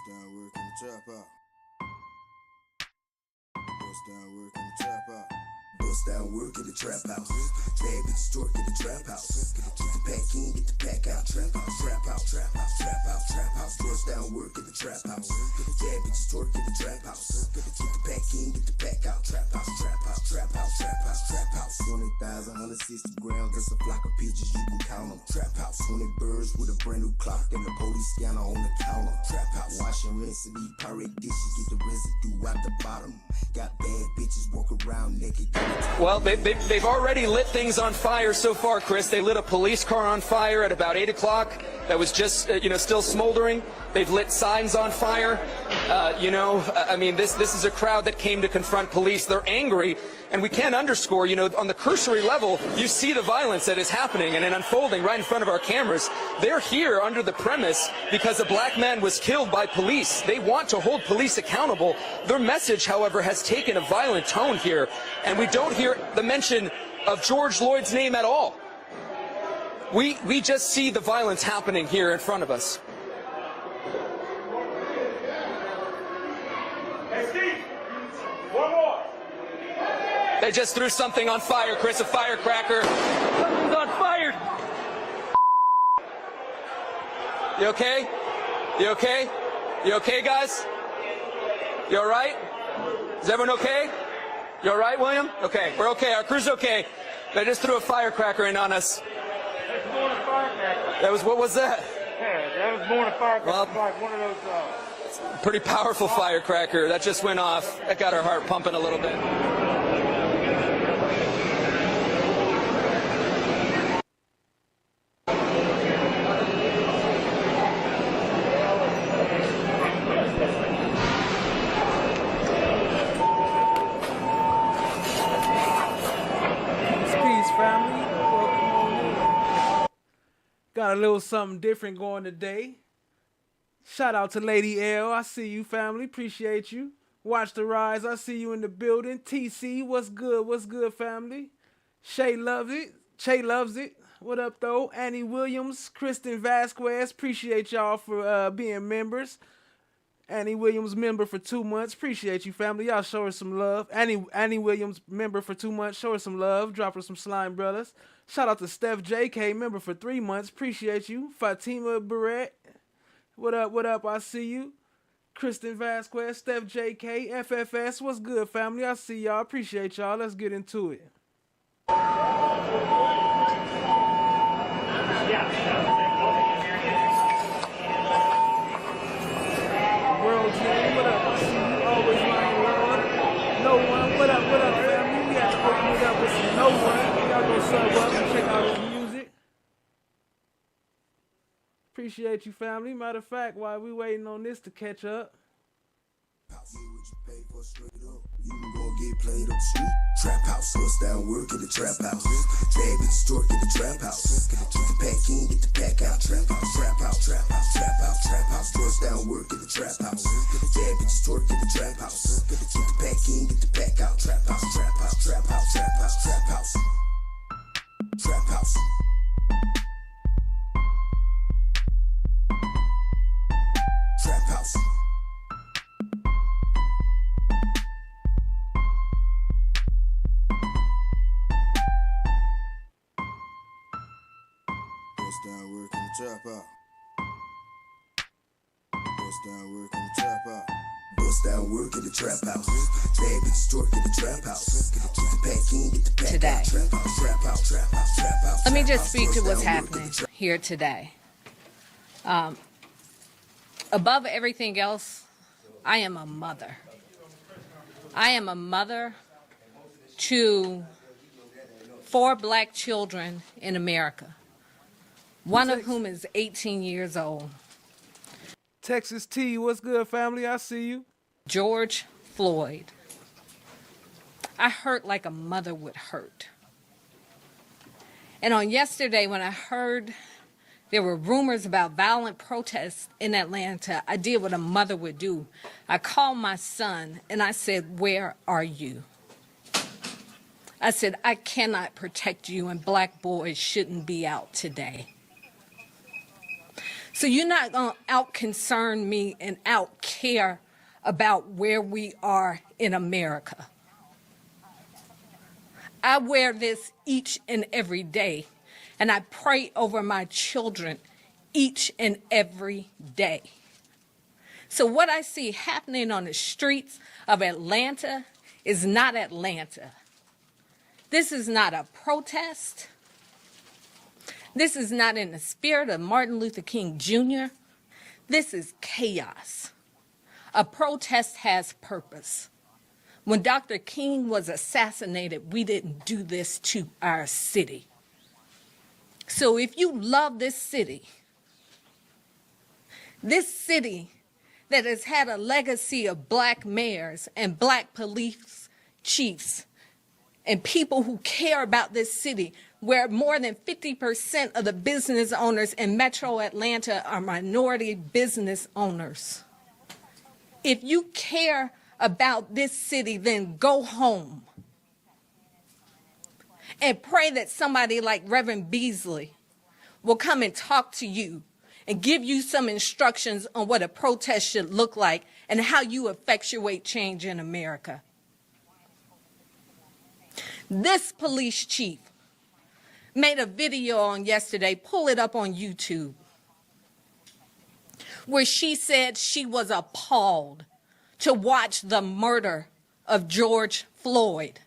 Bust down work in the trap out. Bust down work in the trap out. Bust down work in the trap house. Bad bitches twerk in the trap house. Get the pack in, get the pack out. Trap house, trap house, trap house, trap house, trap house. Bust down work in the trap house. Bad bitches twerk in the trap house. Get the pack in, get the pack out. Trap house, trap house, trap house, trap house, trap house. 20,000, 160 grams. That's a flock of pigeons, you can count them. Trap house, 20 birds with a brand new clock and the police scanner on the counter. Trap house, wash and rinse and eat pirate dishes. Get the residue out the bottom. Got bad bitches walk around naked. Well, they've already lit things on fire so far, Chris. They lit a police car on fire at about 8 o'clock. That was just, still smoldering. They've lit signs on fire. I mean, this is a crowd that came to confront police. They're angry. And we can't underscore, on the cursory level, you see the violence that is happening and unfolding right in front of our cameras. They're here under the premise because a black man was killed by police. They want to hold police accountable. Their message, however, has taken a violent tone here. And we don't hear the mention of George Floyd's name at all. We just see the violence happening here in front of us. Hey, Steve, one more. They just threw something on fire, Chris, a firecracker. Something's on fire. You okay? You okay? You okay, guys? You all right? Is everyone okay? You all right, William? Okay, we're okay. Our crew's okay. They just threw a firecracker in on us. That's more than a firecracker. What was that? Yeah, that was more than a firecracker. Well, like one of those. Pretty powerful firecracker. That just went off. That got our heart pumping a little bit. Got a little something different going today. Shout out to Lady L. I see you, family. Appreciate you. Watch the Rise. I see you in the building. TC, what's good? What's good, family? Shay loves it. Shay loves it. What up, though? Annie Williams, Kristen Vasquez. Appreciate y'all for being members. Annie Williams, member for 2 months. Appreciate you, family. Y'all show her some love. Annie Williams, member for 2 months. Show her some love. Drop her some slime, brothers. Shout out to Steph JK, member for 3 months. Appreciate you. Fatima Barrett. What up? What up? I see you. Kristen Vasquez, Steph JK, FFS. What's good, family? I see y'all. Appreciate y'all. Let's get into it. World Team, what up? I see you. Always lying low. No one. What up? What up, family? We got to open it up with some No One. Y'all go sub up and check out his music. Appreciate you, family. Matter of fact, while we waiting on this to catch up. You gon' get played up the street. Trap house, bust down work in the trap house. Bad bitches twerk in the trap house. Get the pack in, get the pack out. Trap house, trap house, trap house, trap house, trap house. Bust down work in the trap house. Bad bitches twerk in the trap house. Get the pack in, get the pack out. Trap house, trap house, trap house, trap house, trap house. Trap house. Trap house. Bust down work in the trap out. Bust down work in the trap out. Bust down work in the trap house. Bad bitches twerk in the trap house. Get the pack in, get the pack Today. out. Trap house, trap house, trap house, trap house. Let me just speak to what's happening here today. Above everything else, I am a mother. I am a mother to 4 black children in America, one of whom is 18 years old. Texas T, what's good, family? I see you. George Floyd. I hurt like a mother would hurt. And on yesterday, when I heard there were rumors about violent protests in Atlanta, I did what a mother would do. I called my son and I said, "Where are you?" I said, "I cannot protect you and black boys shouldn't be out today." So you're not going to out-concern me and out-care about where we are in America. I wear this each and every day, and I pray over my children each and every day. So what I see happening on the streets of Atlanta is not Atlanta. This is not a protest. This is not in the spirit of Martin Luther King Jr. This is chaos. A protest has purpose. When Dr. King was assassinated, we didn't do this to our city. So if you love this city that has had a legacy of black mayors and black police chiefs and people who care about this city, where more than 50% of the business owners in Metro Atlanta are minority business owners. If you care about this city, then go home and pray that somebody like Reverend Beasley will come and talk to you and give you some instructions on what a protest should look like and how you effectuate change in America. This police chief made a video on yesterday, pull it up on YouTube, where she said she was appalled to watch the murder of George Floyd.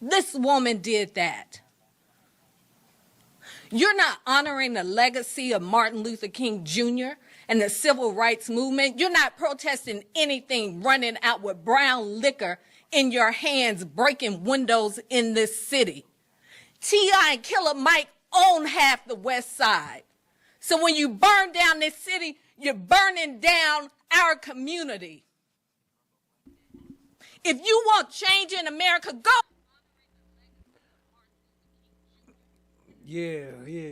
This woman did that. You're not honoring the legacy of Martin Luther King Jr. and the civil rights movement. You're not protesting anything, running out with brown liquor in your hands, breaking windows in this city. T.I. and Killer Mike own half the West Side. So when you burn down this city, you're burning down our community. If you want change in America, go. Yeah,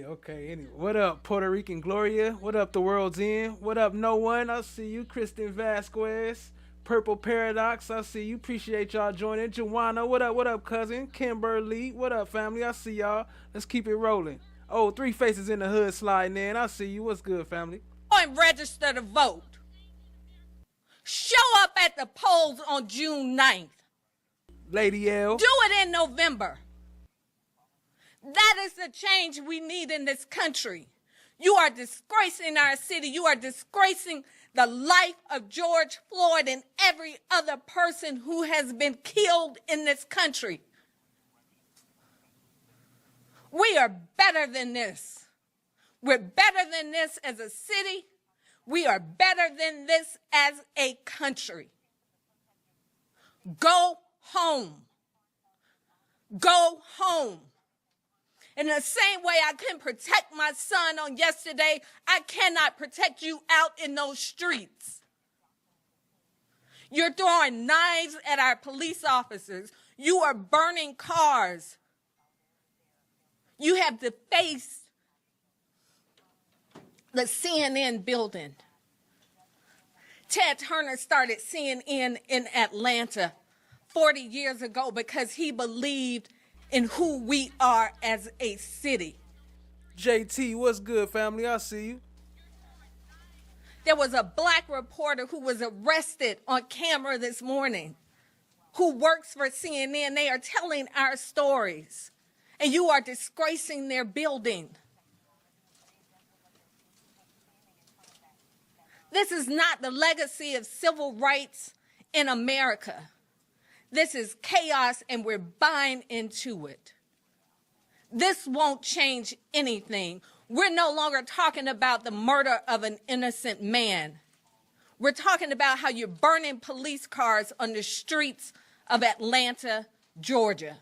okay. Anyway, what up, Puerto Rican Gloria? What up, The World's End? What up, No One? I see you. Kristen Vasquez. Purple Paradox, I see you. Appreciate y'all joining. Joanna, what up, cousin? Kimberly, what up, family? I see y'all. Let's keep it rolling. Oh, Three Faces in the Hood sliding in. I see you. What's good, family? Go and register to vote. Show up at the polls on June 9th. Lady L. Do it in November. That is the change we need in this country. You are disgracing our city. You are disgracing the life of George Floyd and every other person who has been killed in this country. We are better than this. We're better than this as a city. We are better than this as a country. Go home. Go home. In the same way I couldn't protect my son on yesterday, I cannot protect you out in those streets. You're throwing knives at our police officers. You are burning cars. You have defaced the CNN building. Ted Turner started CNN in Atlanta 40 years ago because he believed in who we are as a city. JT, what's good, family? I see you. There was a black reporter who was arrested on camera this morning who works for CNN. They are telling our stories, and you are disgracing their building. This is not the legacy of civil rights in America. This is chaos, and we're buying into it. This won't change anything. We're no longer talking about the murder of an innocent man. We're talking about how you're burning police cars on the streets of Atlanta, Georgia.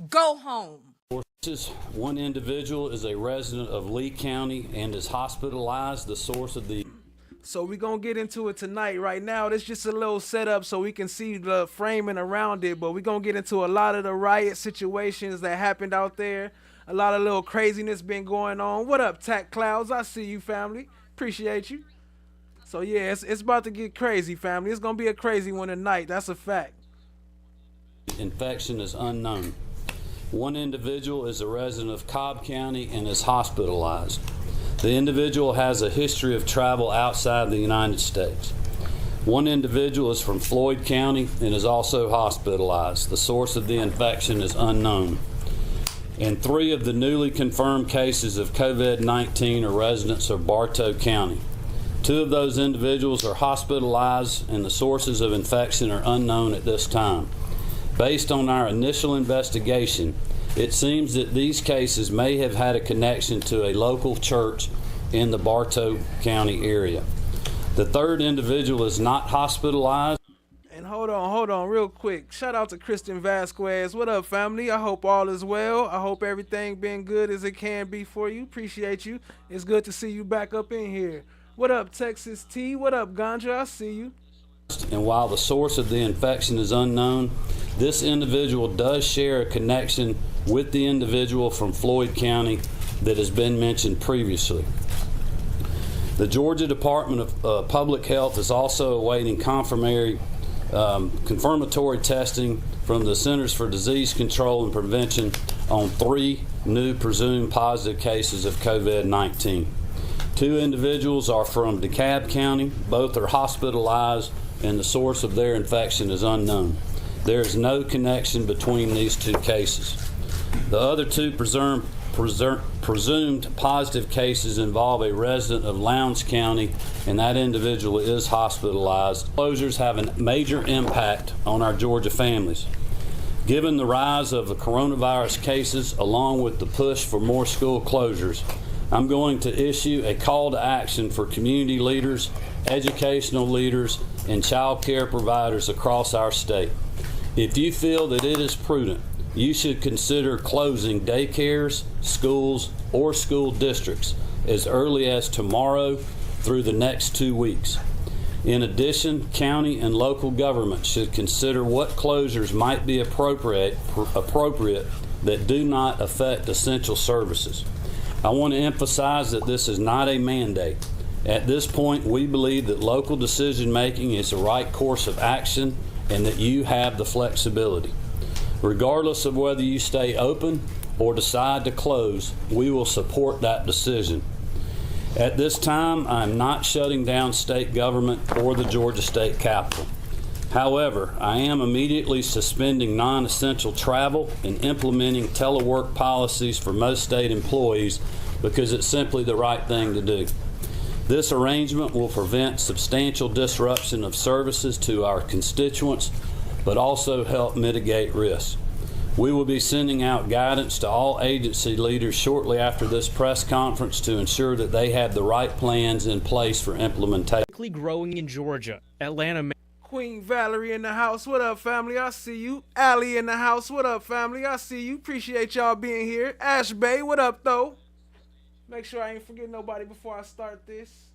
Go home. One individual is a resident of Lee County and is hospitalized. The source of the... So we're going to get into it tonight. Right now, this is just a little setup so we can see the framing around it, but we're going to get into a lot of the riot situations that happened out there. A lot of little craziness been going on. What up, Tack Clouds? I see you, family. Appreciate you. So, yeah, it's about to get crazy, family. It's going to be a crazy one tonight. That's a fact. Infection is unknown. One individual is a resident of Cobb County and is hospitalized. The individual has a history of travel outside the United States. One individual is from Floyd County and is also hospitalized. The source of the infection is unknown. And 3 of the newly confirmed cases of COVID-19 are residents of Bartow County. 2 of those individuals are hospitalized and the sources of infection are unknown at this time. Based on our initial investigation, it seems that these cases may have had a connection to a local church in the Bartow County area. The 3rd individual is not hospitalized. And hold on real quick. Shout out to Kristen Vasquez. What up, family? I hope all is well. I hope everything been good as it can be for you. Appreciate you. It's good to see you back up in here. What up, Texas T? What up, Ganja? I see you. And while the source of the infection is unknown, this individual does share a connection with the individual from Floyd County that has been mentioned previously. The Georgia Department of Public Health is also awaiting confirmatory testing from the Centers for Disease Control and Prevention on 3 new presumed positive cases of COVID-19. 2 individuals are from DeKalb County. Both are hospitalized and the source of their infection is unknown. There is no connection between these 2 cases. The other 2 presumed positive cases involve a resident of Lowndes County, and that individual is hospitalized. Closures have a major impact on our Georgia families. Given the rise of the coronavirus cases, along with the push for more school closures, I'm going to issue a call to action for community leaders, educational leaders, and child care providers across our state. If you feel that it is prudent, you should consider closing daycares, schools, or school districts as early as tomorrow through the next 2 weeks. In addition, county and local governments should consider what closures might be appropriate that do not affect essential services. I want to emphasize that this is not a mandate. At this point, we believe that local decision making is the right course of action and that you have the flexibility. Regardless of whether you stay open or decide to close, we will support that decision. At this time, I am not shutting down state government or the Georgia State Capitol. However, I am immediately suspending non-essential travel and implementing telework policies for most state employees because it's simply the right thing to do. This arrangement will prevent substantial disruption of services to our constituents, but also help mitigate risks. We will be sending out guidance to all agency leaders shortly after this press conference to ensure that they have the right plans in place for implementation. Growing in Georgia, Atlanta. Queen Valerie in the house. What up, family? I see you. Allie in the house. What up, family? I see you. Appreciate y'all being here. Ash Bay. What up, though? Make sure I ain't forget nobody before I start this.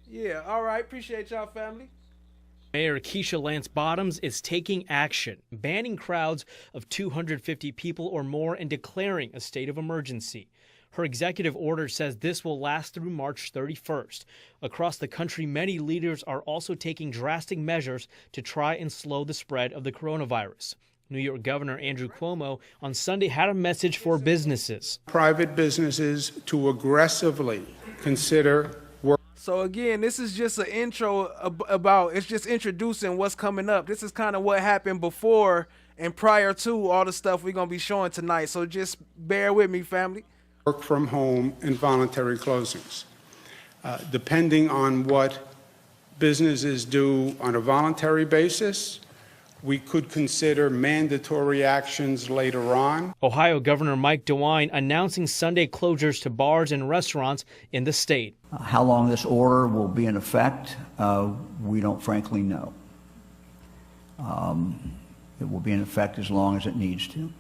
Yeah, all right. Appreciate y'all, family. Mayor Keisha Lance Bottoms is taking action, banning crowds of 250 people or more and declaring a state of emergency. Her executive order says this will last through March 31st. Across the country, many leaders are also taking drastic measures to try and slow the spread of the coronavirus. New York Governor Andrew Cuomo on Sunday had a message for businesses. Private businesses to aggressively consider work. So again, this is just an intro about, it's just introducing what's coming up. This is kind of what happened before and prior to all the stuff we're going to be showing tonight. So just bear with me, family. Work from home and voluntary closings. Depending on what businesses do on a voluntary basis, we could consider mandatory actions later on. Ohio Governor Mike DeWine announcing Sunday closures to bars and restaurants in the state. How long this order will be in effect, we don't frankly know. It will be in effect as long as it needs to.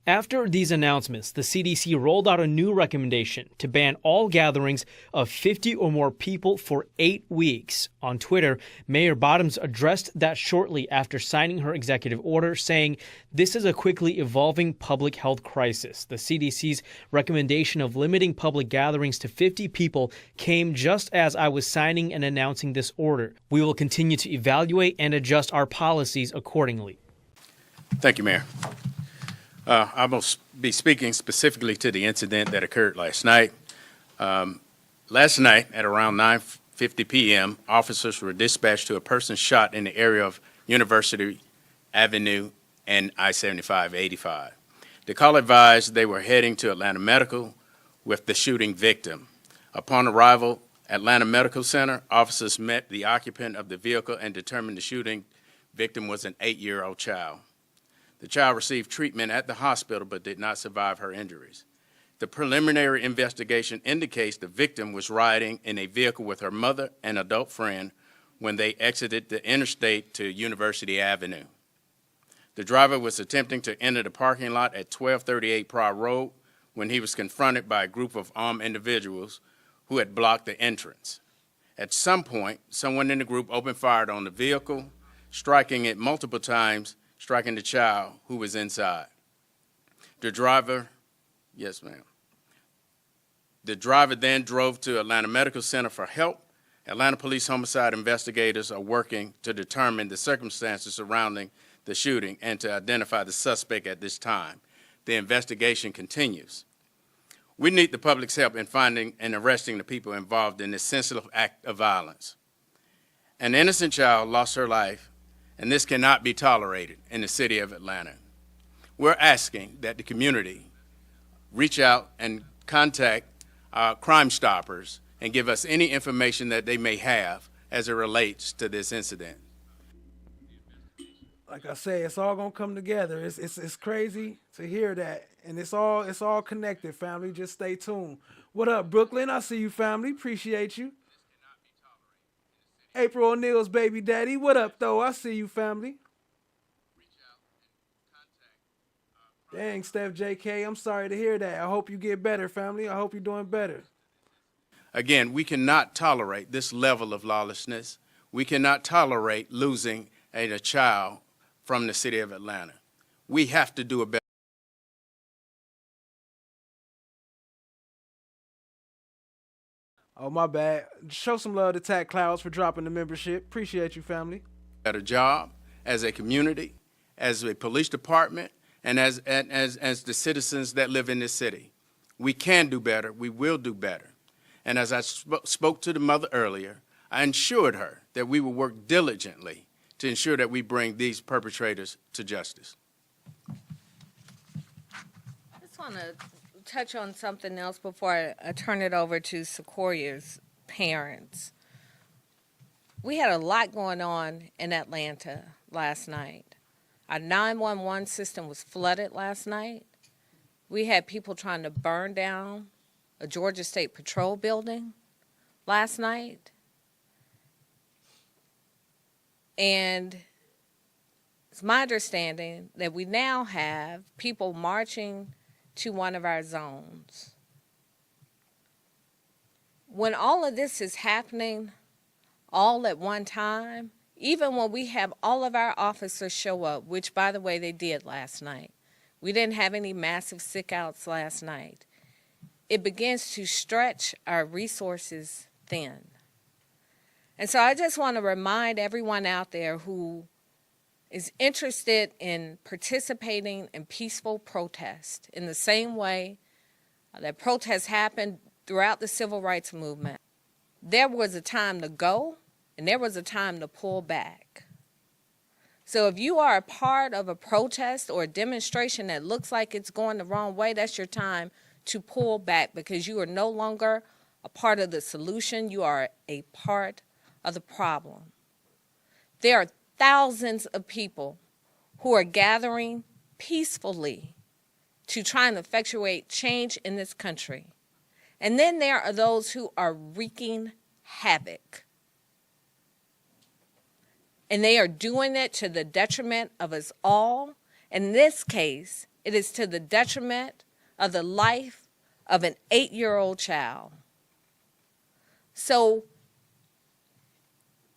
After these announcements, the CDC rolled out a new recommendation to ban all gatherings of 50 or more people for 8 weeks. On Twitter, Mayor Bottoms addressed that shortly after signing her executive order, saying, "This is a quickly evolving public health crisis. The CDC's recommendation of limiting public gatherings to 50 people came just as I was signing and announcing this order. We will continue to evaluate and adjust our policies accordingly." Thank you, Mayor. I'm going to be speaking specifically to the incident that occurred last night. Last night at around 9:50 p.m., officers were dispatched to a person shot in the area of University Avenue and I-75-85. The call advised they were heading to Atlanta Medical with the shooting victim. Upon arrival at Atlanta Medical Center, officers met the occupant of the vehicle and determined the shooting victim was an 8-year-old child. The child received treatment at the hospital but did not survive her injuries. The preliminary investigation indicates the victim was riding in a vehicle with her mother and adult friend when they exited the interstate to University Avenue. The driver was attempting to enter the parking lot at 1238 Pryor Road when he was confronted by a group of armed individuals who had blocked the entrance. At some point, someone in the group opened fire on the vehicle, striking it multiple times, striking the child who was inside. The driver, yes, ma'am. The driver then drove to Atlanta Medical Center for help. Atlanta Police homicide investigators are working to determine the circumstances surrounding the shooting and to identify the suspect at this time. The investigation continues. We need the public's help in finding and arresting the people involved in this senseless act of violence. An innocent child lost her life, and this cannot be tolerated in the city of Atlanta. We're asking that the community reach out and contact Crime Stoppers and give us any information that they may have as it relates to this incident. Like I say, it's all gonna come together. It's crazy to hear that, and it's all connected, family. Just stay tuned. What up, Brooklyn? I see you, family. Appreciate you. April O'Neal's baby daddy. What up, though? I see you, family. Dang, Steph JK, I'm sorry to hear that. I hope you get better, family. I hope you're doing better. Again, we cannot tolerate this level of lawlessness. We cannot tolerate losing a child from the city of Atlanta. We have to do a better. Oh, my bad. Show some love to Tack Clouds for dropping the membership. Appreciate you, family. Better job as a community, as a police department, and as the citizens that live in this city. We can do better. We will do better. And as I spoke to the mother earlier, I assured her that we will work diligently to ensure that we bring these perpetrators to justice. I just want to touch on something else before I turn it over to Secoreia's parents. We had a lot going on in Atlanta last night. Our 911 system was flooded last night. We had people trying to burn down a Georgia State Patrol building last night. And it's my understanding that we now have people marching to one of our zones. When all of this is happening all at one time, even when we have all of our officers show up, which, by the way, they did last night. We didn't have any massive sick outs last night. It begins to stretch our resources thin. And so I just want to remind everyone out there who is interested in participating in peaceful protest in the same way that protests happened throughout the civil rights movement. There was a time to go, and there was a time to pull back. So if you are a part of a protest or a demonstration that looks like it's going the wrong way, that's your time to pull back, because you are no longer a part of the solution. You are a part of the problem. There are thousands of people who are gathering peacefully to try and effectuate change in this country. And then there are those who are wreaking havoc. And they are doing it to the detriment of us all. In this case, it is to the detriment of the life of an 8-year-old child. So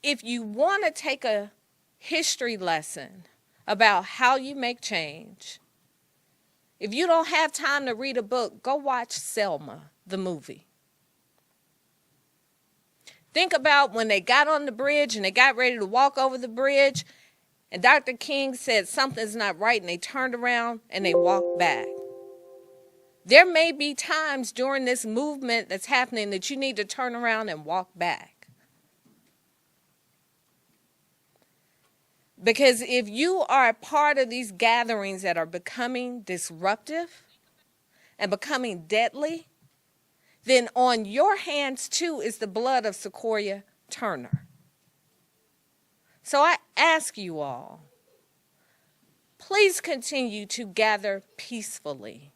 if you want to take a history lesson about how you make change, if you don't have time to read a book, go watch Selma, the movie. Think about when they got on the bridge and they got ready to walk over the bridge, and Dr. King said something's not right, and they turned around and they walked back. There may be times during this movement that's happening that you need to turn around and walk back. Because if you are a part of these gatherings that are becoming disruptive and becoming deadly, then on your hands too is the blood of Secoreia Turner. So I ask you all, please continue to gather peacefully.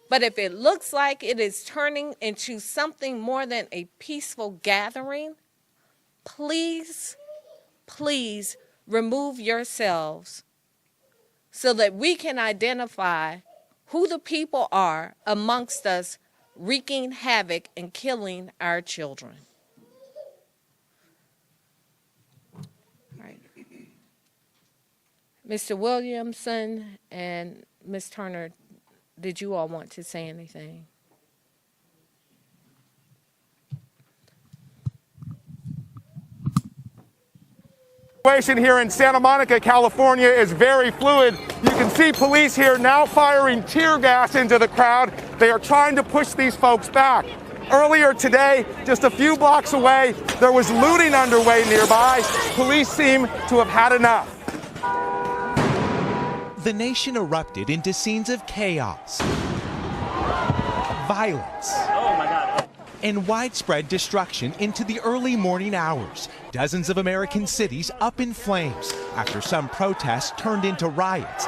But if it looks like it is turning into something more than a peaceful gathering, please, please remove yourselves so that we can identify who the people are amongst us wreaking havoc and killing our children. All right. Mr. Williamson and Ms. Turner, did you all want to say anything? Situation here in Santa Monica, California is very fluid. You can see police here now firing tear gas into the crowd. They are trying to push these folks back. Earlier today, just a few blocks away, there was looting underway nearby. Police seem to have had enough. The nation erupted into scenes of chaos, violence, and widespread destruction into the early morning hours. Dozens of American cities up in flames after some protests turned into riots,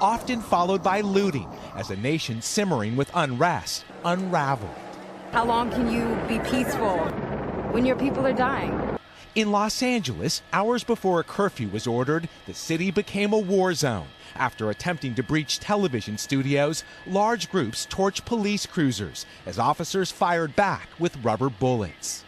often followed by looting as a nation simmering with unrest unraveled. How long can you be peaceful when your people are dying? In Los Angeles, hours before a curfew was ordered, the city became a war zone. After attempting to breach television studios, large groups torched police cruisers as officers fired back with rubber bullets.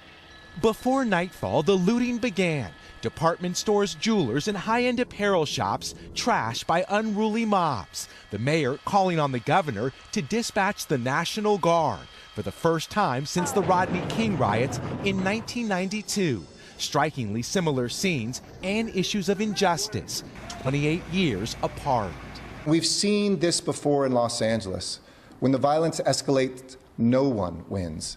Before nightfall, the looting began. Department stores, jewelers, and high-end apparel shops trashed by unruly mobs. The mayor calling on the governor to dispatch the National Guard for the first time since the Rodney King riots in 1992. Strikingly similar scenes and issues of injustice, 28 years apart. We've seen this before in Los Angeles. When the violence escalates, no one wins.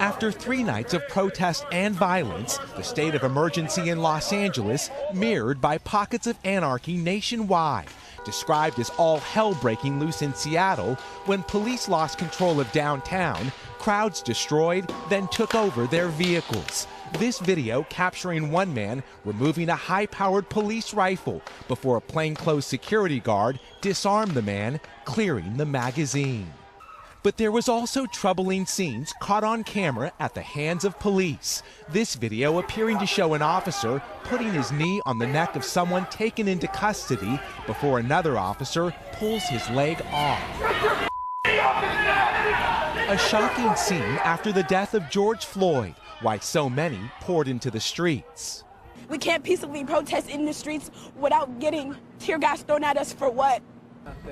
After 3 nights of protest and violence, the state of emergency in Los Angeles mirrored by pockets of anarchy nationwide. Described as all hell breaking loose in Seattle, when police lost control of downtown, crowds destroyed, then took over their vehicles. This video capturing one man removing a high-powered police rifle before a plainclothes security guard disarmed the man, clearing the magazine. But there was also troubling scenes caught on camera at the hands of police. This video appearing to show an officer putting his knee on the neck of someone taken into custody before another officer pulls his leg off. A shocking scene after the death of George Floyd, why so many poured into the streets. We can't peacefully protest in the streets without getting tear gas thrown at us for what?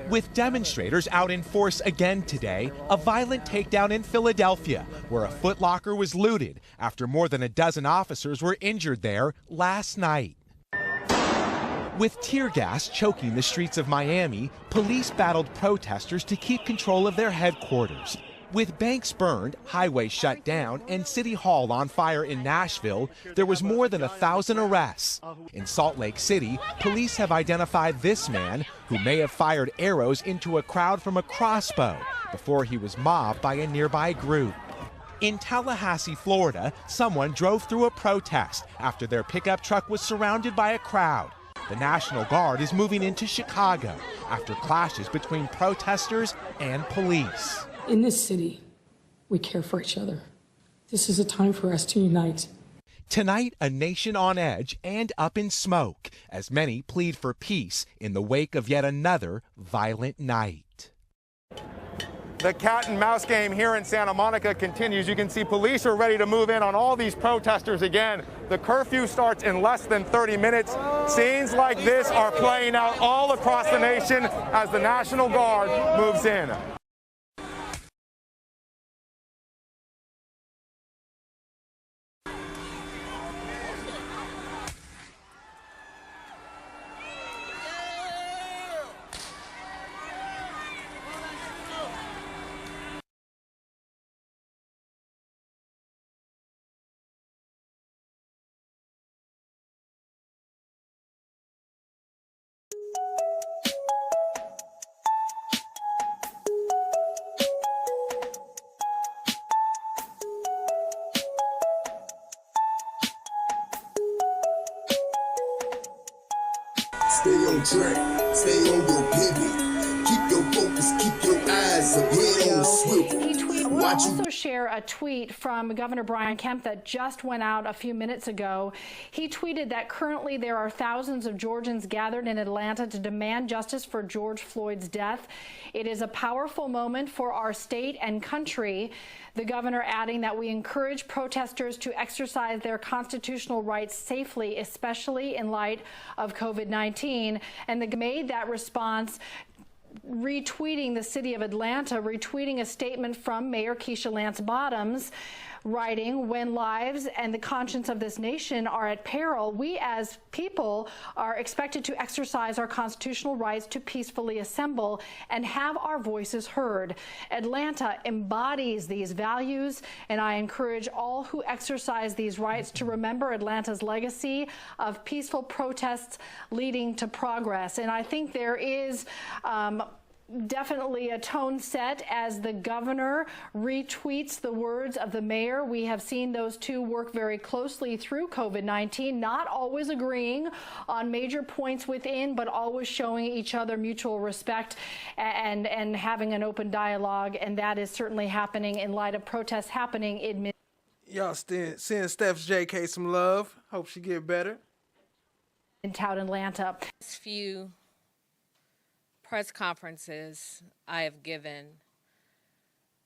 With demonstrators out in force again today, a violent takedown in Philadelphia, where a Foot Locker was looted after more than a dozen officers were injured there last night. With tear gas choking the streets of Miami, police battled protesters to keep control of their headquarters. With banks burned, highways shut down, and City Hall on fire in Nashville, there was more than 1,000 arrests. In Salt Lake City, police have identified this man, who may have fired arrows into a crowd from a crossbow before he was mobbed by a nearby group. In Tallahassee, Florida, someone drove through a protest after their pickup truck was surrounded by a crowd. The National Guard is moving into Chicago after clashes between protesters and police. In this city, we care for each other. This is a time for us to unite. Tonight, a nation on edge and up in smoke as many plead for peace in the wake of yet another violent night. The cat and mouse game here in Santa Monica continues. You can see police are ready to move in on all these protesters again. The curfew starts in less than 30 minutes. Scenes like this are playing out all across the nation as the National Guard moves in. on track, stay on your pivot. Keep your focus, keep your eyes up, head on the swivel. We'll also share a tweet from Governor Brian Kemp that just went out a few minutes ago. He tweeted that currently there are thousands of Georgians gathered in Atlanta to demand justice for George Floyd's death. It is a powerful moment for our state and country. The governor adding that we encourage protesters to exercise their constitutional rights safely, especially in light of COVID-19. And they made that response retweeting the city of Atlanta, retweeting a statement from Mayor Keisha Lance Bottoms, writing, when lives and the conscience of this nation are at peril, we as people are expected to exercise our constitutional rights to peacefully assemble and have our voices heard. Atlanta embodies these values, and I encourage all who exercise these rights to remember Atlanta's legacy of peaceful protests leading to progress. And I think there is definitely a tone set as the governor retweets the words of the mayor. We have seen those two work very closely through COVID-19, not always agreeing on major points within, but always showing each other mutual respect and having an open dialogue. And that is certainly happening in light of protests happening in Y'all send Steph's JK some love. Hope she get better. In town Atlanta. Few press conferences I have given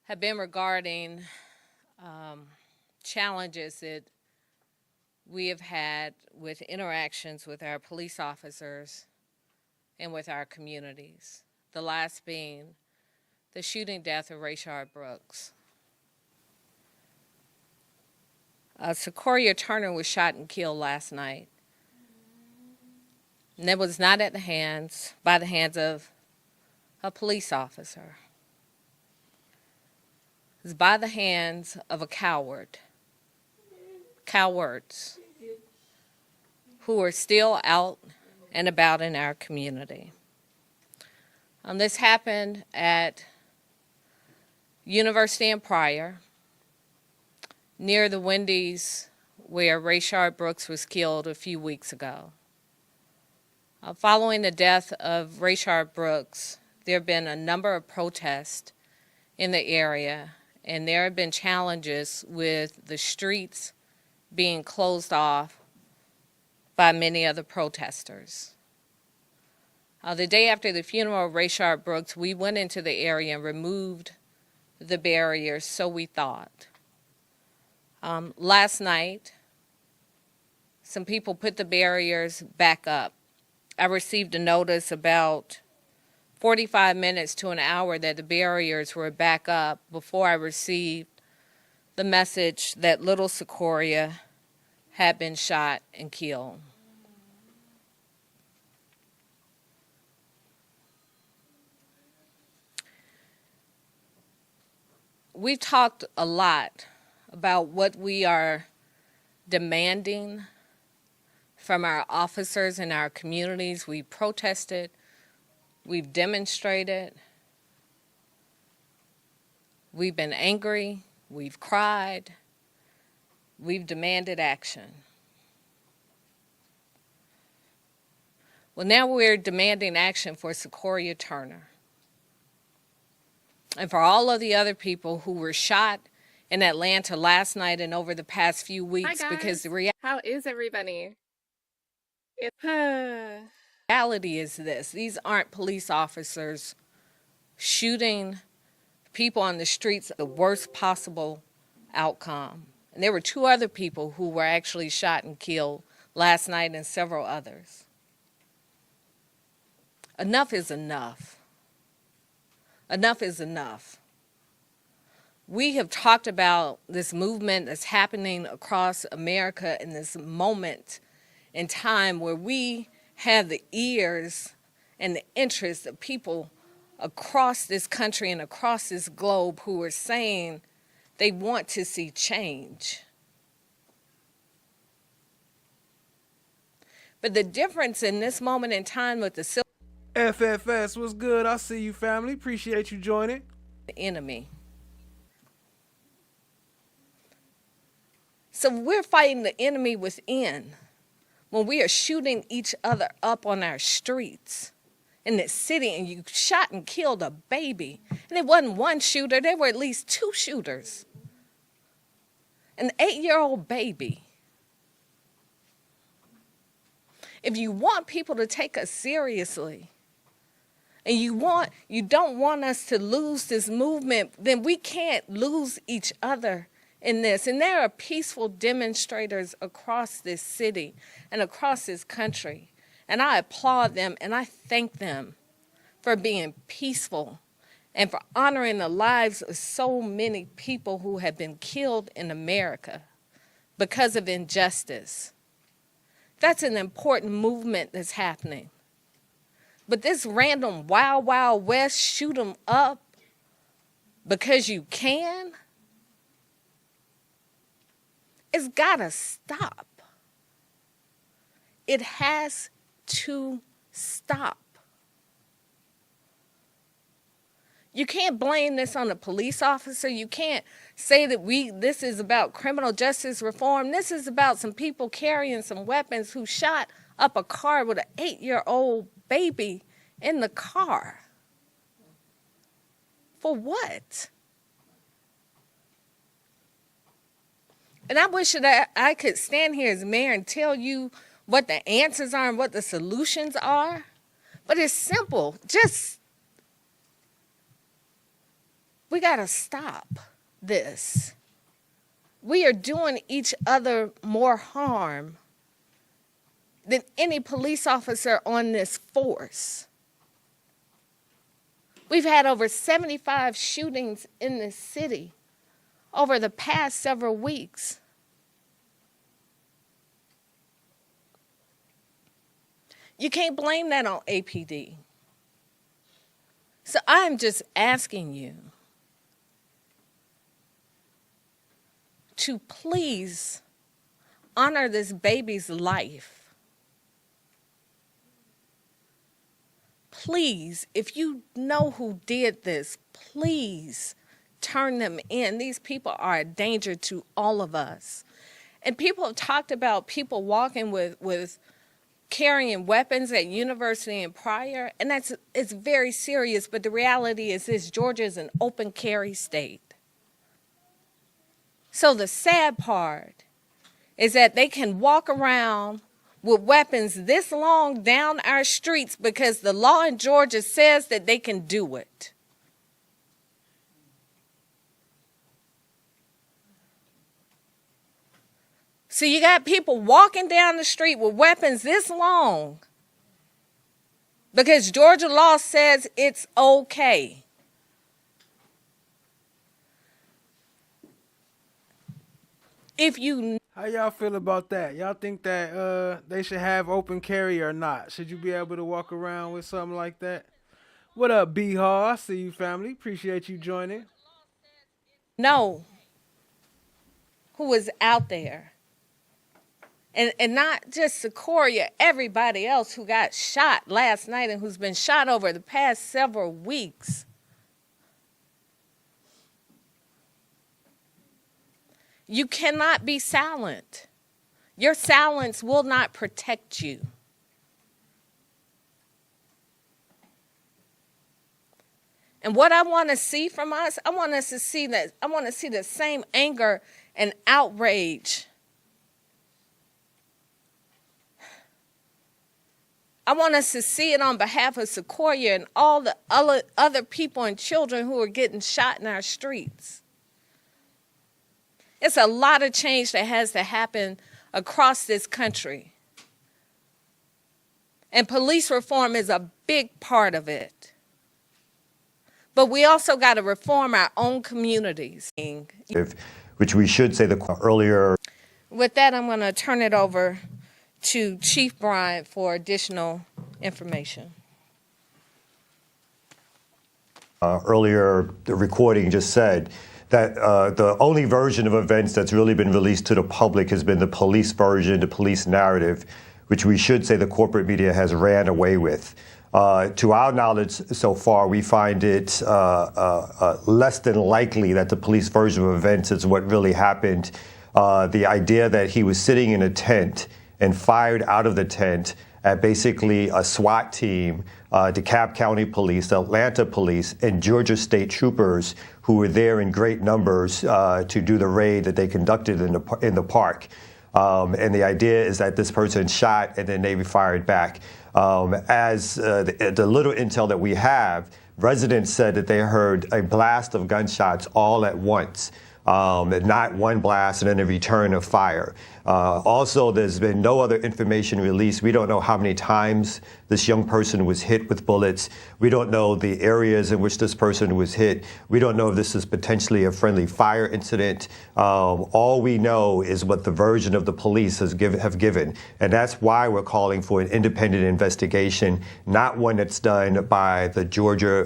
have been regarding challenges that we have had with interactions with our police officers and with our communities. The last being the shooting death of Rayshard Brooks. Secoreia Turner was shot and killed last night. And it was not by the hands of a police officer. It was by the hands of a coward. Cowards who are still out and about in our community. This happened at University and Pryor, near the Wendy's where Rayshard Brooks was killed a few weeks ago. Following the death of Rayshard Brooks, there have been a number of protests in the area, and there have been challenges with the streets being closed off by many other protesters. The day after the funeral of Rayshard Brooks, we went into the area and removed the barriers, so we thought. Last night, some people put the barriers back up. I received a notice about 45 minutes to an hour that the barriers were back up before I received the message that little Secoreia had been shot and killed. We've talked a lot about what we are demanding from our officers in our communities. We protested. We've demonstrated, we've been angry, we've cried, we've demanded action. Well, now we're demanding action for Secoreia Turner and for all of the other people who were shot in Atlanta last night and over the past few weeks. Hi guys. Because how is everybody? reality is this: these aren't police officers shooting people on the streets, the worst possible outcome. And there were 2 other people who were actually shot and killed last night and several others. Enough is enough. Enough is enough. We have talked about this movement that's happening across America in this moment in time where we have the ears and the interest of people across this country and across this globe who are saying they want to see change. But the difference in this moment in time with the FFS was good. I see you, family. Appreciate you joining. The enemy. So we're fighting the enemy within. when we are shooting each other up on our streets in this city, and you shot and killed a baby. And it wasn't one shooter, there were at least 2 shooters. An 8-year-old baby. If you want people to take us seriously, and you don't want us to lose this movement, then we can't lose each other in this. And there are peaceful demonstrators across this city and across this country. And I applaud them and I thank them for being peaceful and for honoring the lives of so many people who have been killed in America because of injustice. That's an important movement that's happening. But this random wild, wild west, shoot 'em up because you can, it's gotta stop. It has to stop. You can't blame this on a police officer. You can't say that this is about criminal justice reform. This is about some people carrying some weapons who shot up a car with an 8-year-old baby in the car. For what? And I wish that I could stand here as mayor and tell you what the answers are and what the solutions are. But it's simple. We gotta stop this. We are doing each other more harm than any police officer on this force. We've had over 75 shootings in this city over the past several weeks. You can't blame that on APD. So I'm just asking you to please honor this baby's life. Please, if you know who did this, please turn them in. These people are a danger to all of us. And people have talked about people walking with carrying weapons at University and Pryor, and it's very serious, but the reality is this: Georgia is an open carry state. So the sad part is that they can walk around with weapons this long down our streets because the law in Georgia says that they can do it. So you got people walking down the street with weapons this long because Georgia law says it's okay. How y'all feel about that? Y'all think that they should have open carry or not? Should you be able to walk around with something like that? What up, B Hall? I see you, family. Appreciate you joining. No. Who was out there? And not just Secoreia, everybody else who got shot last night and who's been shot over the past several weeks. You cannot be silent. Your silence will not protect you. And what I want to see from us, I want to see the same anger and outrage. I want us to see it on behalf of Secoreia and all the other people and children who are getting shot in our streets. It's a lot of change that has to happen across this country. And police reform is a big part of it. But we also got to reform our own communities. Which we should say earlier. With that, I'm going to turn it over to Chief Bryant for additional information. Earlier, the recording just said that the only version of events that's really been released to the public has been the police version, the police narrative, which we should say the corporate media has ran away with. To our knowledge so far, we find it less than likely that the police version of events is what really happened. The idea that he was sitting in a tent and fired out of the tent at basically a SWAT team, DeKalb County Police, Atlanta Police, and Georgia State Troopers who were there in great numbers to do the raid that they conducted in the park. And the idea is that this person shot and then they fired back. As the little intel that we have, residents said that they heard a blast of gunshots all at once. Not one blast and then a return of fire. Also, there's been no other information released. We don't know how many times this young person was hit with bullets. We don't know the areas in which this person was hit. We don't know if this is potentially a friendly fire incident. All we know is what the version of the police have given. And that's why we're calling for an independent investigation, not one that's done by the Georgia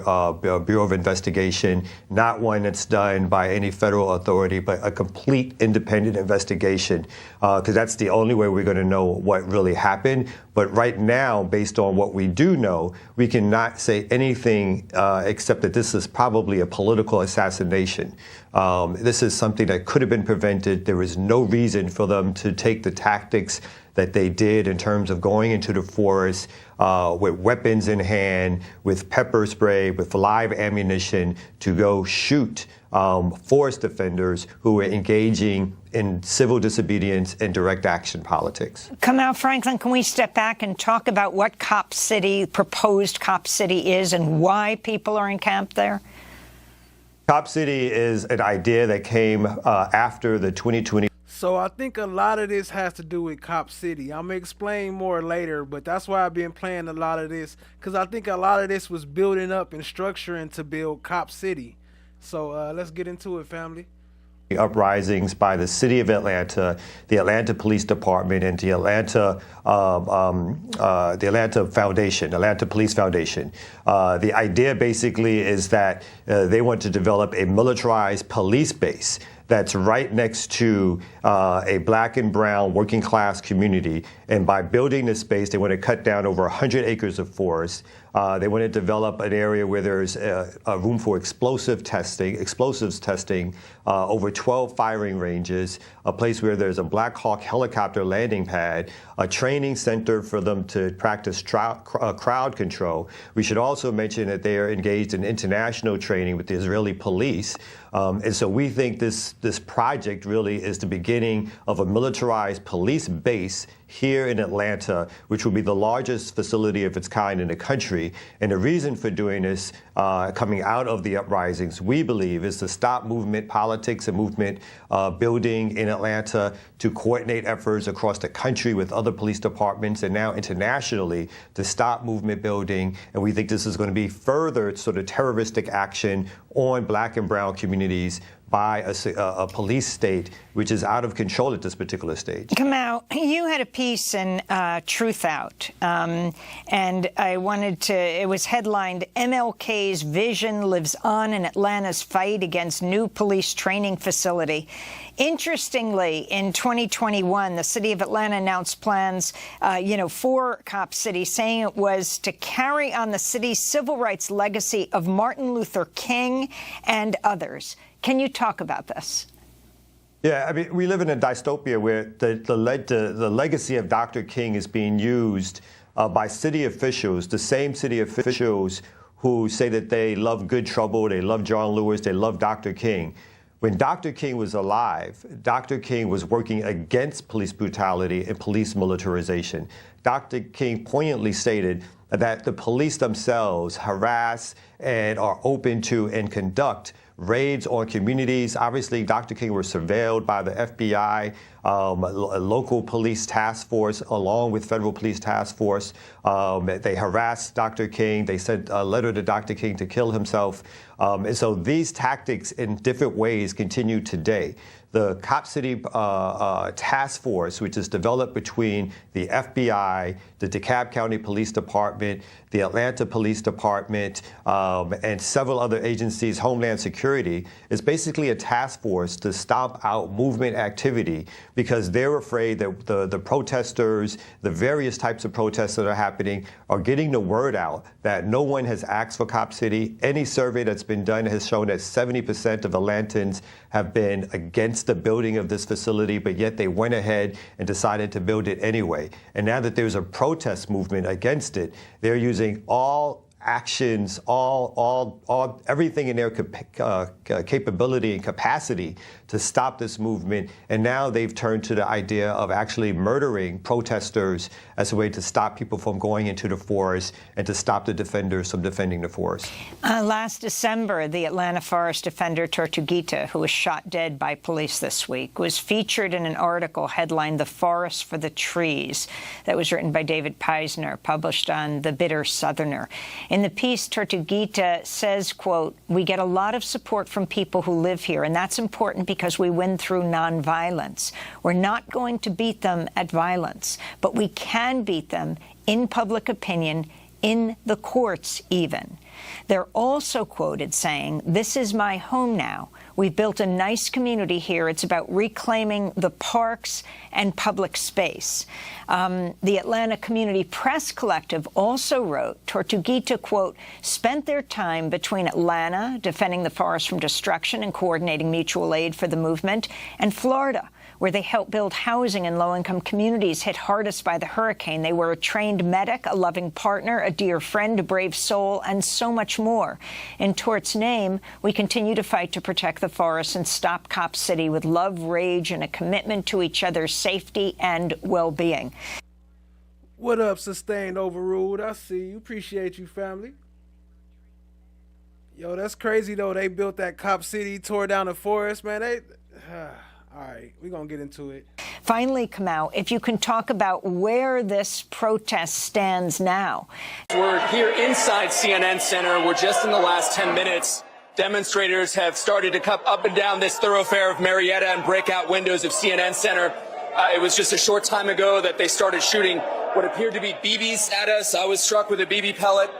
Bureau of Investigation, not one that's done by any federal authority, but a complete independent investigation, because that's the only way we're going to know what really happened. But right now, based on what we do know, we cannot say anything except that this is probably a political assassination. This is something that could have been prevented. There is no reason for them to take the tactics that they did in terms of going into the forest with weapons in hand, with pepper spray, with live ammunition to go shoot forest defenders who were engaging in civil disobedience and direct action politics. Kamau Franklin, can we step back and talk about what Cop City, proposed Cop City is and why people are encamped there? Cop City is an idea that came after the 2020. So I think a lot of this has to do with Cop City. I'm going to explain more later, but that's why I've been playing a lot of this, because I think a lot of this was building up and structuring to build Cop City. So let's get into it, family. Uprisings by the city of Atlanta, the Atlanta Police Department, and the Atlanta Foundation, Atlanta Police Foundation. The idea basically is that they want to develop a militarized police base that's right next to a black and brown working class community. And by building this space, they want to cut down over 100 acres of forest. They want to develop an area where there's a room for explosives testing, over 12 firing ranges, a place where there's a Black Hawk helicopter landing pad, a training center for them to practice crowd control. We should also mention that they are engaged in international training with the Israeli police. And so we think this project really is the beginning of a militarized police base here in Atlanta, which will be the largest facility of its kind in the country. And the reason for doing this, coming out of the uprisings, we believe, is to stop movement politics and movement building in Atlanta, to coordinate efforts across the country with other police departments and now internationally to stop movement building. And we think this is going to be further sort of terroristic action on black and brown communities by a police state which is out of control at this particular stage. Kamau, you had a piece in Truth Out, and I wanted to, it was headlined, MLK's Vision Lives On in Atlanta's Fight Against New Police Training Facility. Interestingly, in 2021, the city of Atlanta announced plans, for Cop City, saying it was to carry on the city's civil rights legacy of Martin Luther King and others. Can you talk about this? Yeah, I mean, we live in a dystopia where the legacy of Dr. King is being used by city officials, the same city officials who say that they love Good Trouble, they love John Lewis, they love Dr. King. When Dr. King was alive, Dr. King was working against police brutality and police militarization. Dr. King poignantly stated that the police themselves harass and are open to and conduct raids on communities. Obviously, Dr. King was surveilled by the FBI, a local police task force, along with federal police task force. They harassed Dr. King. They sent a letter to Dr. King to kill himself. And so these tactics in different ways continue today. The Cop City task force, which is developed between the FBI, the DeKalb County Police Department, the Atlanta Police Department, and several other agencies, Homeland Security, is basically a task force to stop out movement activity because they're afraid that the protesters, the various types of protests that are happening, are getting the word out that no one has asked for Cop City. Any survey that's been done has shown that 70% of Atlantans have been against the building of this facility, but yet they went ahead and decided to build it anyway. And now that there's a protest movement against it, they're using all actions, everything in their capability and capacity to stop this movement. And now they've turned to the idea of actually murdering protesters as a way to stop people from going into the forest and to stop the defenders from defending the forest. Last December, the Atlanta forest defender Tortuguita, who was shot dead by police this week, was featured in an article headlined "The Forest for the Trees" that was written by David Peisner, published on The Bitter Southerner. In the piece, Tortuguita says, quote, "We get a lot of support from people who live here, and that's important because we win through nonviolence. We're not going to beat them at violence, but we can beat them in public opinion, in the courts even." They're also quoted saying, "This is my home now. We've built a nice community here. It's about reclaiming the parks and public space." The Atlanta Community Press Collective also wrote, Tortuguita, quote, "spent their time between Atlanta, defending the forest from destruction and coordinating mutual aid for the movement, and Florida, where they helped build housing in low-income communities hit hardest by the hurricane. They were a trained medic, a loving partner, a dear friend, a brave soul, and so much more. In Tort's name, we continue to fight to protect the forest and stop Cop City with love, rage, and a commitment to each other's safety and well-being." What up, Sustained Overruled? I see you. Appreciate you, family. Yo, that's crazy, though. They built that Cop City, tore down the forest, man. All right, we're going to get into it. Finally, Kamau, if you can talk about where this protest stands now. We're here inside CNN Center. We're just in the last 10 minutes. Demonstrators have started to come up and down this thoroughfare of Marietta and break out windows of CNN Center. It was just a short time ago that they started shooting what appeared to be BBs at us. I was struck with a BB pellet.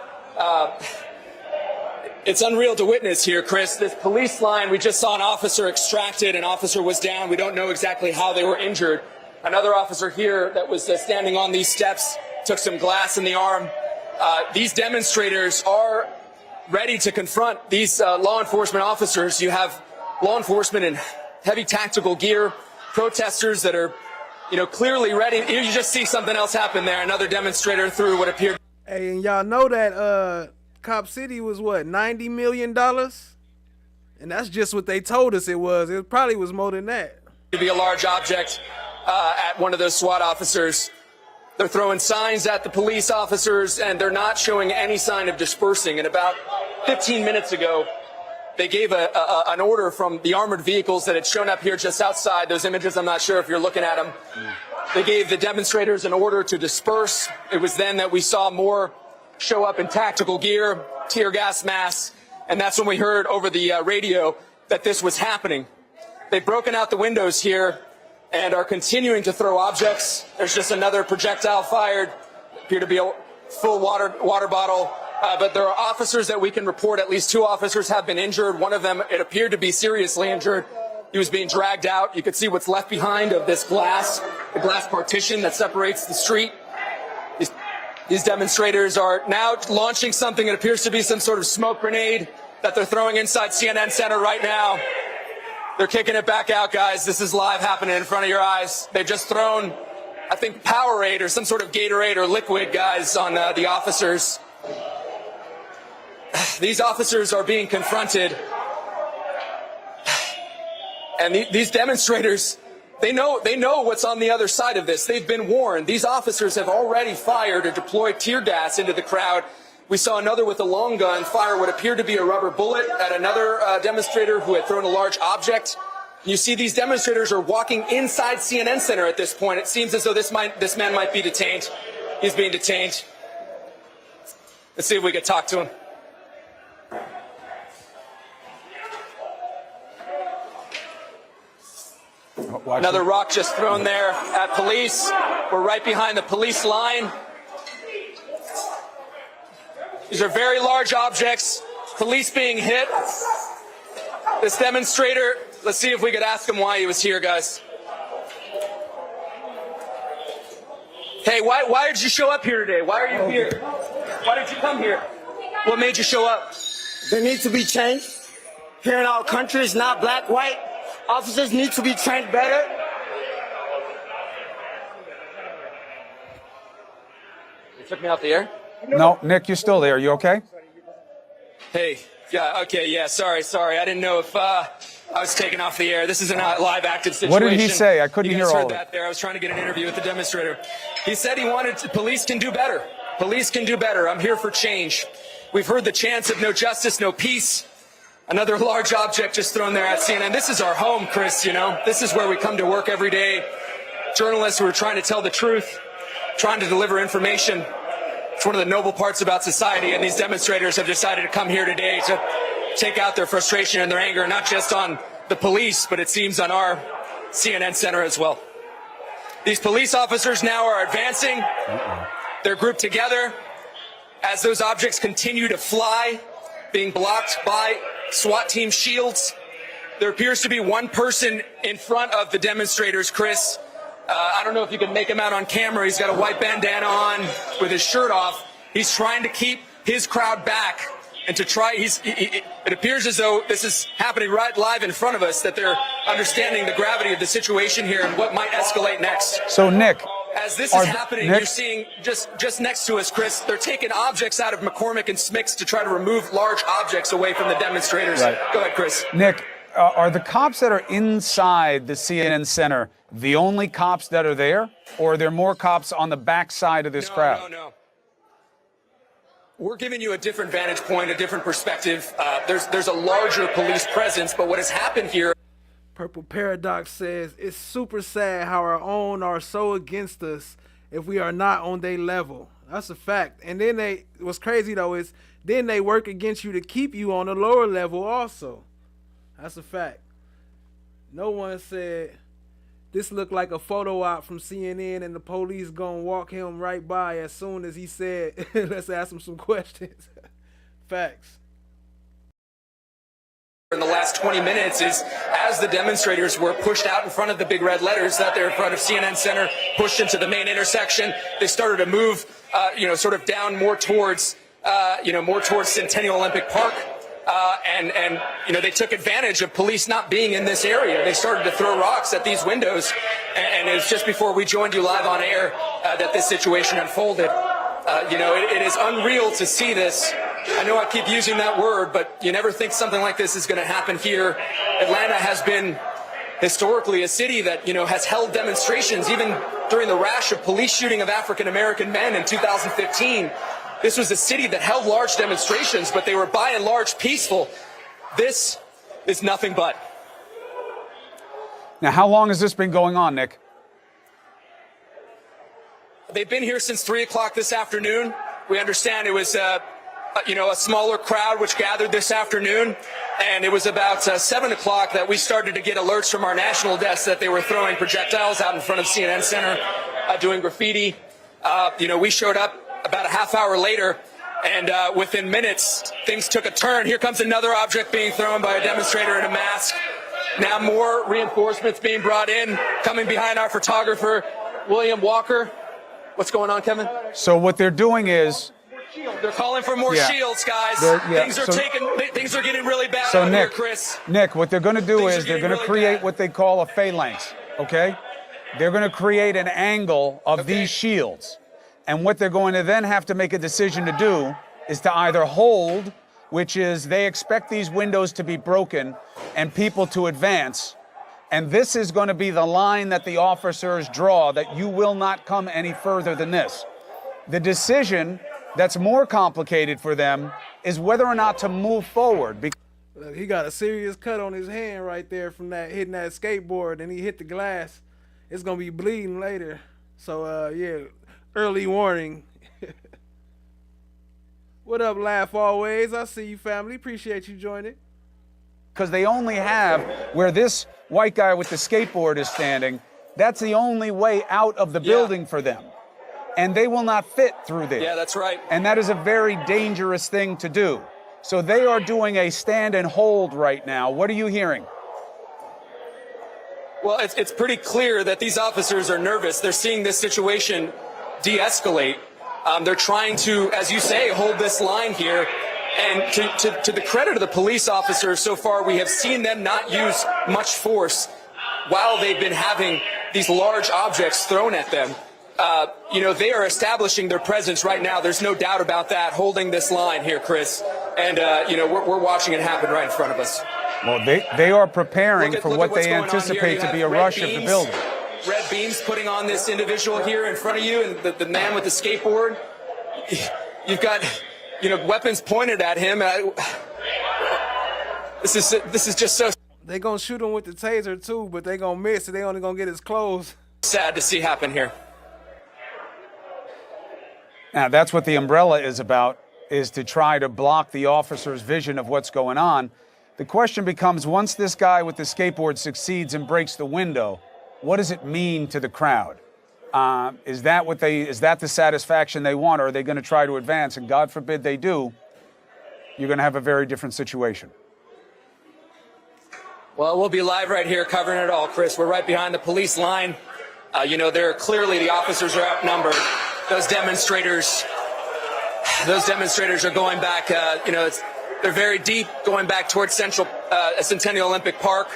It's unreal to witness here, Chris. This police line, we just saw an officer extracted. An officer was down. We don't know exactly how they were injured. Another officer here that was standing on these steps took some glass in the arm. These demonstrators are ready to confront these law enforcement officers. You have law enforcement in heavy tactical gear, protesters that are, clearly ready. You just see something else happen there. Another demonstrator threw what appeared. Hey, and y'all know that Cop City was what, $90 million? And that's just what they told us it was. It probably was more than that. To be a large object at one of those SWAT officers. They're throwing signs at the police officers, and they're not showing any sign of dispersing. And about 15 minutes ago, they gave an order from the armored vehicles that had shown up here just outside. Those images, I'm not sure if you're looking at them. They gave the demonstrators an order to disperse. It was then that we saw more show up in tactical gear, tear gas masks, and that's when we heard over the radio that this was happening. They've broken out the windows here and are continuing to throw objects. There's just another projectile fired, appear to be a full water bottle. But there are officers that we can report. At least 2 officers have been injured. One of them, it appeared to be seriously injured. He was being dragged out. You could see what's left behind of this glass, the glass partition that separates the street. These demonstrators are now launching something that appears to be some sort of smoke grenade that they're throwing inside CNN Center right now. They're kicking it back out, guys. This is live happening in front of your eyes. They've just thrown, I think, Powerade or some sort of Gatorade or liquid, guys, on the officers. These officers are being confronted. And these demonstrators, they know what's on the other side of this. They've been warned. These officers have already fired or deployed tear gas into the crowd. We saw another with a long gun fire what appeared to be a rubber bullet at another demonstrator who had thrown a large object. You see these demonstrators are walking inside CNN Center at this point. It seems as though this man might be detained. He's being detained. Let's see if we can talk to him. Another rock just thrown there at police. We're right behind the police line. These are very large objects. Police being hit. This demonstrator, let's see if we could ask him why he was here, guys. Hey, why did you show up here today? Why are you here? Why did you come here? What made you show up? There needs to be change. Here in our country, it's not black, white. Officers need to be trained better. You took me off the air? No, Nick, you're still there. You okay? Hey, yeah, okay, yeah, sorry. I didn't know if I was taken off the air. This is a live active situation. What did he say? I couldn't hear all of it. That there. I was trying to get an interview with the demonstrator. He said he wanted police can do better. Police can do better. I'm here for change. We've heard the chants of no justice, no peace. Another large object just thrown there at CNN. This is our home, Chris, you know. This is where we come to work every day. Journalists who are trying to tell the truth, trying to deliver information. It's one of the noble parts about society, and these demonstrators have decided to come here today to take out their frustration and their anger, not just on the police, but it seems on our CNN center as well. These police officers now are advancing. They're grouped together as those objects continue to fly, being blocked by SWAT team shields. There appears to be one person in front of the demonstrators, Chris. I don't know if you can make him out on camera. He's got a white bandana on with his shirt off. He's trying to keep his crowd back and to try, it appears as though this is happening right live in front of us, that they're understanding the gravity of the situation here and what might escalate next. So, Nick, as this is happening, you're seeing just next to us, Chris, they're taking objects out of McCormick and Smicks to try to remove large objects away from the demonstrators. Right. Go ahead, Chris. Nick, are the cops that are inside the CNN Center the only cops that are there, or are there more cops on the backside of this crowd? No. We're giving you a different vantage point, a different perspective. There's a larger police presence, but what has happened here... Purple Paradox says, it's super sad how our own are so against us if we are not on their level. That's a fact. And then what's crazy though is then they work against you to keep you on a lower level also. That's a fact. No one said this looked like a photo op from CNN and the police gonna walk him right by as soon as he said, let's ask him some questions. Facts. In the last 20 minutes is as the demonstrators were pushed out in front of the big red letters that they're in front of CNN Center, pushed into the main intersection, they started to move, sort of down more towards Centennial Olympic Park. And they took advantage of police not being in this area. They started to throw rocks at these windows. And it was just before we joined you live on air that this situation unfolded. It is unreal to see this. I know I keep using that word, but you never think something like this is going to happen here. Atlanta has been historically a city that, has held demonstrations, even during the rash of police shooting of African-American men in 2015. This was a city that held large demonstrations, but they were by and large peaceful. This is nothing but. Now, how long has this been going on, Nick? They've been here since 3 o'clock this afternoon. We understand it was, a smaller crowd which gathered this afternoon. And it was about 7 o'clock that we started to get alerts from our national desk that they were throwing projectiles out in front of CNN Center, doing graffiti. We showed up about a half hour later, and within minutes, things took a turn. Here comes another object being thrown by a demonstrator in a mask. Now more reinforcements being brought in, coming behind our photographer, William Walker. What's going on, Kevin? So what they're doing is... They're calling for more shields, guys. Things are getting really bad out here, Chris. Nick, what they're going to do is they're going to create what they call a phalanx, okay? They're going to create an angle of these shields. And what they're going to then have to make a decision to do is to either hold, which is they expect these windows to be broken and people to advance. And this is going to be the line that the officers draw, that you will not come any further than this. The decision that's more complicated for them is whether or not to move forward. Look, he got a serious cut on his hand right there from that hitting that skateboard, and he hit the glass. It's going to be bleeding later. So, early warning. What up, Laugh Always? I see you, family. Appreciate you joining. Because they only have where this white guy with the skateboard is standing. That's the only way out of the building for them. And they will not fit through there. Yeah, that's right. And that is a very dangerous thing to do. So they are doing a stand and hold right now. What are you hearing? Well, it's pretty clear that these officers are nervous. They're seeing this situation de-escalate. They're trying to, as you say, hold this line here. And to the credit of the police officers so far, we have seen them not use much force while they've been having these large objects thrown at them. You know, they are establishing their presence right now. There's no doubt about that, holding this line here, Chris. And, you know, we're watching it happen right in front of us. Well, they are preparing for what they anticipate to be a rush of the building. Red beams putting on this individual here in front of you, and the man with the skateboard. You've got, you know, weapons pointed at him. This is just so. They gonna shoot him with the taser too, but they gonna miss. They only gonna get his clothes. Sad to see happen here. Now that's what the umbrella is about, is to try to block the officer's vision of what's going on. The question becomes, once this guy with the skateboard succeeds and breaks the window, what does it mean to the crowd? Is that the satisfaction they want, or are they going to try to advance? And God forbid they do, you're going to have a very different situation. Well, we'll be live right here covering it all, Chris. We're right behind the police line. You know, clearly the officers are outnumbered. Those demonstrators are going back, you know, they're very deep, going back towards Centennial Olympic Park.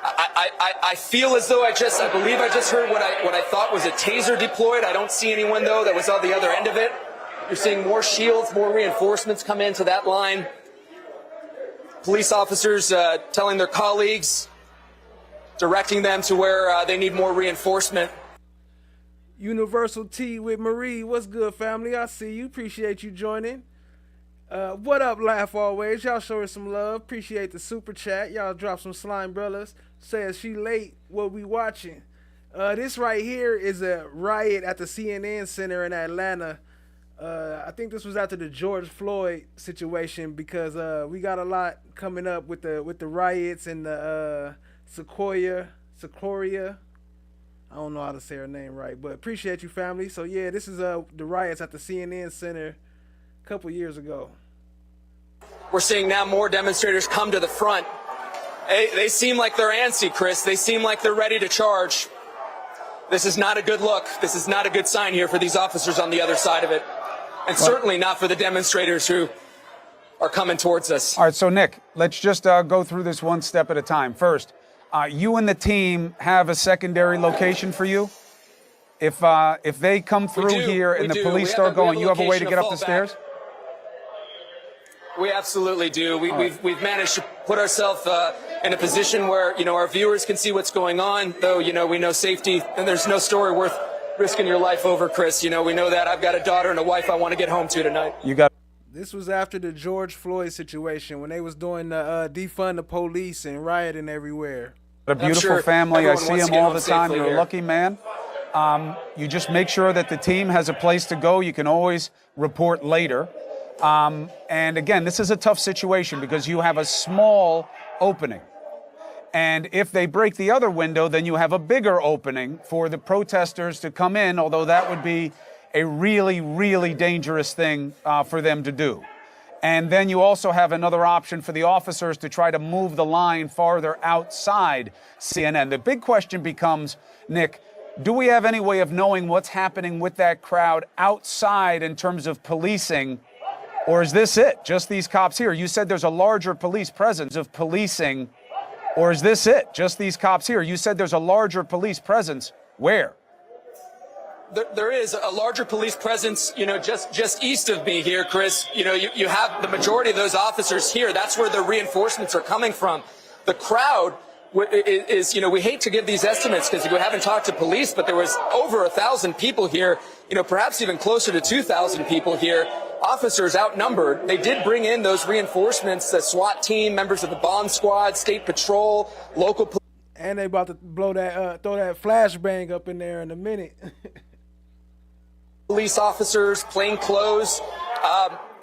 I feel as though I believe I just heard what I thought was a taser deployed. I don't see anyone, though, that was on the other end of it. You're seeing more shields, more reinforcements come into that line. Police officers telling their colleagues, directing them to where they need more reinforcement. Universal T with Marie. What's good, family? I see you. Appreciate you joining. What up, Laugh Always? Y'all show her some love. Appreciate the super chat. Y'all drop some slime brothers. Says she late. What we watching? This right here is a riot at the CNN Center in Atlanta. I think this was after the George Floyd situation, because we got a lot coming up with the riots and the Secoreia. I don't know how to say her name right, but appreciate you, family. So yeah, this is the riots at the CNN Center a couple years ago. We're seeing now more demonstrators come to the front. They seem like they're antsy, Chris. They seem like they're ready to charge. This is not a good look. This is not a good sign here for these officers on the other side of it. And certainly not for the demonstrators who are coming towards us. All right, so Nick, let's just go through this one step at a time. First, you and the team have a secondary location for you? If they come through here and the police start going, you have a way to get up the stairs? We absolutely do. We've managed to put ourselves in a position where, you know, our viewers can see what's going on, though, you know, we know safety, and there's no story worth risking your life over, Chris. You know, we know that. I've got a daughter and a wife I want to get home to tonight. This was after the George Floyd situation, when they was doing the defund the police and rioting everywhere. A beautiful family. I see them all the time. You're a lucky man. You just make sure that the team has a place to go. You can always report later. And again, this is a tough situation because you have a small opening. And if they break the other window, then you have a bigger opening for the protesters to come in, although that would be a really, really dangerous thing for them to do. And then you also have another option for the officers to try to move the line farther outside CNN. The big question becomes, Nick, do we have any way of knowing what's happening with that crowd outside in terms of policing? Or is this it? Just these cops here? You said there's a larger police presence of policing. Or is this it? Just these cops here? You said there's a larger police presence. Where? There is a larger police presence, you know, just east of me here, Chris. You know, you have the majority of those officers here. That's where the reinforcements are coming from. The crowd is, you know, we hate to give these estimates because we haven't talked to police, but there was over 1,000 people here, you know, perhaps even closer to 2,000 people here. Officers outnumbered. They did bring in those reinforcements, the SWAT team, members of the bomb squad, state patrol, local police. And they about to blow that, throw that flashbang up in there in a minute. Police officers, plain clothes.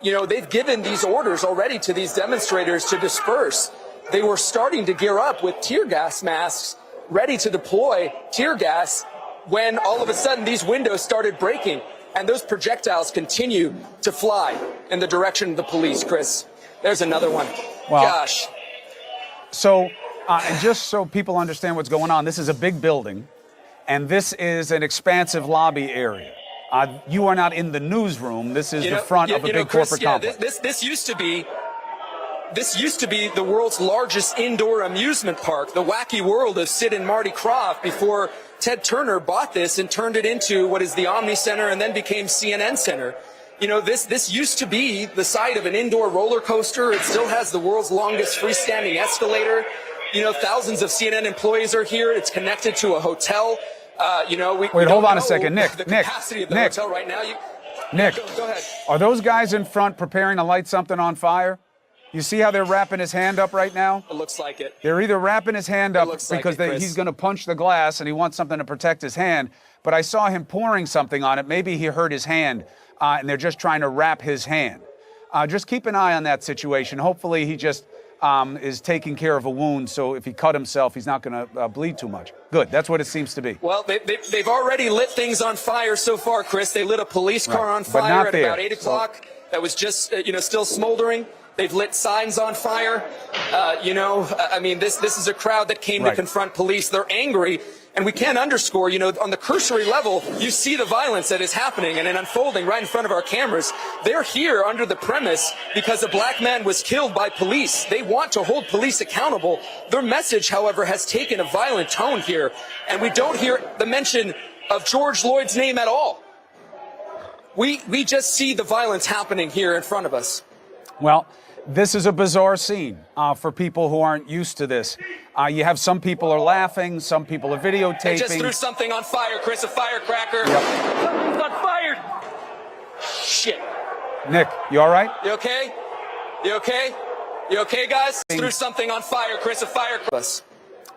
You know, they've given these orders already to these demonstrators to disperse. They were starting to gear up with tear gas masks, ready to deploy tear gas, when all of a sudden these windows started breaking. And those projectiles continue to fly in the direction of the police, Chris. There's another one. Well, Gosh. So, and just so people understand what's going on, this is a big building, and this is an expansive lobby area. You are not in the newsroom. This is the front of a big Chris, corporate complex. This used to be the world's largest indoor amusement park, the wacky world of Sid and Marty Krofft, before Ted Turner bought this and turned it into what is the Omni Center and then became CNN Center. You know, this used to be the site of an indoor roller coaster. It still has the world's longest freestanding escalator. You know, thousands of CNN employees are here. It's connected to a hotel. You know, we Wait, don't hold on a know second, Nick. The capacity of the hotel right now. Nick, go ahead. Are those guys in front preparing to light something on fire? You see how they're wrapping his hand up right now? It looks like it. They're either wrapping his hand up because Chris. he's going to punch the glass and he wants something to protect his hand, but I saw him pouring something on it. Maybe he hurt his hand, and they're just trying to wrap his hand. Just keep an eye on that situation. Hopefully he just is taking care of a wound, so if he cut himself, he's not going to bleed too much. Good, that's what it seems to be. Well, they've already lit things on fire so far, Chris. They lit a police car on fire at about 8 o'clock. That was just, still smoldering. They've lit signs on fire. I mean, this is a crowd that came to confront police. They're angry. And we can't underscore, on the cursory level, you see the violence that is happening and unfolding right in front of our cameras. They're here under the premise because a black man was killed by police. They want to hold police accountable. Their message, however, has taken a violent tone here. And we don't hear the mention of George Floyd's name at all. We just see the violence happening here in front of us. Well, this is a bizarre scene for people who aren't used to this. You have some people are laughing, some people are videotaping. They just threw something on fire, Chris, a firecracker. Yep. Something's on fire. Shit. Nick, you all right? You okay? You okay? You okay, guys? Threw something on fire, Chris, a firecracker.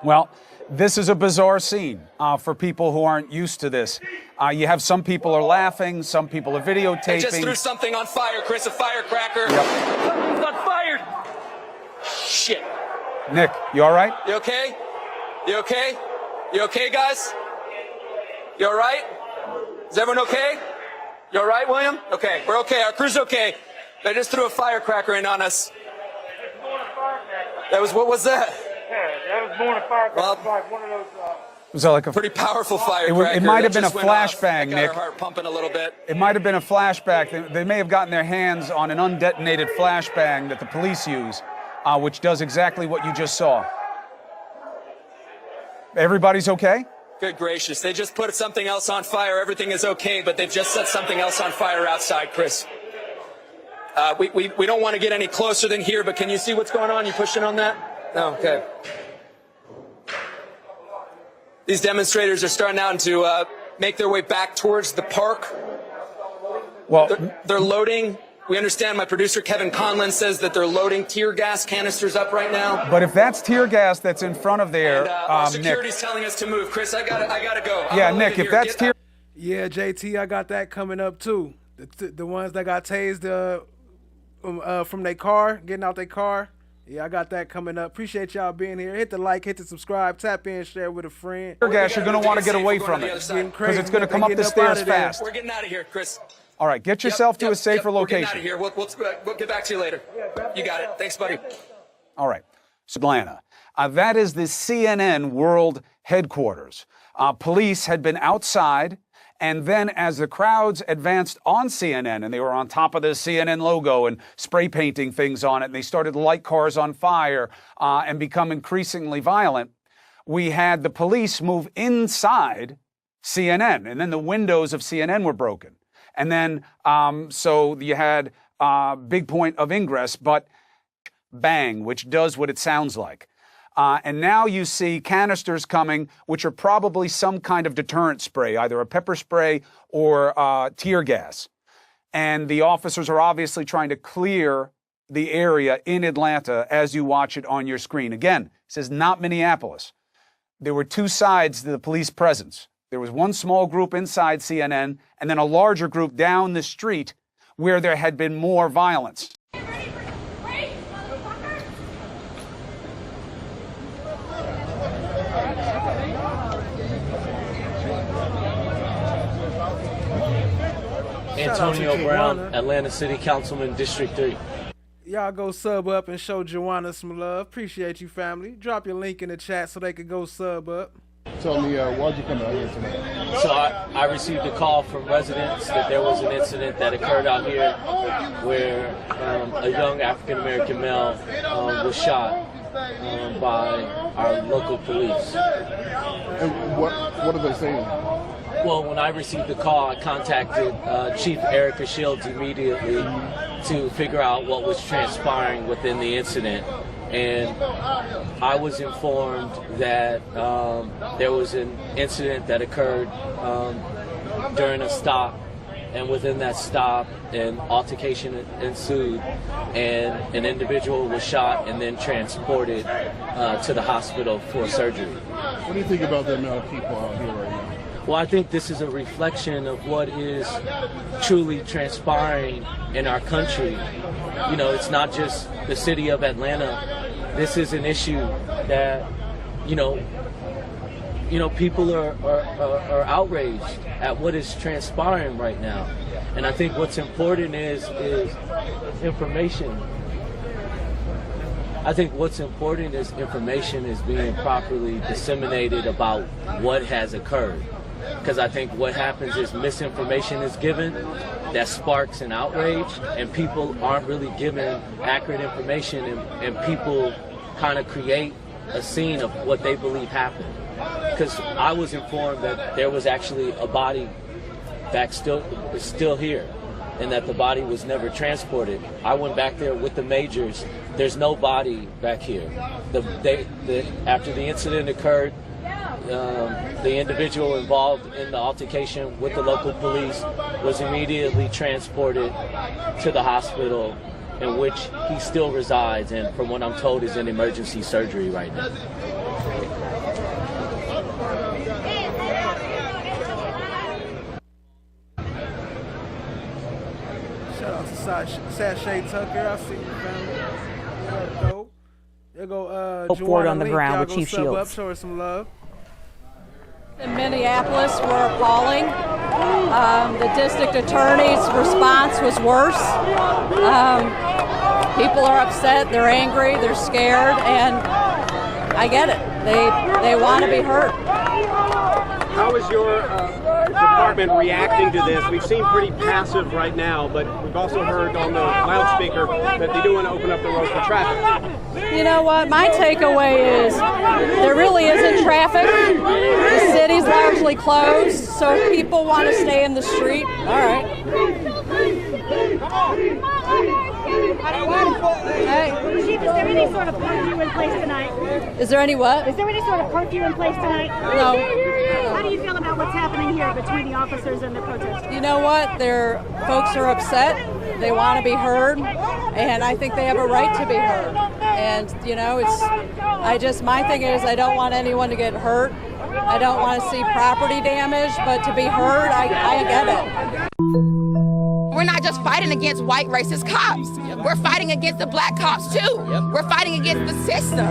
Well, this is a bizarre scene for people who aren't used to this. You have some people are laughing, some people are videotaping. They just threw something on fire, Chris, a firecracker. Yep. Something's on fire. Shit. Nick, you all right? You okay? You okay? You okay, guys? You all right? Is everyone okay? You all right, William? Okay, we're okay. Our crew's okay. They just threw a firecracker in on us. What was that? Yeah, that was more than a firecracker. Well, it was like one of those. Was that like a pretty powerful firecracker? It might have been a that just went off. flashbang, That got Nick. our heart pumping a little bit. It might have been a flashback. They may have gotten their hands on an undetonated flashbang that the police use, which does exactly what you just saw. Everybody's okay? Good gracious. They just put something else on fire. Everything is okay, but they've just set something else on fire outside, Chris. We don't want to get any closer than here, but can you see what's going on? You pushing on that? No, okay. These demonstrators are starting out to make their way back towards the park. Well, they're loading. We understand my producer, Kevin Conlon, says that they're loading tear gas canisters up right now. But if that's tear gas that's in front of there, And, our Nick. security's telling us to move. Chris, I gotta go. Yeah, Nick, if that's tear. Yeah, JT, I got that coming up too. The ones that got tased from their car, getting out their car. Yeah, I got that coming up. Appreciate y'all being here. Hit the like, hit the subscribe, tap in, share with a friend. Tear gas, you're going to want to get away from it because it's going to come up the stairs fast. We're getting out of here, Chris. All right, get yourself to a safer We're getting out location. of here. We'll get back to you later. You got it. Thanks, buddy. All right, so Atlanta. That is the CNN World Headquarters. Police had been outside, and then as the crowds advanced on CNN, and they were on top of the CNN logo and spray painting things on it, and they started to light cars on fire and become increasingly violent, we had the police move inside CNN, and then the windows of CNN were broken. And then, so you had big point of ingress, but bang, which does what it sounds like. And now you see canisters coming, which are probably some kind of deterrent spray, either a pepper spray or tear gas. And the officers are obviously trying to clear the area in Atlanta as you watch it on your screen. Again, this is not Minneapolis. There were two sides to the police presence. There was one small group inside CNN and then a larger group down the street where there had been more violence. Antonio Brown, Atlanta City Councilman, District 3. Y'all go sub up and show Joanna some love. Appreciate you, family. Drop your link in the chat so they could go sub up. Tell me, why'd you come out here tonight? So I received a call from residents that there was an incident that occurred out here where a young African-American male was shot by our local police. And what are they saying? Well, when I received the call, I contacted Chief Erica Shields immediately to figure out what was transpiring within the incident. And I was informed that there was an incident that occurred during a stop, and within that stop, an altercation ensued, and an individual was shot and then transported to the hospital for surgery. What do you think about the amount of people out here right now? Well, I think this is a reflection of what is truly transpiring in our country. You know, it's not just the city of Atlanta. This is an issue that, you know, people are outraged at what is transpiring right now. And I think what's important is information. I think what's important is information is being properly disseminated about what has occurred. Because I think what happens is misinformation is given that sparks an outrage, and people aren't really given accurate information, and people kind of create a scene of what they believe happened. Because I was informed that there was actually a body that is still here, and that the body was never transported. I went back there with the majors. There's no body back here. After the incident occurred, the individual involved in the altercation with the local police was immediately transported to the hospital, in which he still resides, and from what I'm told is in emergency surgery right now. Shout out to Sashay Tucker. I see you, family. Yeah, dope. There go Ford on the Link. ground Y'all with go Chief sub up, Shields. show her some love. In Minneapolis were appalling. The district attorney's response was worse. People are upset, they're angry, they're scared, and I get it. They want to be heard. How is your department reacting to this? We've seen pretty passive right now, but we've also heard on the loudspeaker that they do want to open up the road for traffic. You know what? My takeaway is there really isn't traffic. The city's largely closed, so if people want to stay in the street, all right. Hey. Chief, is there any sort of curfew in place tonight? Is there any what? Is there any sort of curfew in place tonight? No. How do you feel about what's happening here between the officers and the protesters? You know what? Folks are upset. They want to be heard, and I think they have a right to be heard. And you know, my thing is I don't want anyone to get hurt. I don't want to see property damage, but to be heard, I get it. We're not just fighting against white racist cops. We're fighting against the black cops too. We're fighting against the system.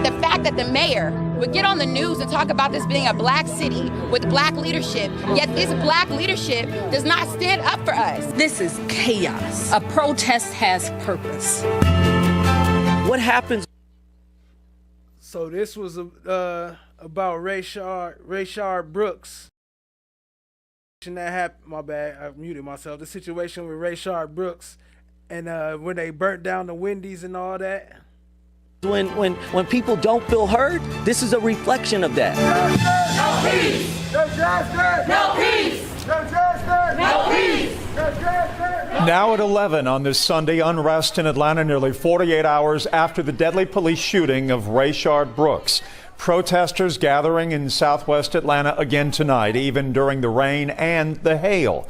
The fact that the mayor would get on the news and talk about this being a black city with black leadership, yet this black leadership does not stand up for us. This is chaos. A protest has purpose. What happens? So this was about Rayshard Brooks. That happened. My bad. I muted myself. The situation with Rayshard Brooks, and when they burnt down the Wendy's and all that. When people don't feel heard, this is a reflection of that. No peace! No justice! No peace! No justice! No peace! No justice! Now at 11 on this Sunday, unrest in Atlanta nearly 48 hours after the deadly police shooting of Rayshard Brooks. Protesters gathering in southwest Atlanta again tonight, even during the rain and the hail.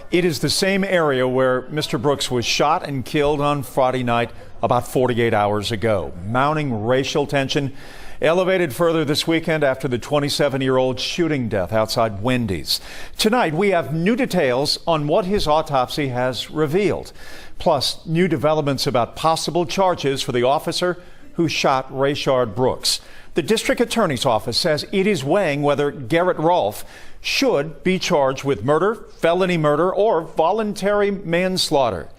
It is the same area where Mr. Brooks was shot and killed on Friday night about 48 hours ago. Mounting racial tension elevated further this weekend after the 27-year-old shooting death outside Wendy's. Tonight, we have new details on what his autopsy has revealed, plus new developments about possible charges for the officer who shot Rayshard Brooks. The district attorney's office says it is weighing whether Garrett Rolfe should be charged with murder, felony murder, or voluntary manslaughter.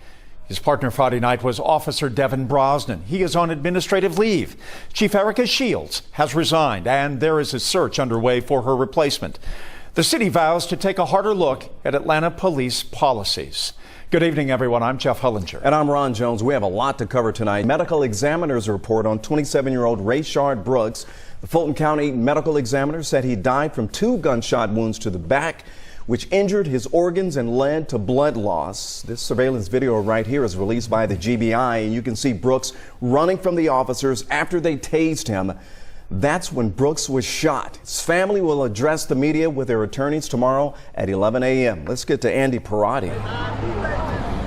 His partner Friday night was Officer Devin Brosnan. He is on administrative leave. Chief Erica Shields has resigned, and there is a search underway for her replacement. The city vows to take a harder look at Atlanta police policies. Good evening, everyone. I'm Jeff Hullinger. And I'm Ron Jones. We have a lot to cover tonight. Medical examiner's report on 27-year-old Rayshard Brooks. The Fulton County medical examiner said he died from 2 gunshot wounds to the back, which injured his organs and led to blood loss. This surveillance video right here is released by the GBI, and you can see Brooks running from the officers after they tased him. That's when Brooks was shot. His family will address the media with their attorneys tomorrow at 11 a.m. Let's get to Andy Parati.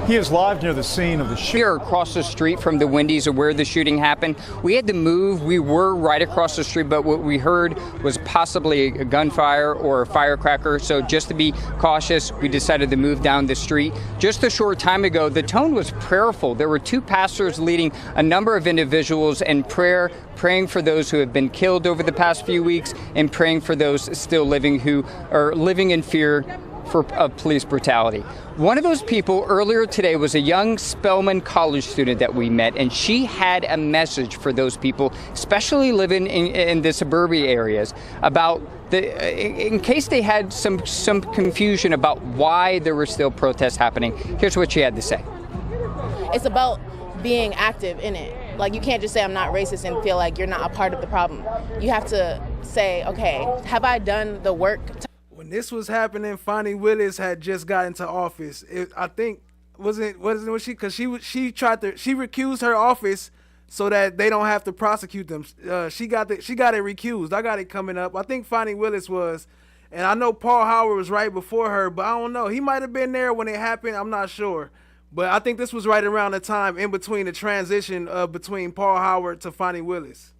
He is live near the scene of the shooting. Here across the street from the Wendy's where the shooting happened. We had to move. We were right across the street, but what we heard was possibly a gunfire or a firecracker. So just to be cautious, we decided to move down the street. Just a short time ago, the tone was prayerful. There were 2 pastors leading a number of individuals in prayer, praying for those who have been killed over the past few weeks and praying for those still living who are living in fear of police brutality. One of those people earlier today was a young Spelman college student that we met, and she had a message for those people, especially living in the suburban areas, about in case they had some confusion about why there were still protests happening. Here's what she had to say. It's about being active in it. Like, you can't just say I'm not racist and feel like you're not a part of the problem. You have to say, okay, have I done the work? When this was happening, Fonnie Willis had just got into office. I think wasn't she? Because she recused her office so that they don't have to prosecute them. She got it recused. I got it coming up. I think Fonnie Willis was, and I know Paul Howard was right before her, but I don't know. He might have been there when it happened. I'm not sure. But I think this was right around the time in between the transition between Paul Howard to Fonnie Willis.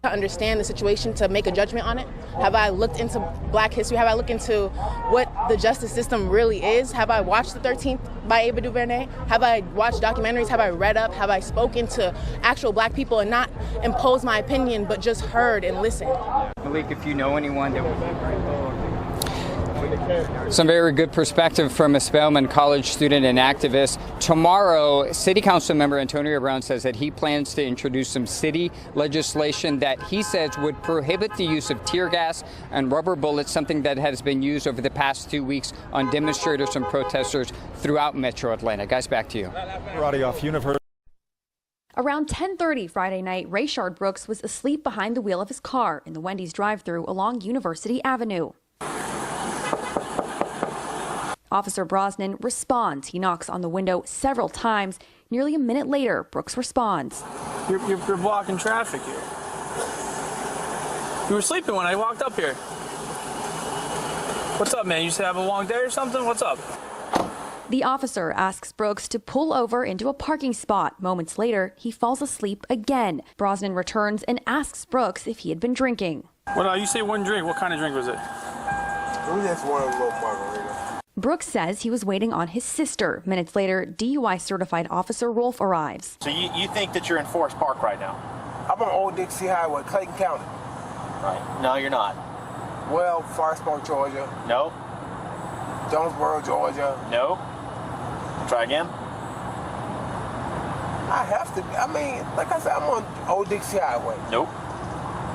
To understand the situation, to make a judgment on it? Have I looked into Black history? Have I looked into what the justice system really is? Have I watched The 13th by Ava DuVernay? Have I watched documentaries? Have I read up? Have I spoken to actual Black people and not imposed my opinion, but just heard and listened? Malik, if you know anyone that would be some very good perspective from a Spelman college student and activist. Tomorrow, City Council member Antonio Brown says that he plans to introduce some city legislation that he says would prohibit the use of tear gas and rubber bullets, something that has been used over the past 2 weeks on demonstrators and protesters throughout Metro Atlanta. Guys, back to you. Around 10:30 Friday night, Rayshard Brooks was asleep behind the wheel of his car in the Wendy's drive-thru along University Avenue. Officer Brosnan responds. He knocks on the window several times. Nearly a minute later, Brooks responds. You're blocking traffic here. You were sleeping when I walked up here. What's up, man? You said have a long day or something? What's up? The officer asks Brooks to pull over into a parking spot. Moments later, he falls asleep again. Brosnan returns and asks Brooks if he had been drinking. You say one drink. What kind of drink was it? We just wanted a little margarita. Brooks says he was waiting on his sister. Minutes later, DUI certified Officer Rolfe arrives. So you think that you're in Forest Park right now? I'm on Old Dixie Highway, Clayton County. Right. No, you're not. Well, Forest Park, Georgia. No. Jonesboro, Georgia. No. Try again. I have to. I mean, like I said, I'm on Old Dixie Highway. Nope.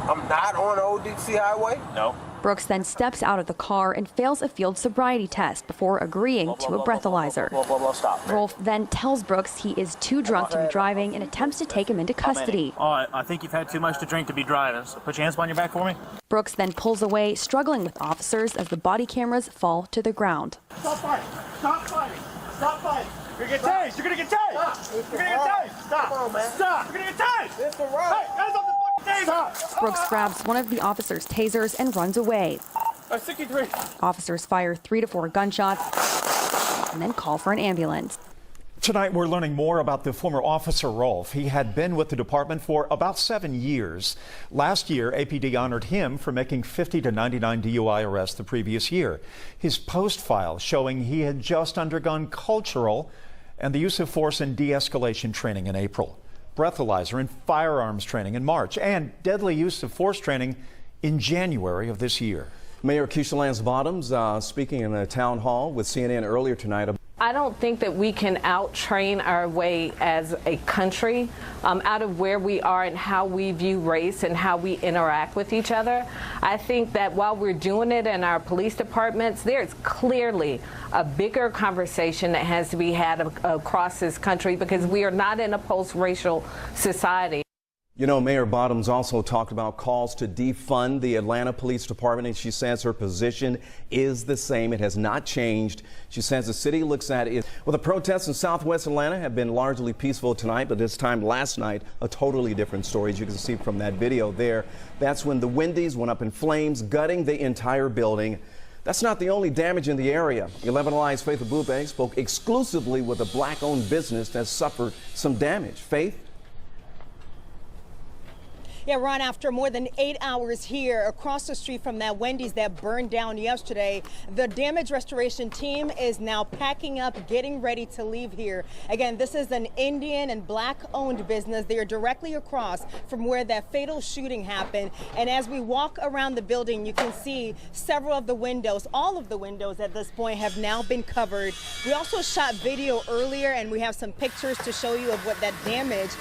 I'm not on Old Dixie Highway? No. Brooks then steps out of the car and fails a field sobriety test before agreeing to a breathalyzer. Stop. Rolfe then tells Brooks he is too drunk to be driving and attempts to take him into custody. All right, I think you've had too much to drink to be driving. So put your hands behind your back for me. Brooks then pulls away, struggling with officers as the body cameras fall to the ground. Stop fighting! Stop fighting! Stop fighting! You're gonna get tased! You're gonna get tased! You're gonna get tased! Stop! Come on, man. Stop! You're gonna get tased! It's the right! Hey, hands off the fucking taser! Stop! Brooks grabs one of the officers' tasers and runs away. 63. Officers fire 3 to 4 gunshots and then call for an ambulance. Tonight, we're learning more about the former Officer Rolfe. He had been with the department for about 7 years. Last year, APD honored him for making 50 to 99 DUI arrests the previous year. His post file showing he had just undergone cultural and the use of force and de-escalation training in April, breathalyzer and firearms training in March, and deadly use of force training in January of this year. Mayor Keisha Lance Bottoms speaking in a town hall with CNN earlier tonight. I don't think that we can out-train our way as a country out of where we are and how we view race and how we interact with each other. I think that while we're doing it in our police departments, there's clearly a bigger conversation that has to be had across this country because we are not in a post-racial society. You know, Mayor Bottoms also talked about calls to defund the Atlanta Police Department, and she says her position is the same. It has not changed. She says the city looks at it. Well, the protests in Southwest Atlanta have been largely peaceful tonight, but this time last night, a totally different story. As you can see from that video there, that's when the Wendy's went up in flames, gutting the entire building. That's not the only damage in the area. 11 Alive's Faith Abube spoke exclusively with a black-owned business that suffered some damage. Faith? Yeah, Ron, after more than 8 hours here across the street from that Wendy's that burned down yesterday, the damage restoration team is now packing up, getting ready to leave here. Again, this is an Indian and black-owned business. They are directly across from where that fatal shooting happened. And as we walk around the building, you can see several of the windows, all of the windows at this point have now been covered. We also shot video earlier, and we have some pictures to show you of what that damage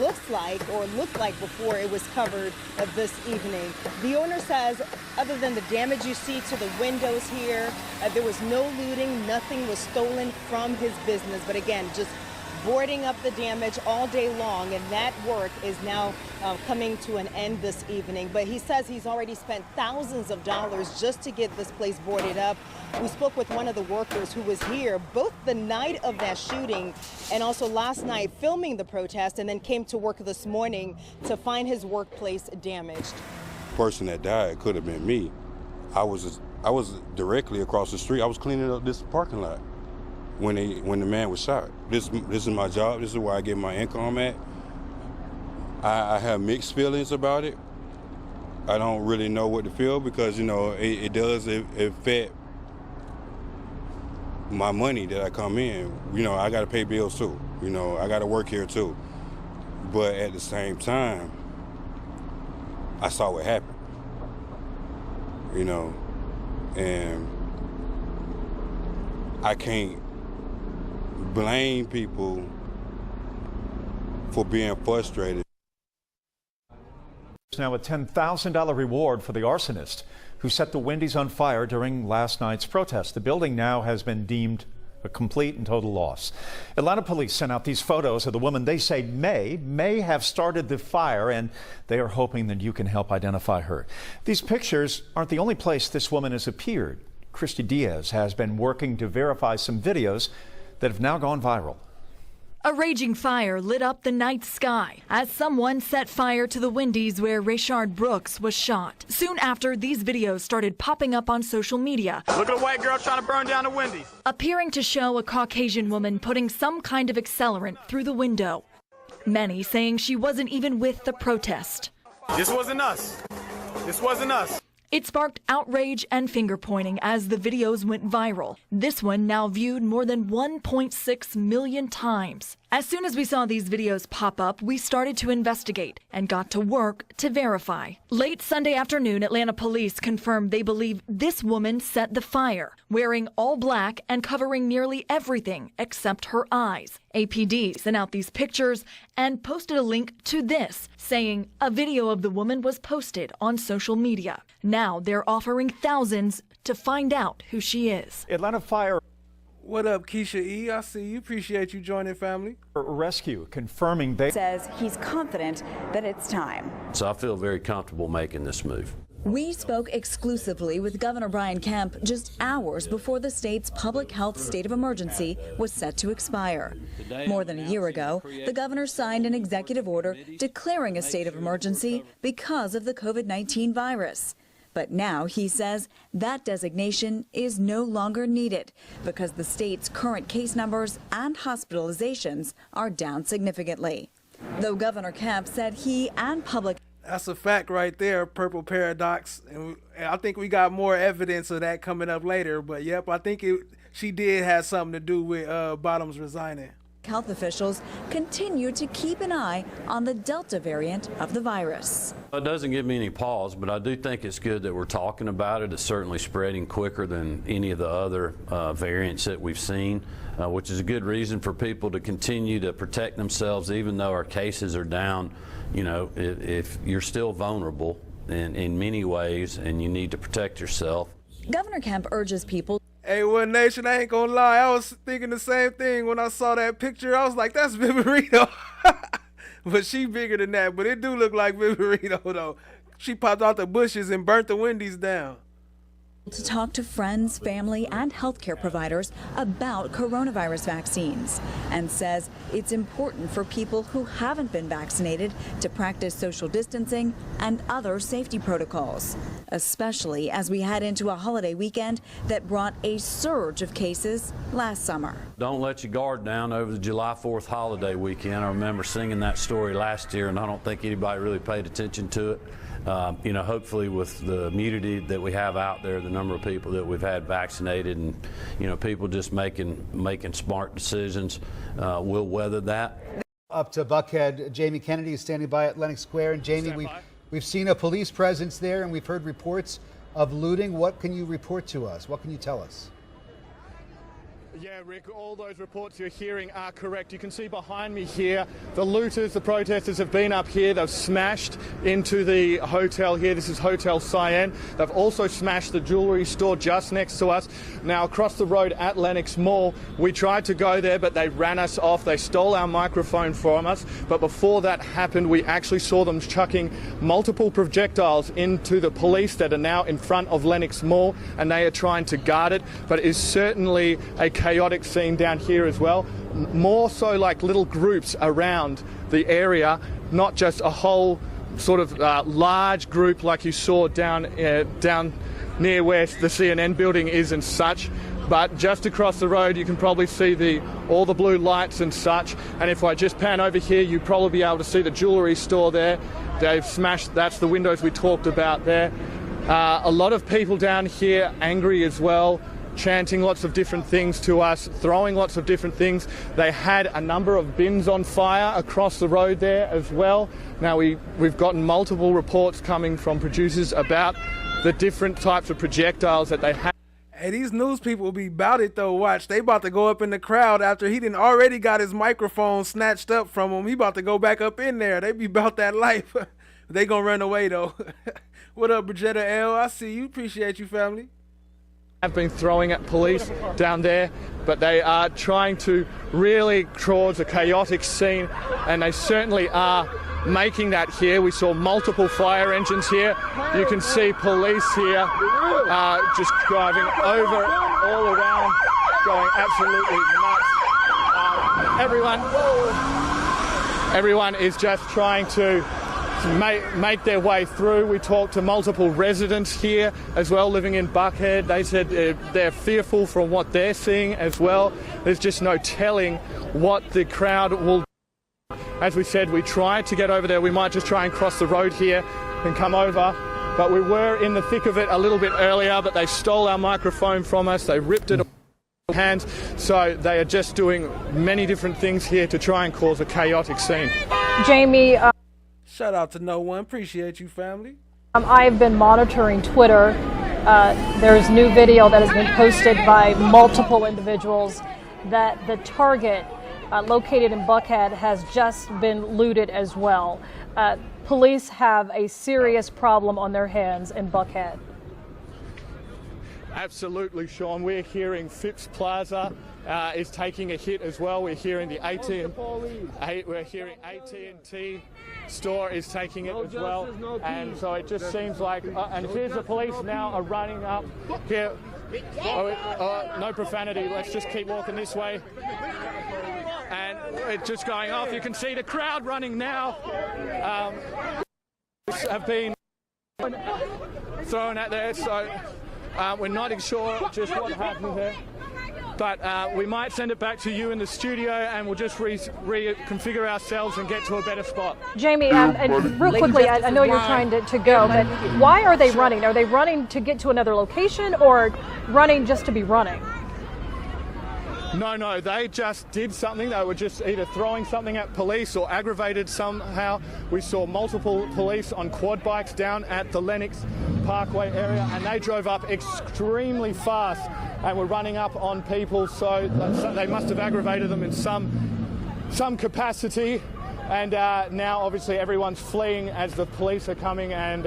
looks like or looked like before it was covered this evening. The owner says other than the damage you see to the windows here, there was no looting, nothing was stolen from his business. But again, just boarding up the damage all day long, and that work is now coming to an end this evening. But he says he's already spent thousands of dollars just to get this place boarded up. We spoke with one of the workers who was here both the night of that shooting and also last night filming the protest, and then came to work this morning to find his workplace damaged. The person that died could have been me. I was directly across the street. I was cleaning up this parking lot when the man was shot. This is my job. This is where I get my income at. I have mixed feelings about it. I don't really know what to feel because, you know, it does affect my money that I come in. You know, I got to pay bills too. You know, I got to work here too. But at the same time, I saw what happened. You know, and I can't blame people for being frustrated. There's now a $10,000 reward for the arsonist who set the Wendy's on fire during last night's protest. The building now has been deemed a complete and total loss. Atlanta police sent out these photos of the woman they say may have started the fire, and they are hoping that you can help identify her. These pictures aren't the only place this woman has appeared. Christy Diaz has been working to verify some videos that have now gone viral. A raging fire lit up the night sky as someone set fire to the Wendy's where Rayshard Brooks was shot. Soon after, these videos started popping up on social media. Look at a white girl trying to burn down the Wendy's. Appearing to show a Caucasian woman putting some kind of accelerant through the window. Many saying she wasn't even with the protest. This wasn't us. This wasn't us. It sparked outrage and finger-pointing as the videos went viral. This one now viewed more than 1.6 million times. As soon as we saw these videos pop up, we started to investigate and got to work to verify. Late Sunday afternoon, Atlanta police confirmed they believe this woman set the fire, wearing all black and covering nearly everything except her eyes. APD sent out these pictures and posted a link to this, saying a video of the woman was posted on social media. Now they're offering thousands to find out who she is. Atlanta Fire. What up, Keisha E? I see you. Appreciate you joining, family. Rescue confirming they says he's confident that it's time. So I feel very comfortable making this move. We spoke exclusively with Governor Brian Kemp just hours before the state's public health state of emergency was set to expire. More than a year ago, the governor signed an executive order declaring a state of emergency because of the COVID-19 virus. But now he says that designation is no longer needed because the state's current case numbers and hospitalizations are down significantly. Though Governor Kemp said he and public... That's a fact right there, Purple Paradox. And I think we got more evidence of that coming up later. But, yep, I think she did have something to do with Bottoms resigning. health officials continue to keep an eye on the Delta variant of the virus. It doesn't give me any pause, but I do think it's good that we're talking about it. It's certainly spreading quicker than any of the other variants that we've seen, which is a good reason for people to continue to protect themselves, even though our cases are down. You know, if you're still vulnerable in many ways and you need to protect yourself. Governor Kemp urges people. Hey, One Nation, I ain't gonna lie. I was thinking the same thing when I saw that picture. I was like, that's Viverito. But she bigger than that. But it do look like Viverito, though. She popped out the bushes and burnt the Wendy's down. To talk to friends, family, and healthcare providers about coronavirus vaccines, and says it's important for people who haven't been vaccinated to practice social distancing and other safety protocols, especially as we head into a holiday weekend that brought a surge of cases last summer. Don't let your guard down over the July 4th holiday weekend. I remember singing that story last year, and I don't think anybody really paid attention to it. You know, hopefully with the immunity that we have out there, the number of people that we've had vaccinated, and, you know, people just making smart decisions, we'll weather that. Up to Buckhead, Jamie Kennedy is standing by at Lenox Square. And Jamie, we've seen a police presence there, and we've heard reports of looting. What can you report to us? What can you tell us? Yeah, Rick, all those reports you're hearing are correct. You can see behind me here, the looters, the protesters have been up here. They've smashed into the hotel here. This is Hotel Cyan. They've also smashed the jewelry store just next to us. Now, across the road at Lenox Mall, we tried to go there, but they ran us off. They stole our microphone from us. But before that happened, we actually saw them chucking multiple projectiles into the police that are now in front of Lenox Mall, and they are trying to guard it. But it is certainly a chaotic scene down here as well, more so like little groups around the area, not just a whole sort of large group like you saw down near where the CNN building is and such. But just across the road you can probably see all the blue lights and such, and if I just pan over here you'd probably be able to see the jewelry store there. They've smashed, that's the windows we talked about there. A lot of people down here angry as well, chanting lots of different things to us, throwing lots of different things. They had a number of bins on fire across the road there as well. Now we've gotten multiple reports coming from producers about the different types of projectiles that they had. Hey, these news people will be about it though. Watch, they about to go up in the crowd after he didn't already got his microphone snatched up from him. He about to go back up in there. They be about that life. They gonna run away though. What up, Bridgetta L? I see you. Appreciate you, family. Have been throwing at police down there, but they are trying to really cause a chaotic scene, and they certainly are making that here. We saw multiple fire engines here. You can see police here just driving over all around, going absolutely nuts. Everyone is just trying to make their way through. We talked to multiple residents here as well living in Buckhead. They said they're fearful from what they're seeing as well. There's just no telling what the crowd will do. As we said, we tried to get over there. We might just try and cross the road here and come over, but we were in the thick of it a little bit earlier, but they stole our microphone from us. They ripped it hands. So they are just doing many different things here to try and cause a chaotic scene. Jamie, shout out to no one. Appreciate you, family. I've been monitoring Twitter. There's new video that has been posted by multiple individuals that the Target located in Buckhead has just been looted as well. Police have a serious problem on their hands in Buckhead. Absolutely, Sean. We're hearing Phipps Plaza is taking a hit as well. We're hearing the AT&T store is taking it as well, and so it just seems like. And here's the police now are running up here. No profanity. Let's just keep walking this way. And it's just going off. You can see the crowd running now. Have been thrown at there, so we're not sure just what happened there. But we might send it back to you in the studio, and we'll just reconfigure ourselves and get to a better spot. Jamie, and real quickly, I know you're trying to go, but why are they running? Are they running to get to another location or running just to be running? No, they just did something. They were just either throwing something at police or aggravated somehow. We saw multiple police on quad bikes down at the Lennox Parkway area, and they drove up extremely fast and were running up on people, so they must have aggravated them in some capacity. And now obviously everyone's fleeing as the police are coming and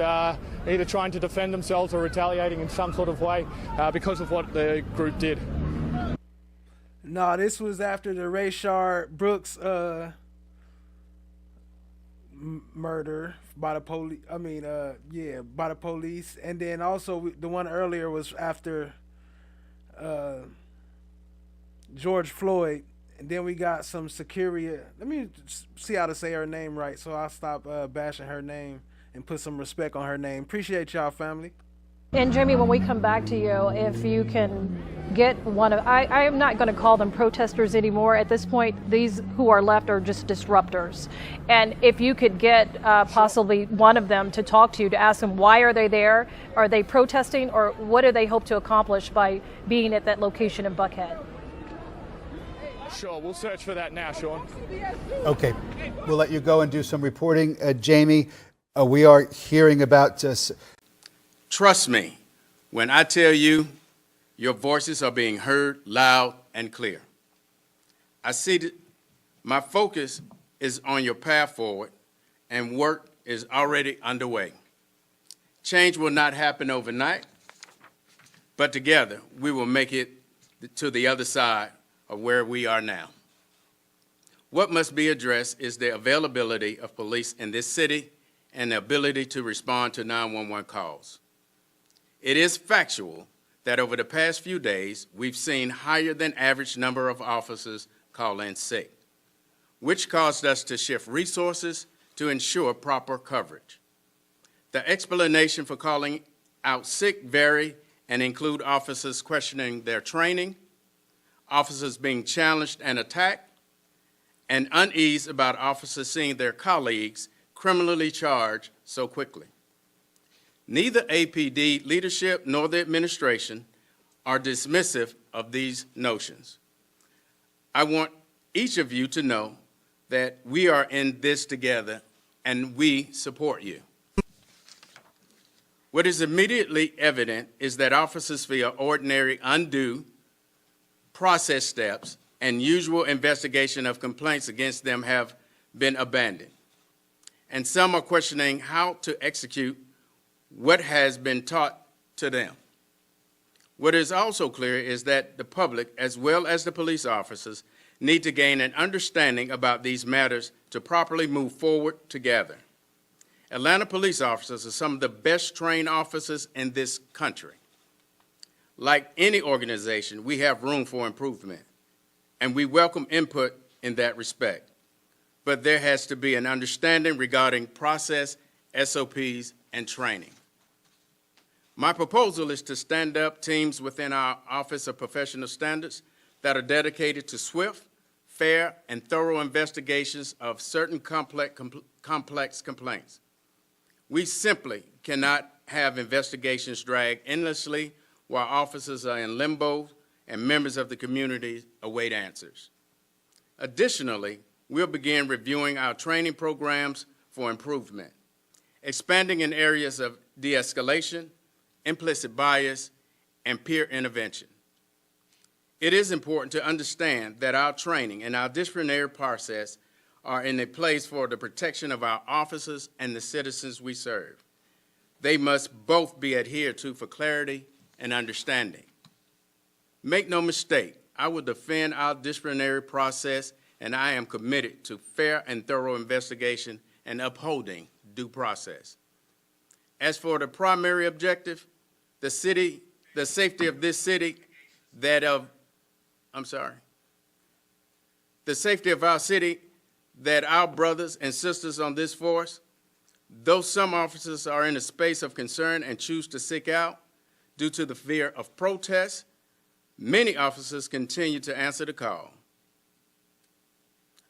either trying to defend themselves or retaliating in some sort of way because of what the group did. No, this was after the Rayshard Brooks murder by the police. By the police. And then also the one earlier was after George Floyd. And then we got some Secoreia. Let me see how to say her name right, so I'll stop bashing her name and put some respect on her name. Appreciate y'all, family. And Jamie, when we come back to you, if you can get one of, I am not going to call them protesters anymore. At this point, these who are left are just disruptors. And if you could get possibly one of them to talk to you, to ask them why are they there? Are they protesting, or what do they hope to accomplish by being at that location in Buckhead? Sure, we'll search for that now, Sean. Okay, we'll let you go and do some reporting. Jamie, we are hearing about... Trust me when I tell you your voices are being heard loud and clear. I see that my focus is on your path forward, and work is already underway. Change will not happen overnight, but together we will make it to the other side of where we are now. What must be addressed is the availability of police in this city and the ability to respond to 911 calls. It is factual that over the past few days, we've seen higher than average number of officers call in sick, which caused us to shift resources to ensure proper coverage. The explanation for calling out sick vary and include officers questioning their training, officers being challenged and attacked, and unease about officers seeing their colleagues criminally charged so quickly. Neither APD leadership nor the administration are dismissive of these notions. I want each of you to know that we are in this together and we support you. What is immediately evident is that officers feel ordinary, undue process steps and usual investigation of complaints against them have been abandoned. And some are questioning how to execute what has been taught to them. What is also clear is that the public, as well as the police officers, need to gain an understanding about these matters to properly move forward together. Atlanta police officers are some of the best trained officers in this country. Like any organization, we have room for improvement, and we welcome input in that respect. But there has to be an understanding regarding process, SOPs, and training. My proposal is to stand up teams within our Office of Professional Standards that are dedicated to swift, fair, and thorough investigations of certain complex complaints. We simply cannot have investigations drag endlessly while officers are in limbo and members of the community await answers. Additionally, we'll begin reviewing our training programs for improvement, expanding in areas of de-escalation, implicit bias, and peer intervention. It is important to understand that our training and our disciplinary process are in a place for the protection of our officers and the citizens we serve. They must both be adhered to for clarity and understanding. Make no mistake, I will defend our disciplinary process, and I am committed to fair and thorough investigation and upholding due process. As for the primary objective, the safety of this city, the safety of our city, that our brothers and sisters on this force, though some officers are in a space of concern and choose to seek out due to the fear of protest, many officers continue to answer the call.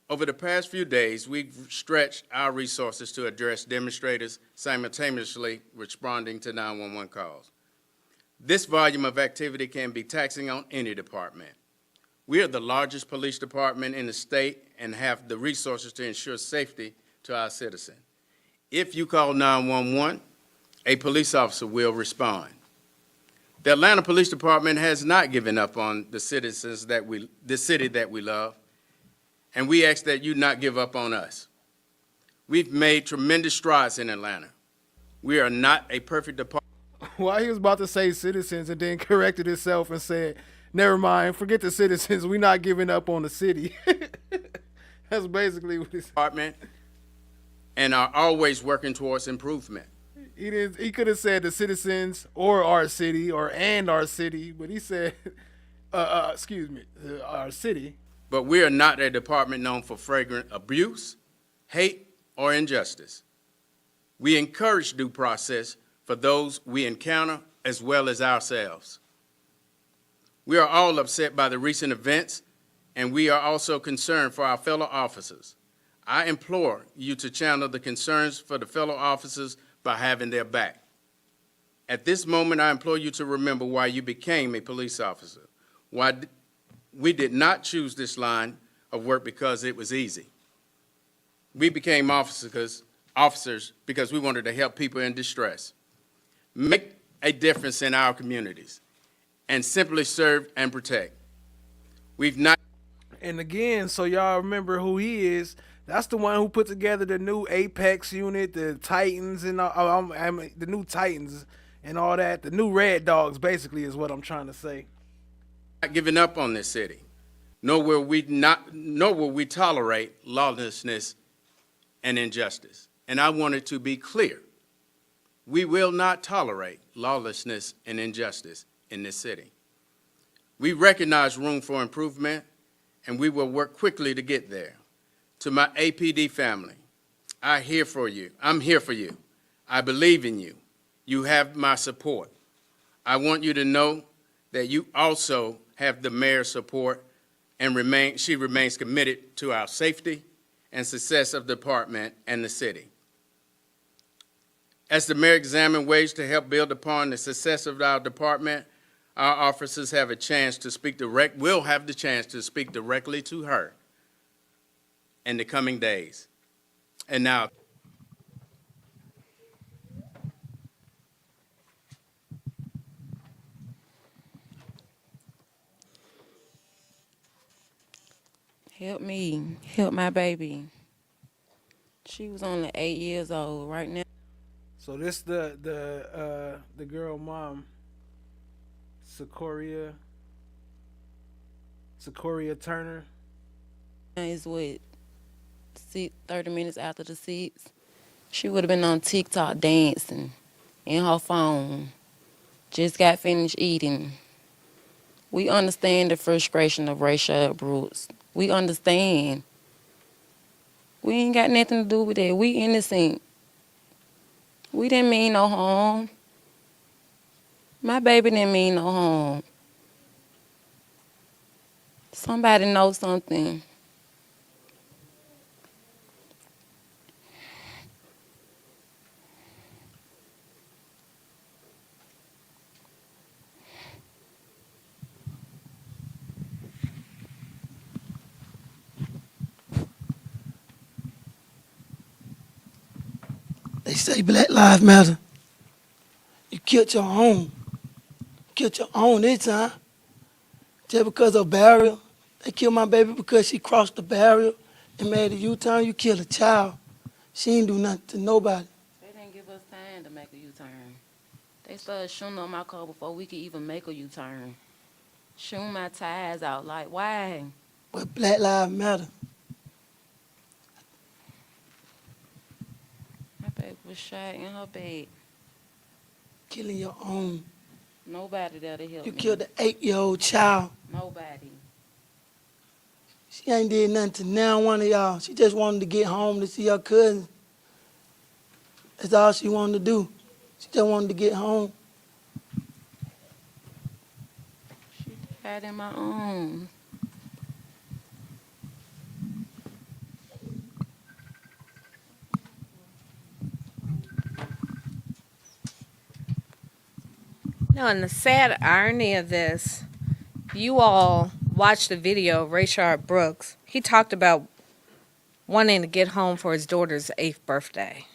Over the past few days, we've stretched our resources to address demonstrators simultaneously responding to 911 calls. This volume of activity can be taxing on any department. We are the largest police department in the state and have the resources to ensure safety to our citizens. If you call 911, a police officer will respond. The Atlanta Police Department has not given up on the citizens the city that we love, and we ask that you not give up on us. We've made tremendous strides in Atlanta. We are not a perfect department. While he was about to say citizens and then corrected himself and said, never mind, forget the citizens, we're not giving up on the city. That's basically what he's department and are always working towards improvement. He could have said the citizens or our city and our city, but he said, our city. But we are not a department known for flagrant abuse, hate, or injustice. We encourage due process for those we encounter as well as ourselves. We are all upset by the recent events, and we are also concerned for our fellow officers. I implore you to channel the concerns for the fellow officers by having their back. At this moment, I implore you to remember why you became a police officer. Why we did not choose this line of work because it was easy. We became officers because we wanted to help people in distress, make a difference in our communities, and simply serve and protect. We've not. And again, so y'all remember who he is. That's the one who put together the new Apex unit, the Titans, and the new Titans and all that. The new Red Dogs, basically, is what I'm trying to say. Not giving up on this city, nor will we tolerate lawlessness and injustice. And I want it to be clear: we will not tolerate lawlessness and injustice in this city. We recognize room for improvement, and we will work quickly to get there. To my APD family, I'm here for you. I believe in you. You have my support. I want you to know that you also have the mayor's support, and she remains committed to our safety and success of the department and the city. As the mayor examined ways to help build upon the success of our department, our officers will have the chance to speak directly to her in the coming days. And now, help me, help my baby. She was only 8 years old right now. So this the girl mom, Secoreia Turner. Is what, 30 minutes after the 6. She would have been on TikTok dancing in her phone. Just got finished eating. We understand the frustration of Rayshard Brooks. We understand. We ain't got nothing to do with that. We innocent. We didn't mean no harm. My baby didn't mean no harm. Somebody knows something. They say Black Lives Matter. You killed your own. Killed your own this time. Just because of barrier. They killed my baby because she crossed the barrier and made a U-turn. You killed a child. She ain't do nothing to nobody. They didn't give us time to make a U-turn. They started shooting on my car before we could even make a U-turn. Shooting my tires out. Like, why? But Black Lives Matter. My baby was shot in her bed. Killing your own. Nobody there to help me. You killed an 8-year-old child. Nobody. She ain't did nothing to now one of y'all. She just wanted to get home to see her cousin. That's all she wanted to do. She just wanted to get home. She died in my arms. No, and the sad irony of this, you all watched the video of Rayshard Brooks, he talked about wanting to get home for his daughter's 8th birthday.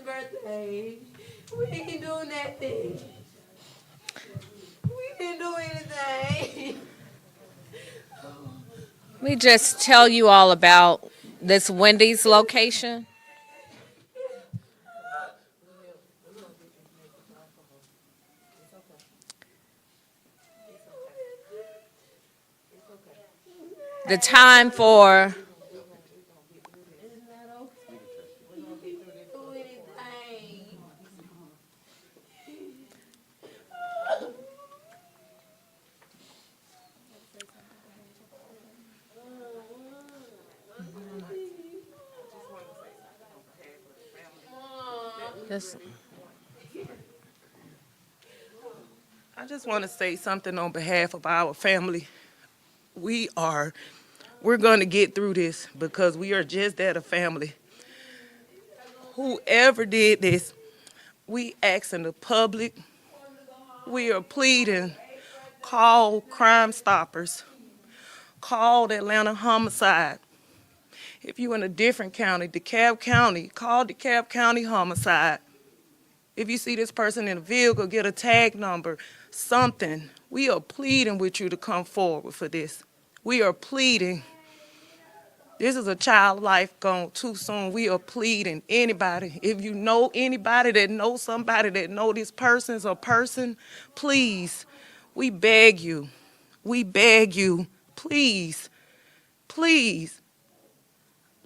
Birthday. We ain't doing that thing. We didn't do anything. Let me just tell you all about this Wendy's location. The time for I just want to say something on behalf of our family. We're going to get through this because we are just that, a family. Whoever did this, we asking the public, we are pleading, call Crime Stoppers, call the Atlanta Homicide. If you're in a different county, DeKalb County, call DeKalb County Homicide. If you see this person in a vehicle, get a tag number, something. We are pleading with you to come forward for this. We are pleading. This is a child life gone too soon. We are pleading. Anybody, if you know anybody that knows somebody that know this person's a person, please, we beg you. We beg you, please, please.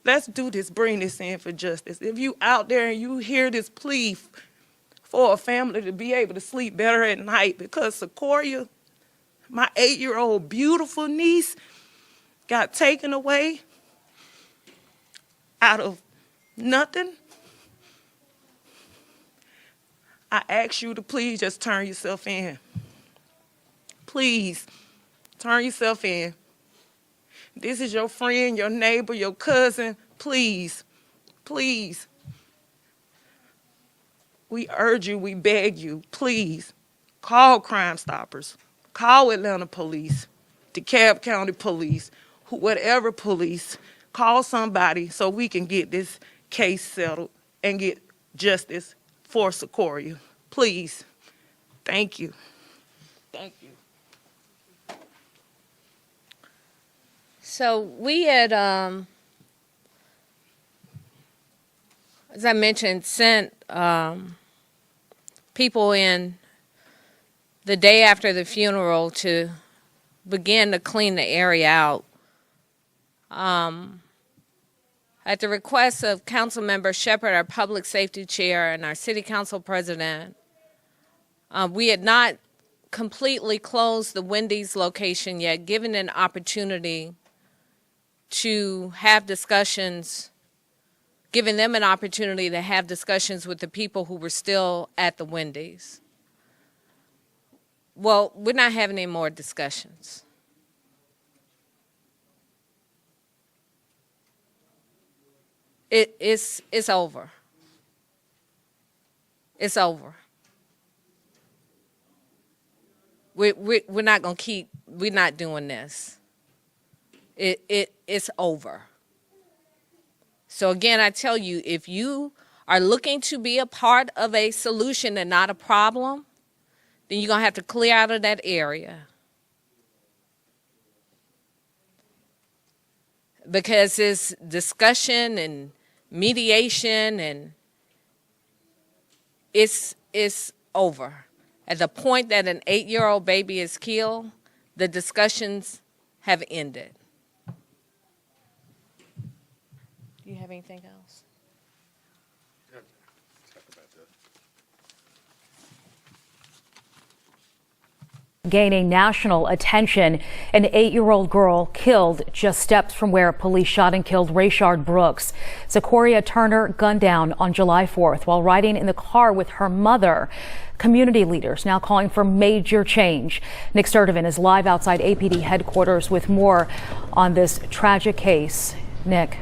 Let's do this, bring this in for justice. If you out there and you hear this plea for a family to be able to sleep better at night, because Secoreia, my 8-year-old beautiful niece, got taken away out of nothing. I ask you to please just turn yourself in. Please, turn yourself in. This is your friend, your neighbor, your cousin. Please, please. We urge you, we beg you, please, call Crime Stoppers, call Atlanta Police, DeKalb County Police, whatever police, call somebody so we can get this case settled and get justice for Secoreia. Please. Thank you. Thank you. So we had, as I mentioned, sent people in the day after the funeral to begin to clean the area out. At the request of Councilmember Shepard, our public safety chair, and our city council president, we had not completely closed the Wendy's location yet, given an opportunity to have discussions, giving them an opportunity to have discussions with the people who were still at the Wendy's. Well, we're not having any more discussions. It's over. It's over. We're not gonna keep. We're not doing this. It's over. So again, I tell you, if you are looking to be a part of a solution and not a problem, then you're gonna have to clear out of that area. Because this discussion and mediation and it's over. At the point that an 8-year-old baby is killed, the discussions have ended. Do you have anything else? Gaining national attention, an 8-year-old girl killed just steps from where police shot and killed Rayshard Brooks. Secoreia Turner gunned down on July 4th while riding in the car with her mother. Community leaders now calling for major change. Nick Sturdivant is live outside APD headquarters with more on this tragic case. Nick.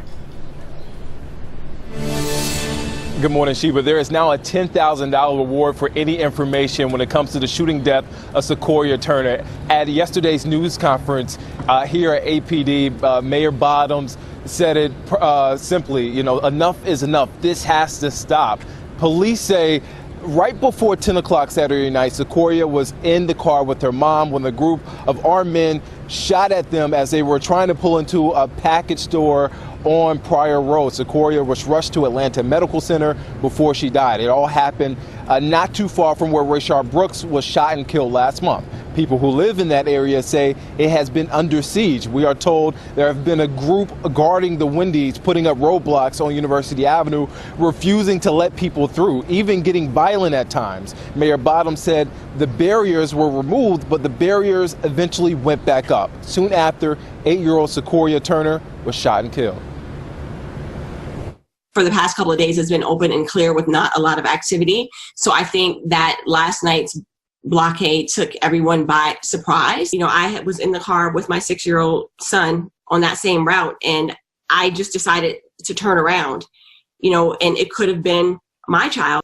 Good morning, Sheba. There is now a $10,000 reward for any information when it comes to the shooting death of Secoreia Turner. At yesterday's news conference here at APD, Mayor Bottoms said it simply, enough is enough. This has to stop. Police say right before 10 o'clock Saturday night, Secoreia was in the car with her mom when a group of armed men shot at them as they were trying to pull into a package store on Pryor Road. Secoreia was rushed to Atlanta Medical Center before she died. It all happened not too far from where Rayshard Brooks was shot and killed last month. People who live in that area say it has been under siege. We are told there have been a group guarding the Wendy's, putting up roadblocks on University Avenue, refusing to let people through, even getting violent at times. Mayor Bottoms said the barriers were removed, but the barriers eventually went back up. Soon after, 8-year-old Secoreia Turner was shot and killed. For the past couple of days has been open and clear with not a lot of activity. So I think that last night's blockade took everyone by surprise. I was in the car with my 6-year-old son on that same route, and I just decided to turn around, and it could have been my child.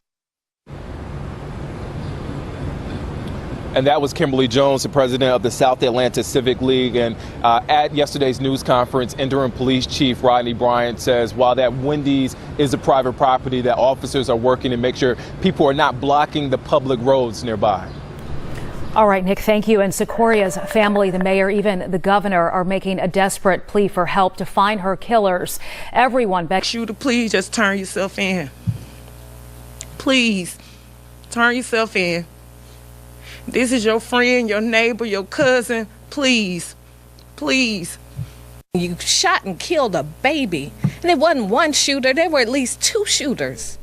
And that was Kimberly Jones, the president of the South Atlanta Civic League. And at yesterday's news conference, interim police chief Rodney Bryant says while that Wendy's is a private property, that officers are working to make sure people are not blocking the public roads nearby. All right, Nick, thank you. And Secoreia's family, the mayor, even the governor are making a desperate plea for help to find her killers. Everyone begs you to please just turn yourself in. Please turn yourself in. This is your friend, your neighbor, your cousin. Please, please. You shot and killed a baby. And it wasn't one shooter, there were at least 2 shooters.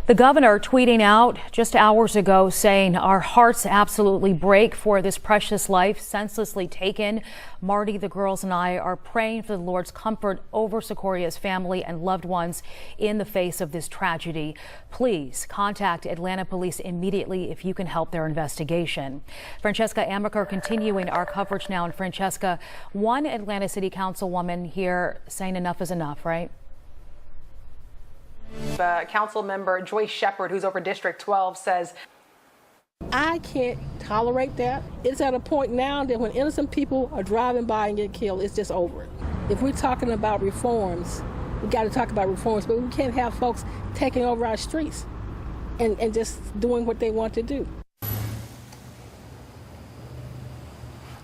The governor tweeting out just hours ago saying our hearts absolutely break for this precious life senselessly taken. Marty, the girls, and I are praying for the Lord's comfort over Secoreia's family and loved ones in the face of this tragedy. Please contact Atlanta Police immediately if you can help their investigation. Francesca Amaker continuing our coverage now. And Francesca, one Atlanta City Councilwoman here saying enough is enough, right? Council member Joyce Shepard, who's over District 12, says, I can't tolerate that. It's at a point now that when innocent people are driving by and get killed, it's just over. If we're talking about reforms, we got to talk about reforms, but we can't have folks taking over our streets and just doing what they want to do.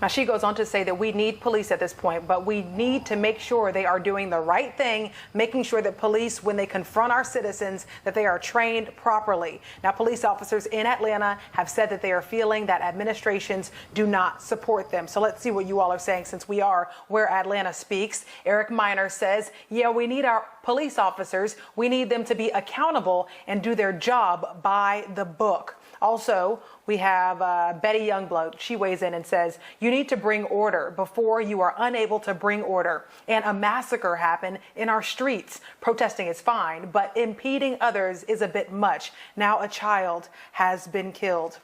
Now, she goes on to say that we need police at this point, but we need to make sure they are doing the right thing, making sure that police, when they confront our citizens, that they are trained properly. Now, police officers in Atlanta have said that they are feeling that administrations do not support them. So let's see what you all are saying since we are where Atlanta speaks. Eric Miner says, yeah, we need our police officers. We need them to be accountable and do their job by the book. Also, we have Betty Youngblood. She weighs in and says, you need to bring order before you are unable to bring order. And a massacre happened in our streets. Protesting is fine, but impeding others is a bit much. Now a child has been killed.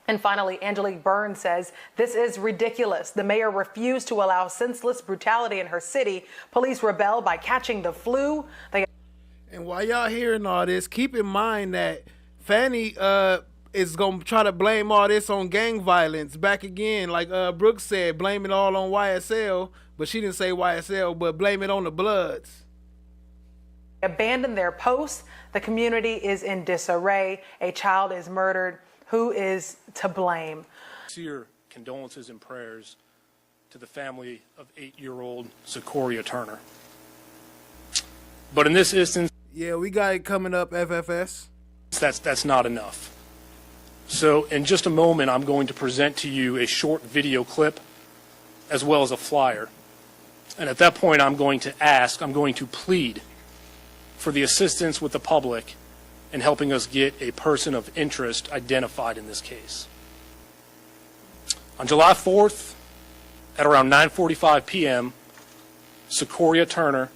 And finally, Angelique Burns says, this is ridiculous. The mayor refused to allow senseless brutality in her city. Police rebelled by catching the flu. And while y'all hearing all this, keep in mind that Fannie is going to try to blame all this on gang violence back again. Like Brooks said, blame it all on YSL, but she didn't say YSL, but blame it on the Bloods. Abandon their posts. The community is in disarray. A child is murdered. Who is to blame? Sincere condolences and prayers to the family of 8-year-old Secoreia Turner. But in this instance, yeah, we got it coming up, FFS. That's not enough. So in just a moment, I'm going to present to you a short video clip as well as a flyer. And at that point, I'm going to plead for the assistance with the public in helping us get a person of interest identified in this case. On July 4th, at around 9:45 p.m., Secoreia Turner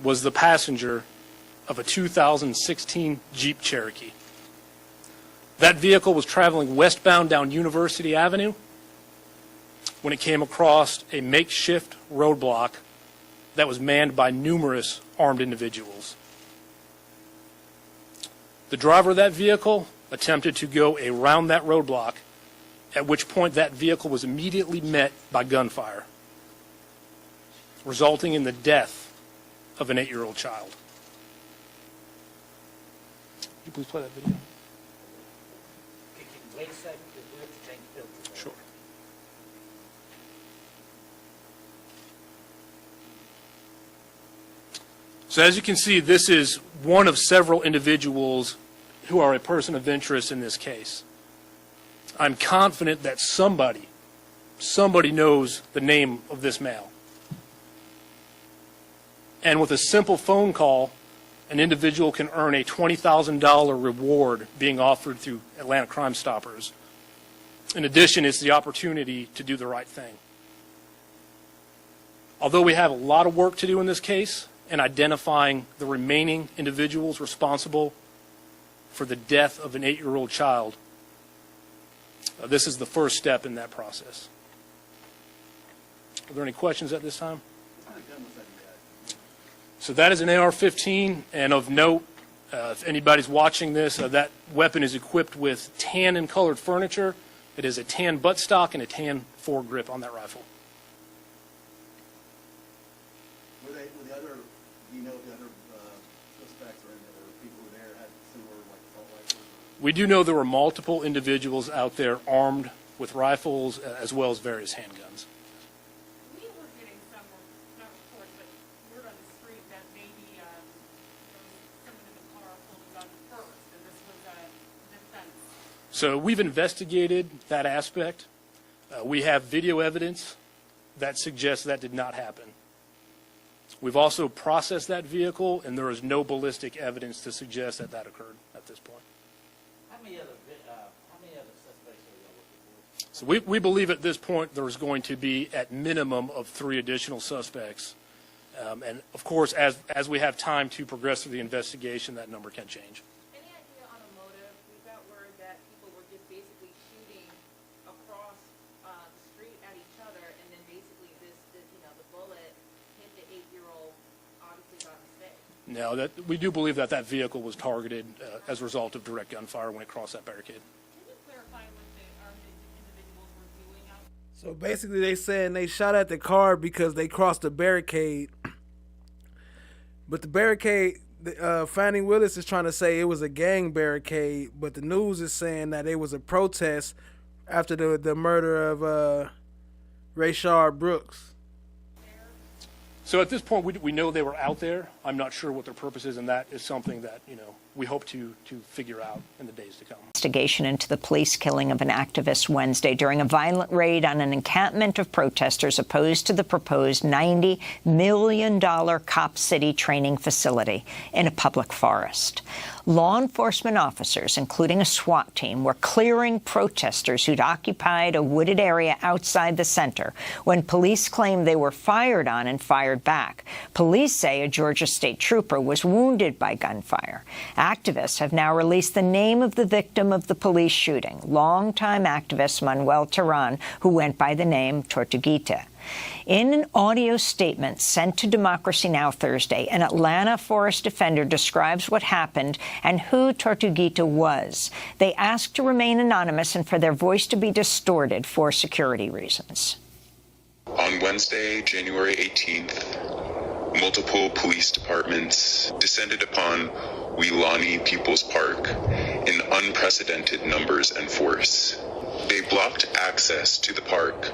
was the passenger of a 2016 Jeep Cherokee. That vehicle was traveling westbound down University Avenue when it came across a makeshift roadblock that was manned by numerous armed individuals. The driver of that vehicle attempted to go around that roadblock, at which point that vehicle was immediately met by gunfire, resulting in the death of an 8-year-old child. Could you please play that video? Wait a second, because we have to change filters. Sure. So as you can see, this is one of several individuals who are a person of interest in this case. I'm confident that somebody knows the name of this male. And with a simple phone call, an individual can earn a $20,000 reward being offered through Atlanta Crime Stoppers. In addition, it's the opportunity to do the right thing. Although we have a lot of work to do in this case in identifying the remaining individuals responsible for the death of an 8-year-old child, this is the first step in that process. Are there any questions at this time? So that is an AR-15, and of note, if anybody's watching this, that weapon is equipped with tan and colored furniture. It is a tan buttstock and a tan foregrip on that rifle. Were the other, do you know if the other suspects or people who were there had similar assault rifles? We do know there were multiple individuals out there armed with rifles as well as various handguns. So we've investigated that aspect. We have video evidence that suggests that did not happen. We've also processed that vehicle, and there is no ballistic evidence to suggest that that occurred at this point. How many other suspects are you looking for? So we believe at this point there's going to be at minimum of 3 additional suspects. And of course, as we have time to progress through the investigation, that number can change. No, that we do believe that that vehicle was targeted as a result of direct gunfire when it crossed that barricade. Can you clarify what the armed individuals were doing out there? So basically they saying they shot at the car because they crossed the barricade. But the barricade, Fanning Willis is trying to say it was a gang barricade, but the news is saying that it was a protest after the murder of Rayshard Brooks. So at this point, we know they were out there. I'm not sure what their purpose is, and that is something that, we hope to figure out in the days to come. Investigation into the police killing of an activist Wednesday during a violent raid on an encampment of protesters opposed to the proposed $90 million Cop City training facility in a public forest. Law enforcement officers, including a SWAT team, were clearing protesters who'd occupied a wooded area outside the center when police claimed they were fired on and fired back. Police say a Georgia state trooper was wounded by gunfire. Activists have now released the name of the victim of the police shooting, longtime activist Manuel Terán, who went by the name Tortuguita. In an audio statement sent to Democracy Now! Thursday, an Atlanta forest defender describes what happened and who Tortuguita was. They asked to remain anonymous and for their voice to be distorted for security reasons. On Wednesday, January 18th, multiple police departments descended upon Weelaunee People's Park in unprecedented numbers and force. They blocked access to the park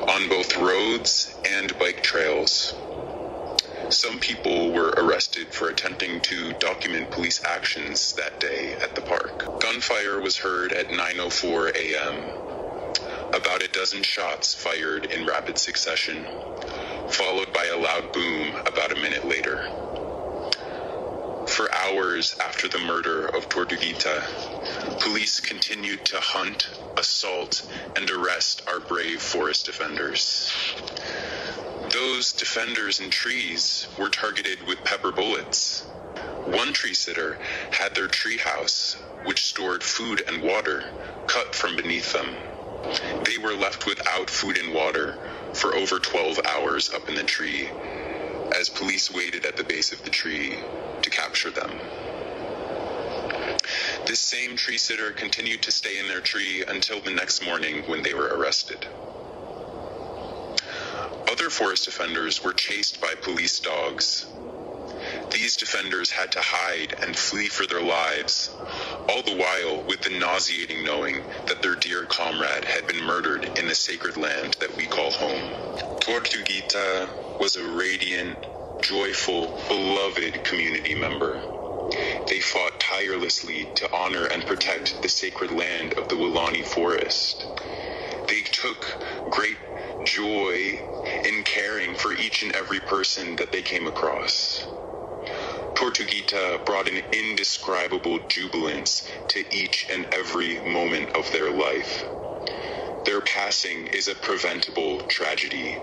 on both roads and bike trails. Some people were arrested for attempting to document police actions that day at the park. Gunfire was heard at 9:04 a.m. About a dozen shots fired in rapid succession, followed by a loud boom about a minute later. For hours after the murder of Tortuguita, police continued to hunt, assault, and arrest our brave forest defenders. Those defenders in trees were targeted with pepper bullets. One tree sitter had their tree house, which stored food and water, cut from beneath them. They were left without food and water for over 12 hours up in the tree, as police waited at the base of the tree to capture them. This same tree sitter continued to stay in their tree until the next morning when they were arrested. Other forest defenders were chased by police dogs. These defenders had to hide and flee for their lives, all the while with the nauseating knowing that their dear comrade had been murdered in the sacred land that we call home. Tortuguita was a radiant, joyful, beloved community member. They fought tirelessly to honor and protect the sacred land of the Weelaunee Forest. They took great joy in caring for each and every person that they came across. Tortuguita brought an indescribable jubilance to each and every moment of their life. Their passing is a preventable tragedy.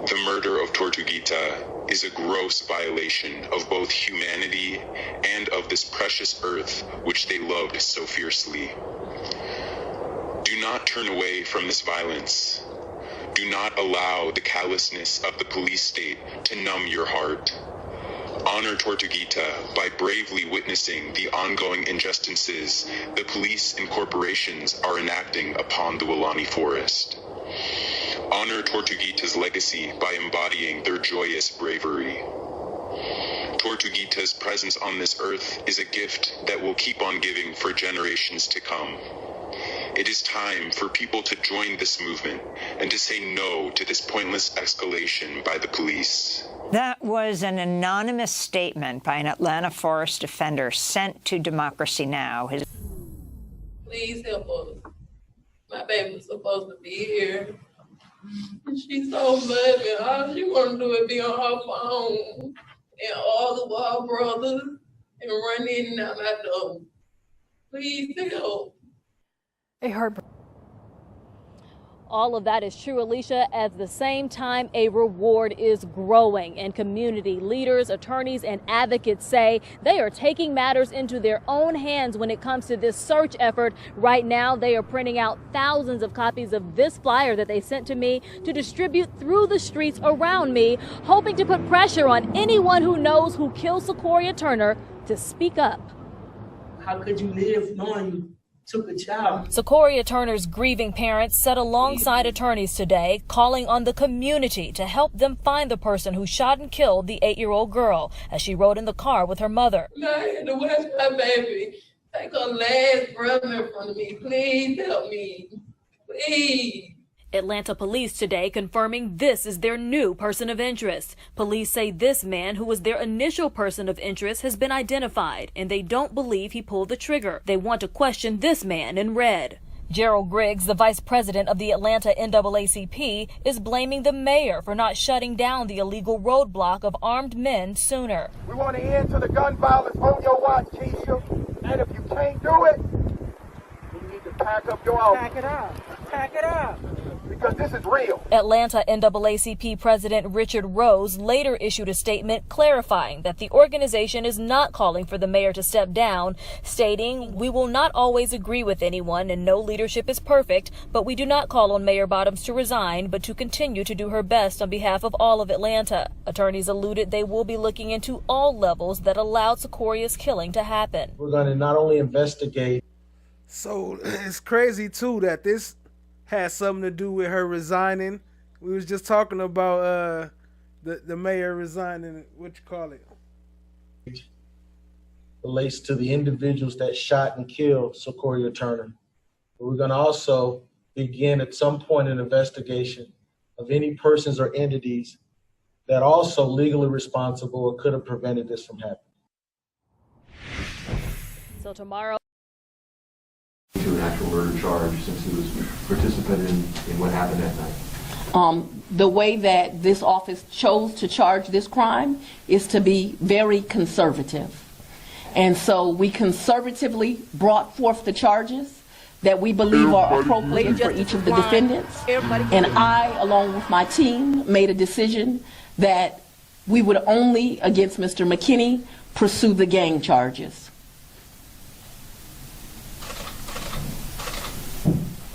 The murder of Tortuguita is a gross violation of both humanity and of this precious earth which they loved so fiercely. Do not turn away from this violence. Do not allow the callousness of the police state to numb your heart. Honor Tortuguita by bravely witnessing the ongoing injustices the police and corporations are enacting upon the Weelaunee Forest. Honor Tortuguita's legacy by embodying their joyous bravery. Tortuguita's presence on this earth is a gift that will keep on giving for generations to come. It is time for people to join this movement and to say no to this pointless escalation by the police. That was an anonymous statement by an Atlanta forest defender sent to Democracy Now! Please help us. My baby was supposed to be here. And she's so loving. All she want to do is be on her phone and argue with her brother and run in and out my door. Please help. A heartbreak. All of that is true, Alicia. At the same time, a reward is growing, and community leaders, attorneys, and advocates say they are taking matters into their own hands when it comes to this search effort. Right now, they are printing out thousands of copies of this flyer that they sent to me to distribute through the streets around me, hoping to put pressure on anyone who knows who killed Secoreia Turner to speak up. How could you live knowing you took a child? Secoreia Turner's grieving parents sat alongside attorneys today, calling on the community to help them find the person who shot and killed the 8-year-old girl as she rode in the car with her mother. I had to watch my baby take her last breath in front of me. Please help me. Please. Atlanta police today confirming this is their new person of interest. Police say this man, who was their initial person of interest, has been identified, and they don't believe he pulled the trigger. They want to question this man in red. Gerald Griggs, the vice president of the Atlanta NAACP, is blaming the mayor for not shutting down the illegal roadblock of armed men sooner. We want to end to the gun violence on your watch, Keisha. And if you can't do it, you need to pack up your outfit. Pack it up. Pack it up. Because this is real. Atlanta NAACP President Richard Rose later issued a statement clarifying that the organization is not calling for the mayor to step down, stating, "We will not always agree with anyone and no leadership is perfect, but we do not call on Mayor Bottoms to resign, but to continue to do her best on behalf of all of Atlanta." Attorneys alluded they will be looking into all levels that allowed Secoreia's killing to happen. We're going to not only investigate. So it's crazy, too, that this has something to do with her resigning. We was just talking about the mayor resigning. What you call it? Relates to the individuals that shot and killed Secoreia Turner. We're going to also begin at some point an investigation of any persons or entities that also legally responsible or could have prevented this from happening. So tomorrow. To an actual murder charge since he was participating in what happened that night. The way that this office chose to charge this crime is to be very conservative. And so we conservatively brought forth the charges that we believe are appropriate for each of the defendants. And I, along with my team, made a decision that we would only, against Mr. McKinney, pursue the gang charges.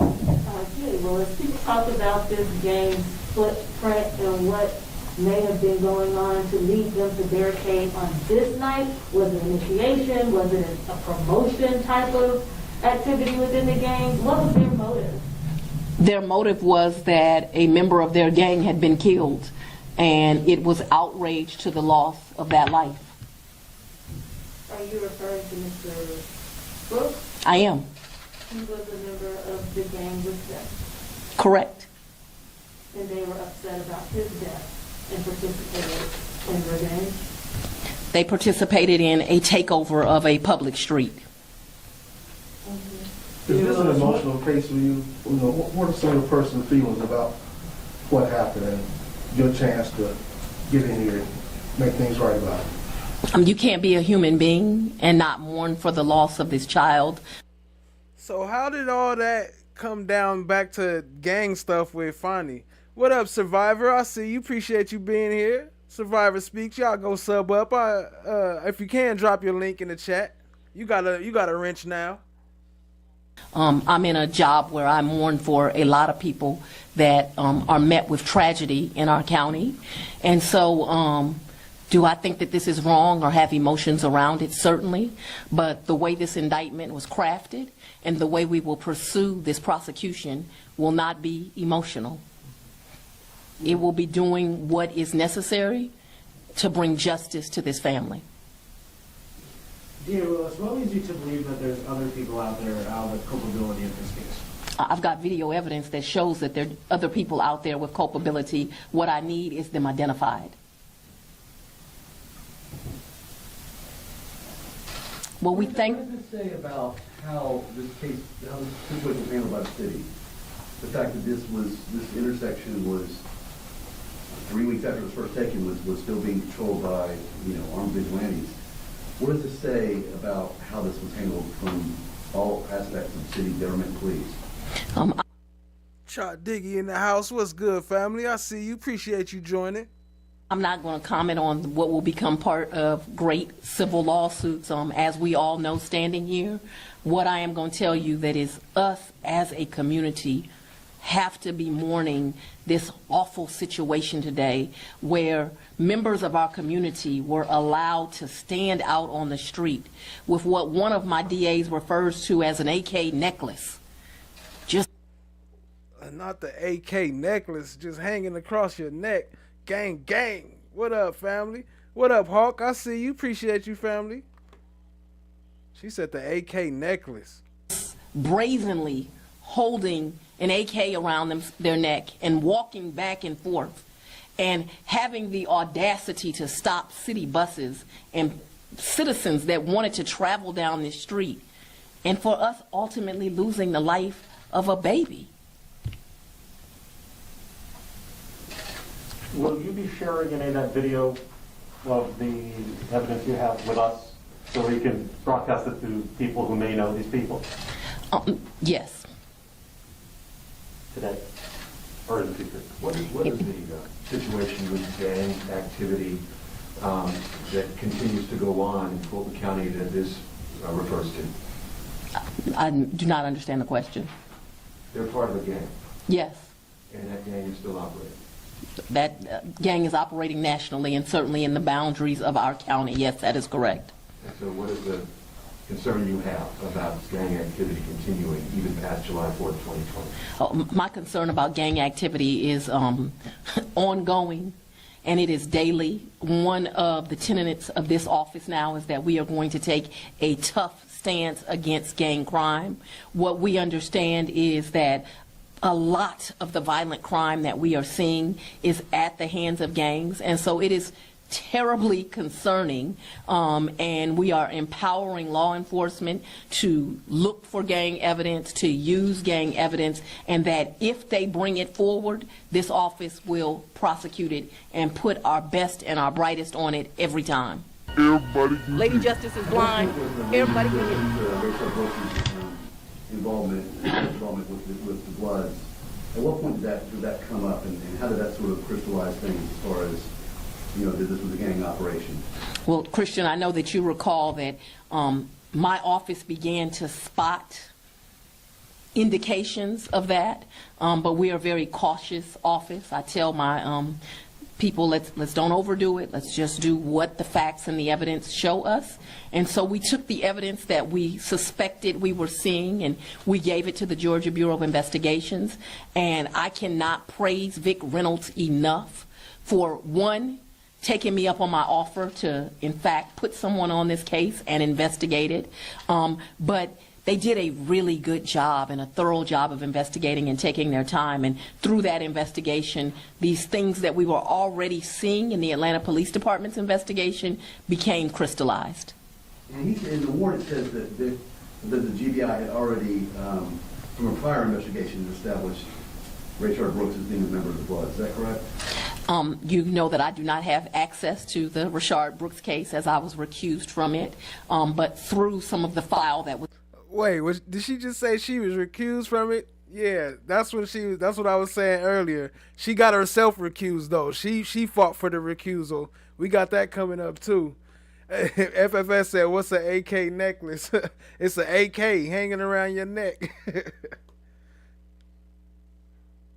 Okay, well, let's talk about this gang's footprint and what may have been going on to lead them to barricade on this night. Was it initiation? Was it a promotion type of activity within the gang? What was their motive? Their motive was that a member of their gang had been killed, and it was outrage to the loss of that life. Are you referring to Mr. Brooks? I am. He was a member of the gang with them. Correct. And they were upset about his death and participated in revenge. They participated in a takeover of a public street. Is this an emotional case for you? What are some of the personal feelings about what happened and your chance to get in here and make things right about it? You can't be a human being and not mourn for the loss of this child. So how did all that come down back to gang stuff with Fonnie? What up, Survivor? I see you. Appreciate you being here. Survivor Speaks. Y'all go sub up. If you can, drop your link in the chat. You got a wrench now. I'm in a job where I mourn for a lot of people that are met with tragedy in our county. And so do I think that this is wrong or have emotions around it? Certainly. But the way this indictment was crafted and the way we will pursue this prosecution will not be emotional. It will be doing what is necessary to bring justice to this family. Dear Willis, what leads you to believe that there's other people out there out with culpability in this case? I've got video evidence that shows that there are other people out there with culpability. What I need is them identified. Well, we think. What does it say about how this case, how this situation was handled by the city? The fact that this intersection was 3 weeks after it was first taken was still being controlled by armed vigilantes. What does it say about how this was handled from all aspects of city government, please? Chart Diggy in the house. What's good, family? I see you. Appreciate you joining. I'm not going to comment on what will become part of great civil lawsuits. As we all know, standing here, what I am going to tell you that is us as a community have to be mourning this awful situation today where members of our community were allowed to stand out on the street with what one of my DAs refers to as an AK necklace. Just not the AK necklace just hanging across your neck. Gang, gang. What up, family? What up, Hawk? I see you. Appreciate you, family. She said the AK necklace. Brazenly holding an AK around their neck and walking back and forth and having the audacity to stop city buses and citizens that wanted to travel down this street, and for us ultimately losing the life of a baby. Will you be sharing any of that video of the evidence you have with us so we can broadcast it to people who may know these people? Yes. Today or in the future? What is the situation with gang activity that continues to go on in Fulton County that this refers to? I do not understand the question. They're part of a gang? Yes. And that gang is still operating? That gang is operating nationally and certainly in the boundaries of our county. Yes, that is correct. And so what is the concern you have about gang activity continuing even past July 4th, 2020? My concern about gang activity is ongoing, and it is daily. One of the tenets of this office now is that we are going to take a tough stance against gang crime. What we understand is that a lot of the violent crime that we are seeing is at the hands of gangs, and so it is terribly concerning, and we are empowering law enforcement to look for gang evidence, to use gang evidence, and that if they bring it forward, this office will prosecute it and put our best and our brightest on it every time. Lady Justice is blind. Everybody can hear. Rayshard Brooks' involvement with the Bloods. At what point did that come up, and how did that sort of crystallize things as far as, that this was a gang operation? Well, Christian, I know that you recall that my office began to spot indications of that, but we are a very cautious office. I tell my people, let's don't overdo it. Let's just do what the facts and the evidence show us. And so we took the evidence that we suspected we were seeing, and we gave it to the Georgia Bureau of Investigations. And I cannot praise Vic Reynolds enough for, one, taking me up on my offer to, in fact, put someone on this case and investigate it. But they did a really good job and a thorough job of investigating and taking their time. And through that investigation, these things that we were already seeing in the Atlanta Police Department's investigation became crystallized. And in the warrant, it says that the GBI had already, from a prior investigation, established Rayshard Brooks as being a member of the Bloods. Is that correct? You know that I do not have access to the Rayshard Brooks case, as I was recused from it, but through some of the file that was... Wait, did she just say she was recused from it? Yeah, that's what I was saying earlier. She got herself recused though. She fought for the recusal. We got that coming up too. FFS said, "What's an AK necklace?" It's an AK hanging around your neck.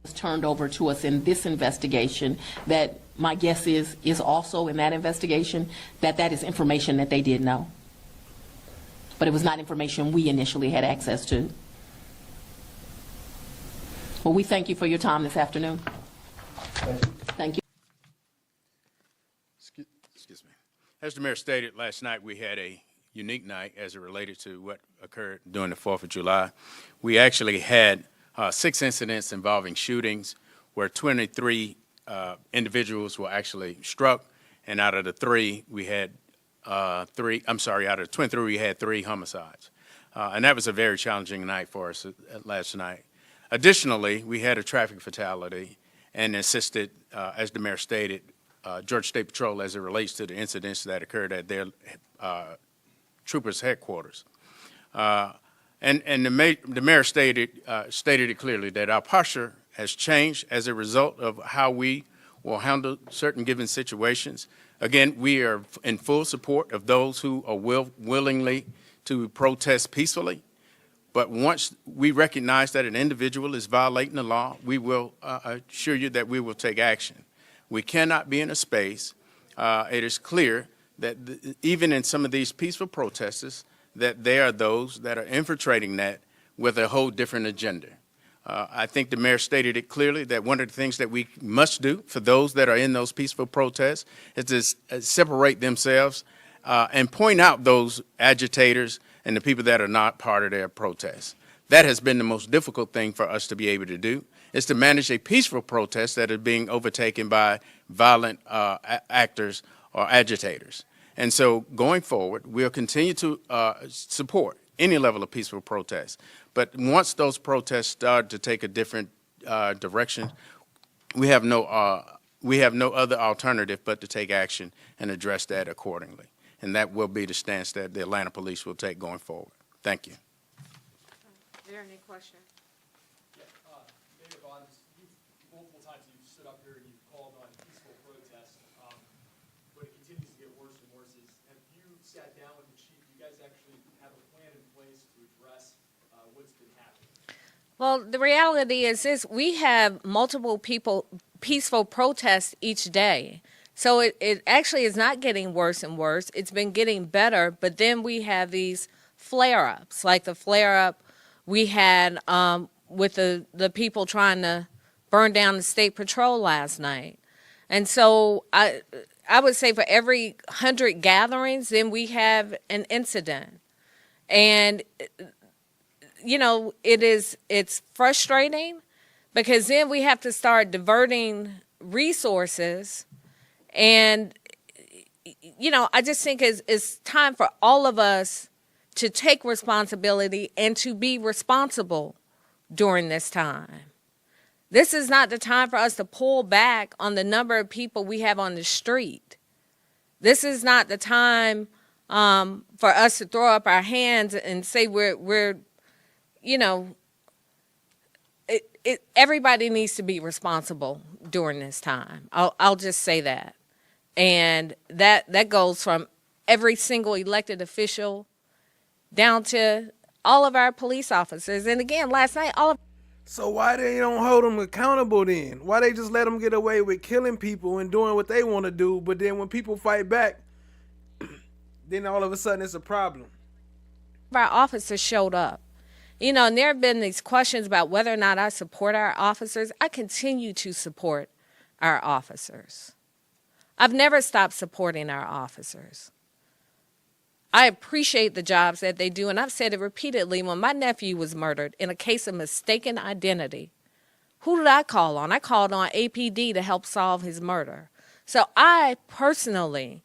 Was turned over to us in this investigation that my guess is also in that investigation that is information that they did know. But it was not information we initially had access to. Well, we thank you for your time this afternoon. Thank you. Excuse me. As the mayor stated, last night we had a unique night as it related to what occurred during the 4th of July. We actually had 6 incidents involving shootings where 23 individuals were actually struck, and out of the 3, we had out of the 23, we had 3 homicides. And that was a very challenging night for us last night. Additionally, we had a traffic fatality and assisted, as the mayor stated, Georgia State Patrol as it relates to the incidents that occurred at their troopers' headquarters. And the mayor stated it clearly that our posture has changed as a result of how we will handle certain given situations. Again, we are in full support of those who are willingly to protest peacefully. But once we recognize that an individual is violating the law, we will assure you that we will take action. We cannot be in a space, it is clear that even in some of these peaceful protesters, that there are those that are infiltrating that with a whole different agenda. I think the mayor stated it clearly that one of the things that we must do for those that are in those peaceful protests is to separate themselves and point out those agitators and the people that are not part of their protests. That has been the most difficult thing for us to be able to do, is to manage a peaceful protest that is being overtaken by violent actors or agitators. And so going forward, we'll continue to support any level of peaceful protest. But once those protests start to take a different direction, we have no other alternative but to take action and address that accordingly. And that will be the stance that the Atlanta Police will take going forward. Thank you. Are there any questions? Mayor Bottoms, multiple times you've stood up here and you've called on peaceful protests, but it continues to get worse and worse. Have you sat down with the chief? You guys actually have a plan in place to address what's been happening? Well, the reality is this: we have multiple peaceful protests each day. So it actually is not getting worse and worse. It's been getting better, but then we have these flare-ups, like the flare-up we had with the people trying to burn down the state patrol last night. And so I would say for every 100 gatherings, then we have an incident. And, you know, it's frustrating because then we have to start diverting resources. And, you know, I just think it's time for all of us to take responsibility and to be responsible during this time. This is not the time for us to pull back on the number of people we have on the street. This is not the time for us to throw up our hands and say we're you know, everybody needs to be responsible during this time. I'll just say that. And that goes from every single elected official down to all of our police officers. And again, last night, So why they don't hold them accountable then? Why they just let them get away with killing people and doing what they want to do, but then when people fight back, then all of a sudden it's a problem? our officers showed up. You know, and there have been these questions about whether or not I support our officers. I continue to support our officers. I've never stopped supporting our officers. I appreciate the jobs that they do, and I've said it repeatedly. When my nephew was murdered in a case of mistaken identity, who did I call on? I called on APD to help solve his murder. So I personally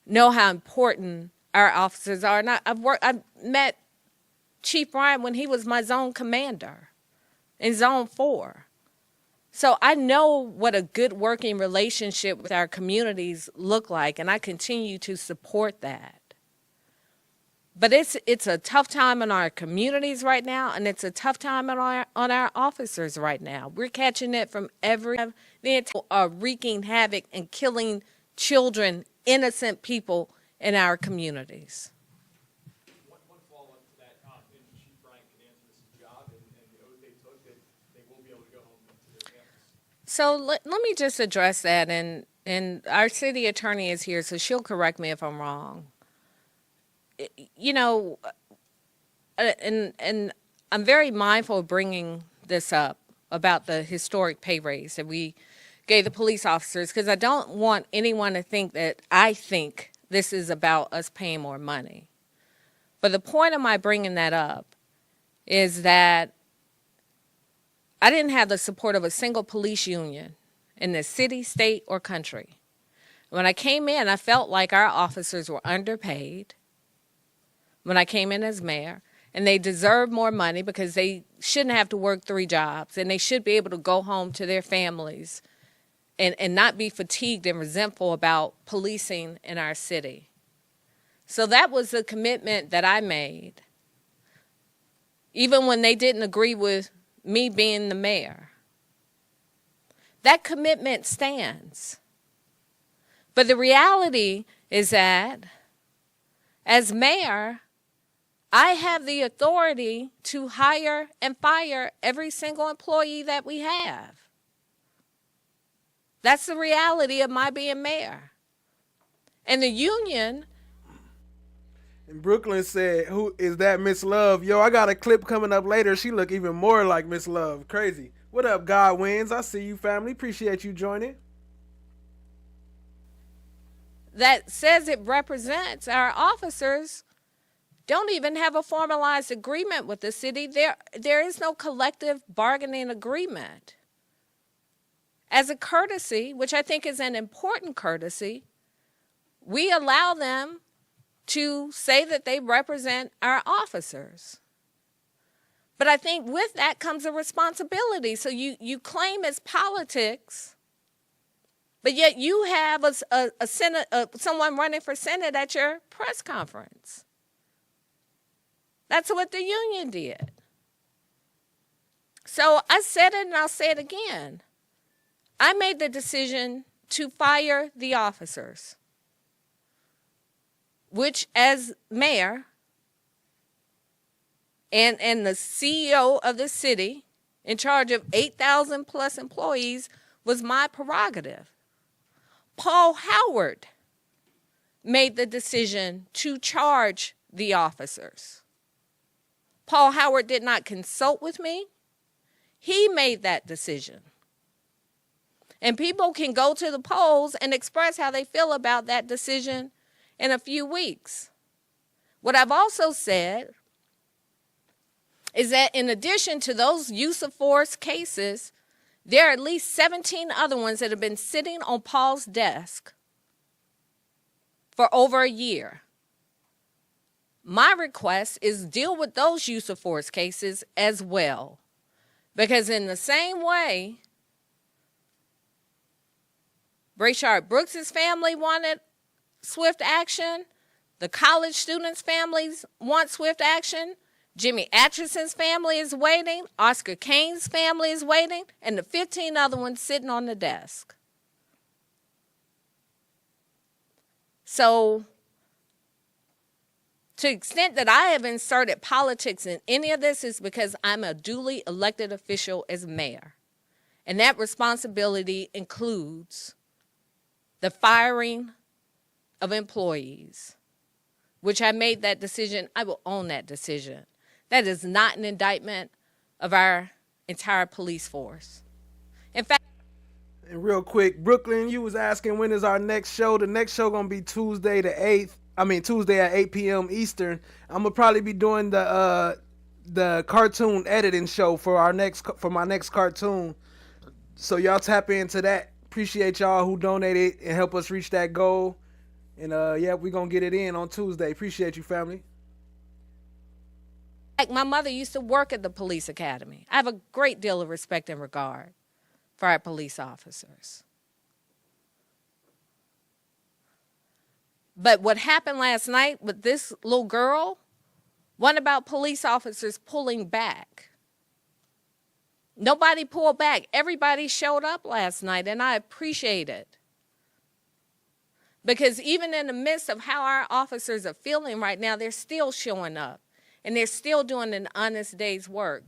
know how important our officers are. And I've met Chief Bryant when he was my zone commander in Zone 4. So I know what a good working relationship with our communities look like, and I continue to support that. But it's a tough time in our communities right now, and it's a tough time on our officers right now. We're catching it from they are wreaking havoc and killing children, innocent people in our communities. One follow-up to that, and Chief Bryant can answer this job and the oath they took that they will be able to go home to their families. So let me just address that, and our city attorney is here, so she'll correct me if I'm wrong. You know, and I'm very mindful of bringing this up about the historic pay raise that we gave the police officers, because I don't want anyone to think that I think this is about us paying more money. But the point of my bringing that up is that I didn't have the support of a single police union in the city, state, or country. When I came in, I felt like our officers were underpaid when I came in as mayor, and they deserve more money because they shouldn't have to work 3 jobs, and they should be able to go home to their families and not be fatigued and resentful about policing in our city. So that was the commitment that I made, even when they didn't agree with me being the mayor. That commitment stands. But the reality is that as mayor, I have the authority to hire and fire every single employee that we have. That's the reality of my being mayor. And the union. And Brooklyn said, "Who is that, Miss Love?" Yo, I got a clip coming up later. She look even more like Miss Love. Crazy. What up, God wins? I see you, family. Appreciate you joining. That says it represents our officers don't even have a formalized agreement with the city. There is no collective bargaining agreement. As a courtesy, which I think is an important courtesy, we allow them to say that they represent our officers. But I think with that comes a responsibility. So you claim it's politics, but yet you have a Senate, someone running for Senate at your press conference. That's what the union did. So I said it and I'll say it again. I made the decision to fire the officers, which as mayor and the CEO of the city in charge of 8,000 plus employees was my prerogative. Paul Howard made the decision to charge the officers. Paul Howard did not consult with me. He made that decision. And people can go to the polls and express how they feel about that decision in a few weeks. What I've also said is that in addition to those use of force cases, there are at least 17 other ones that have been sitting on Paul's desk for over a year. My request is deal with those use of force cases as well. Because in the same way Rayshard Brooks' family wanted swift action. The college students' families want swift action. Jimmy Atchison's family is waiting. Oscar Kane's family is waiting. And the 15 other ones sitting on the desk. So, to the extent that I have inserted politics in any of this is because I'm a duly elected official as mayor. And that responsibility includes the firing of employees, which I made that decision. I will own that decision. That is not an indictment of our entire police force. In fact, and real quick, Brooklyn, you was asking when is our next show. The next show gonna be Tuesday the 8th. Tuesday at 8 p.m. Eastern. I'm gonna probably be doing the cartoon editing show for my next cartoon. So y'all tap into that. Appreciate y'all who donated and help us reach that goal. And yeah, we're gonna get it in on Tuesday. Appreciate you, family. my mother used to work at the police academy. I have a great deal of respect and regard for our police officers. But what happened last night with this little girl wasn't about police officers pulling back. Nobody pulled back. Everybody showed up last night, and I appreciate it. Because even in the midst of how our officers are feeling right now, they're still showing up, and they're still doing an honest day's work.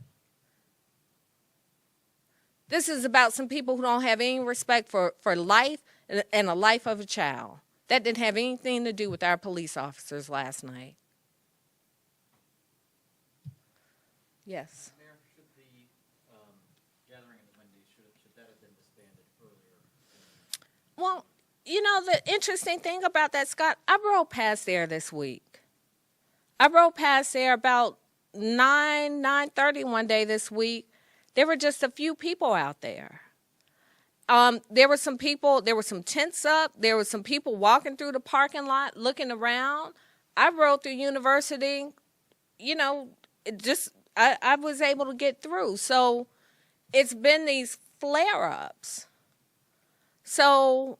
This is about some people who don't have any respect for life and a life of a child. That didn't have anything to do with our police officers last night. Yes. Mayor, should the gathering in the Wendy's, should that have been disbanded earlier? Well, you know, the interesting thing about that, Scott, I rode past there this week. I rode past there about 9:30 one day this week. There were just a few people out there. There were some people, there were some tents up. There were some people walking through the parking lot, looking around. I rode through University, you know, I was able to get through. So it's been these flare-ups. So,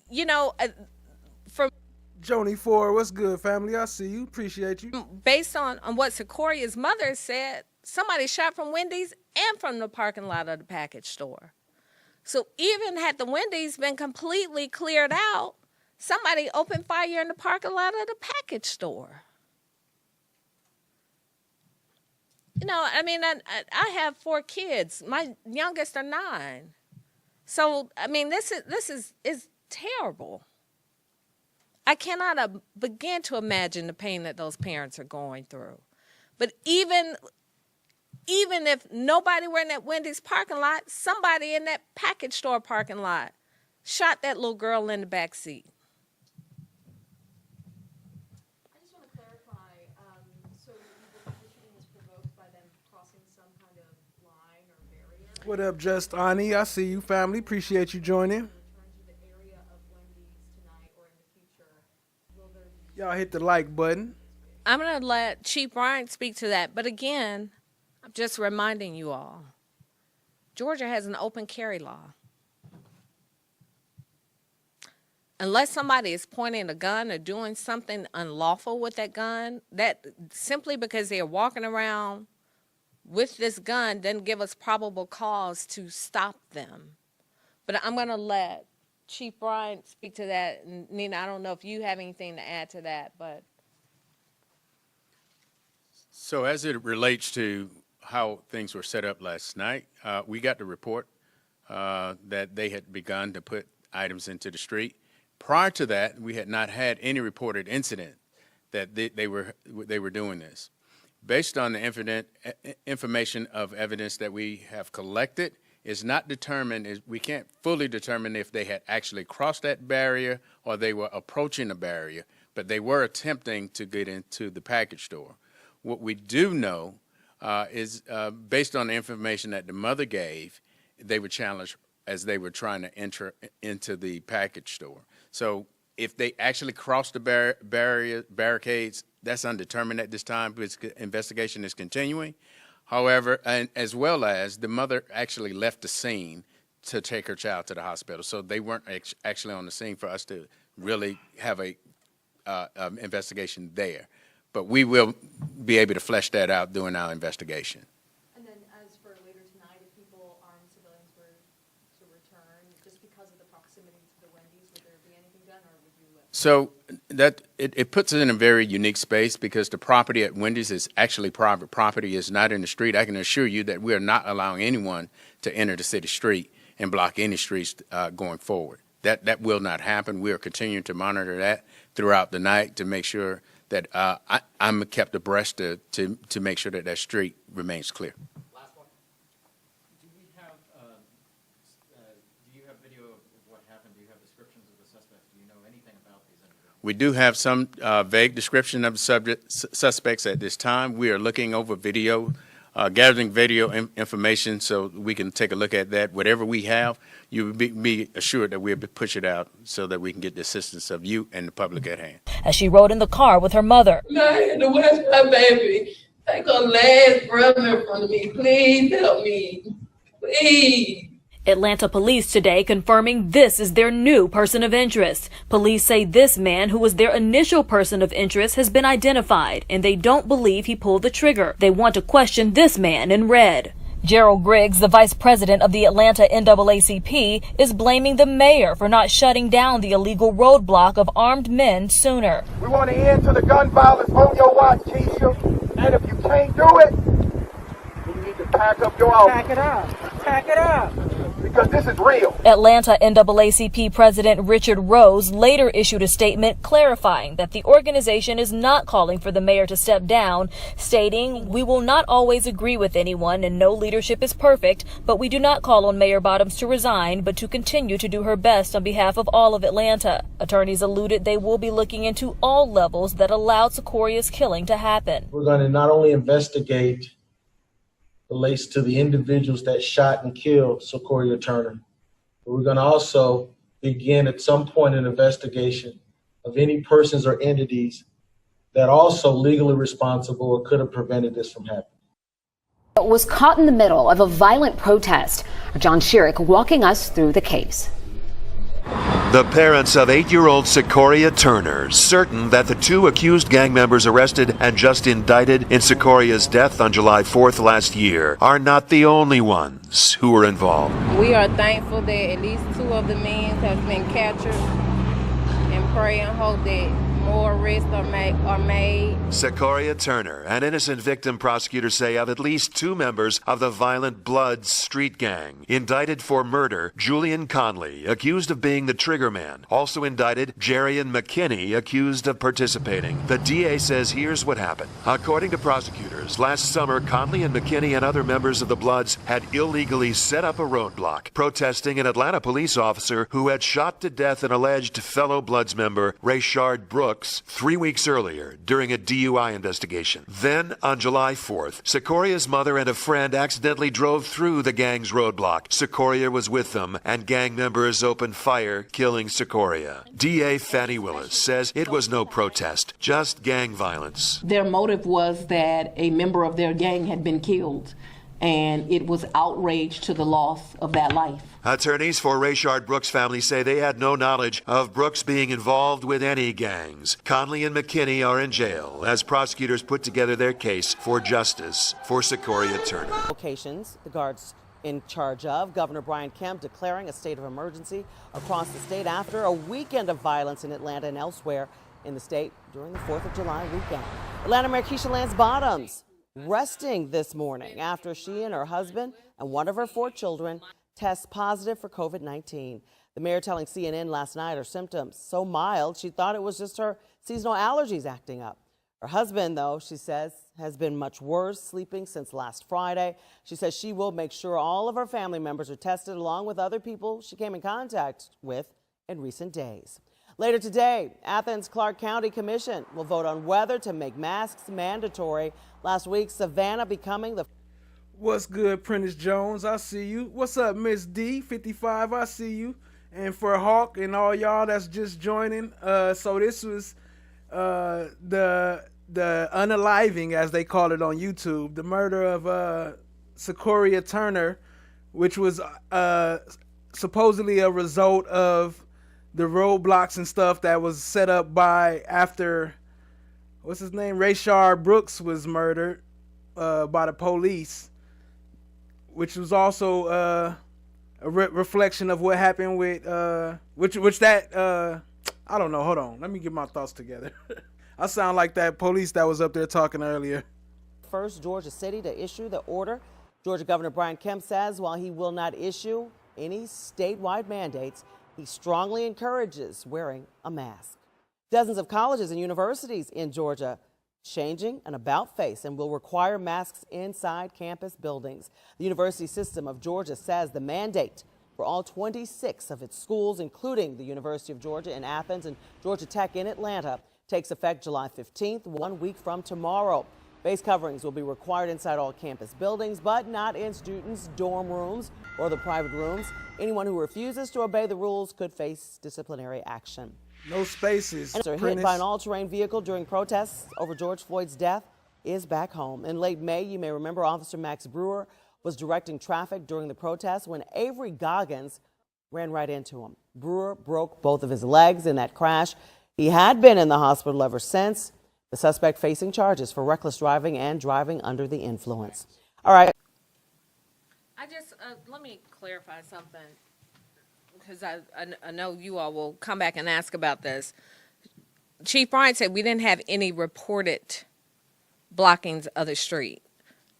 you know, from Joni Ford, what's good, family? I see you. Appreciate you. Based on what Secoreia's mother said, somebody shot from Wendy's and from the parking lot of the package store. So even had the Wendy's been completely cleared out, somebody opened fire in the parking lot of the package store. You know, I mean, I have 4 kids. My youngest are 9. So, I mean, this is terrible. I cannot begin to imagine the pain that those parents are going through. But even if nobody were in that Wendy's parking lot, somebody in that package store parking lot shot that little girl in the back seat. I just want to clarify, so the shooting was provoked by them crossing some kind of line or barrier? What up, Just Ani? I see you, family. Appreciate you joining. Y'all hit the like button. I'm going to let Chief Bryant speak to that. But again, I'm just reminding you all, Georgia has an open carry law. Unless somebody is pointing a gun or doing something unlawful with that gun, that simply because they're walking around with this gun doesn't give us probable cause to stop them. But I'm going to let Chief Bryant speak to that. And Nina, I don't know if you have anything to add to that, but. So as it relates to how things were set up last night, we got the report that they had begun to put items into the street. Prior to that, we had not had any reported incident that they were doing this. Based on the information of evidence that we have collected, is not determined, we can't fully determine if they had actually crossed that barrier or they were approaching the barrier, but they were attempting to get into the package store. What we do know is based on the information that the mother gave, they were challenged as they were trying to enter into the package store. So if they actually crossed the barricades, that's undetermined at this time because investigation is continuing. However, and as well as the mother actually left the scene to take her child to the hospital. So they weren't actually on the scene for us to really have a investigation there. But we will be able to flesh that out during our investigation. And then as for later tonight, if people, armed civilians, were to return, just because of the proximity to the Wendy's, would there be anything done, or would you let? So that it puts it in a very unique space because the property at Wendy's is actually private property. It's not in the street. I can assure you that we are not allowing anyone to enter the city street and block any streets going forward. That will not happen. We are continuing to monitor that throughout the night to make sure that I'm kept abreast to make sure that that street remains clear. Last one. Do you have video of what happened? Do you have descriptions of the suspects? Do you know anything about these individuals? We do have some vague description of the suspects at this time. We are looking over video, gathering video information so we can take a look at that. Whatever we have, you will be assured that we'll push it out so that we can get the assistance of you and the public at hand. As she rode in the car with her mother. I had to watch my baby take her last breath in front of me. Please help me. Please. Atlanta police today confirming this is their new person of interest. Police say this man, who was their initial person of interest, has been identified, and they don't believe he pulled the trigger. They want to question this man in red. Gerald Griggs, the vice president of the Atlanta NAACP, is blaming the mayor for not shutting down the illegal roadblock of armed men sooner. We want to end to the gun violence on your watch, Keisha. And if you can't do it, you need to pack up your outfit. Pack it up. Pack it up. Because this is real. Atlanta NAACP President Richard Rose later issued a statement clarifying that the organization is not calling for the mayor to step down, stating, "We will not always agree with anyone and no leadership is perfect, but we do not call on Mayor Bottoms to resign, but to continue to do her best on behalf of all of Atlanta." Attorneys alluded they will be looking into all levels that allowed Secoreia's killing to happen. We're going to not only investigate relates to the individuals that shot and killed Secoreia Turner. But we're going to also begin at some point an investigation of any persons or entities that are also legally responsible or could have prevented this from happening. Was caught in the middle of a violent protest. John Sherrick walking us through the case. The parents of 8-year-old Secoreia Turner, certain that the two accused gang members arrested and just indicted in Secoreia's death on July 4th last year, are not the only ones who were involved. We are thankful that at least 2 of the men have been captured, and pray and hope that more arrests are made. Secoreia Turner, an innocent victim, prosecutors say, of at least 2 members of the violent Blood street gang. Indicted for murder, Julian Conley, accused of being the trigger man. Also indicted, Jerian McKinney, accused of participating. The DA says here's what happened. According to prosecutors, last summer, Conley and McKinney and other members of the Bloods had illegally set up a roadblock, protesting an Atlanta police officer who had shot to death an alleged fellow Bloods member, Rayshard Brooks, 3 weeks earlier during a DUI investigation. Then, on July 4th, Secoreia's mother and a friend accidentally drove through the gang's roadblock. Secoreia was with them, and gang members opened fire, killing Secoreia. DA Fannie Willis says it was no protest, just gang violence. Their motive was that a member of their gang had been killed, and it was outrage to the loss of that life. Attorneys for Rayshard Brooks' family say they had no knowledge of Brooks being involved with any gangs. Conley and McKinney are in jail as prosecutors put together their case for justice for Secoreia Turner. Locations the guards in charge of. Governor Brian Kemp declaring a state of emergency across the state after a weekend of violence in Atlanta and elsewhere in the state during the 4th of July weekend. Atlanta Mayor Keisha Lance Bottoms resting this morning after she and her husband and one of her 4 children test positive for COVID-19. The mayor telling CNN last night her symptoms so mild she thought it was just her seasonal allergies acting up. Her husband, though, she says, has been much worse, sleeping since last Friday. She says she will make sure all of her family members are tested along with other people she came in contact with in recent days. Later today, Athens Clark County Commission will vote on whether to make masks mandatory. Last week, Savannah becoming the... What's good, Prentice Jones? I see you. What's up, Miss D? 55, I see you. And for Hawk and all y'all that's just joining, so this was the unaliving, as they call it on YouTube, the murder of Secoreia Turner, which was supposedly a result of the roadblocks and stuff that was set up by after, what's his name, Rayshard Brooks was murdered by the police, which was also a reflection of what happened with I don't know. Hold on, let me get my thoughts together. I sound like that police that was up there talking earlier. First Georgia city to issue the order. Georgia Governor Brian Kemp says while he will not issue any statewide mandates, he strongly encourages wearing a mask. Dozens of colleges and universities in Georgia changing an about face and will require masks inside campus buildings. The University System of Georgia says the mandate for all 26 of its schools, including the University of Georgia in Athens and Georgia Tech in Atlanta, takes effect July 15th, 1 week from tomorrow. Face coverings will be required inside all campus buildings, but not in students' dorm rooms or the private rooms. Anyone who refuses to obey the rules could face disciplinary action. No spaces. Hit by an all-terrain vehicle during protests over George Floyd's death is back home. In late May, you may remember Officer Max Brewer was directing traffic during the protests when Avery Goggins ran right into him. Brewer broke both of his legs in that crash. He had been in the hospital ever since. The suspect facing charges for reckless driving and driving under the influence. All right. I just, let me clarify something, because I know you all will come back and ask about this. Chief Bryant said we didn't have any reported blockings of the street.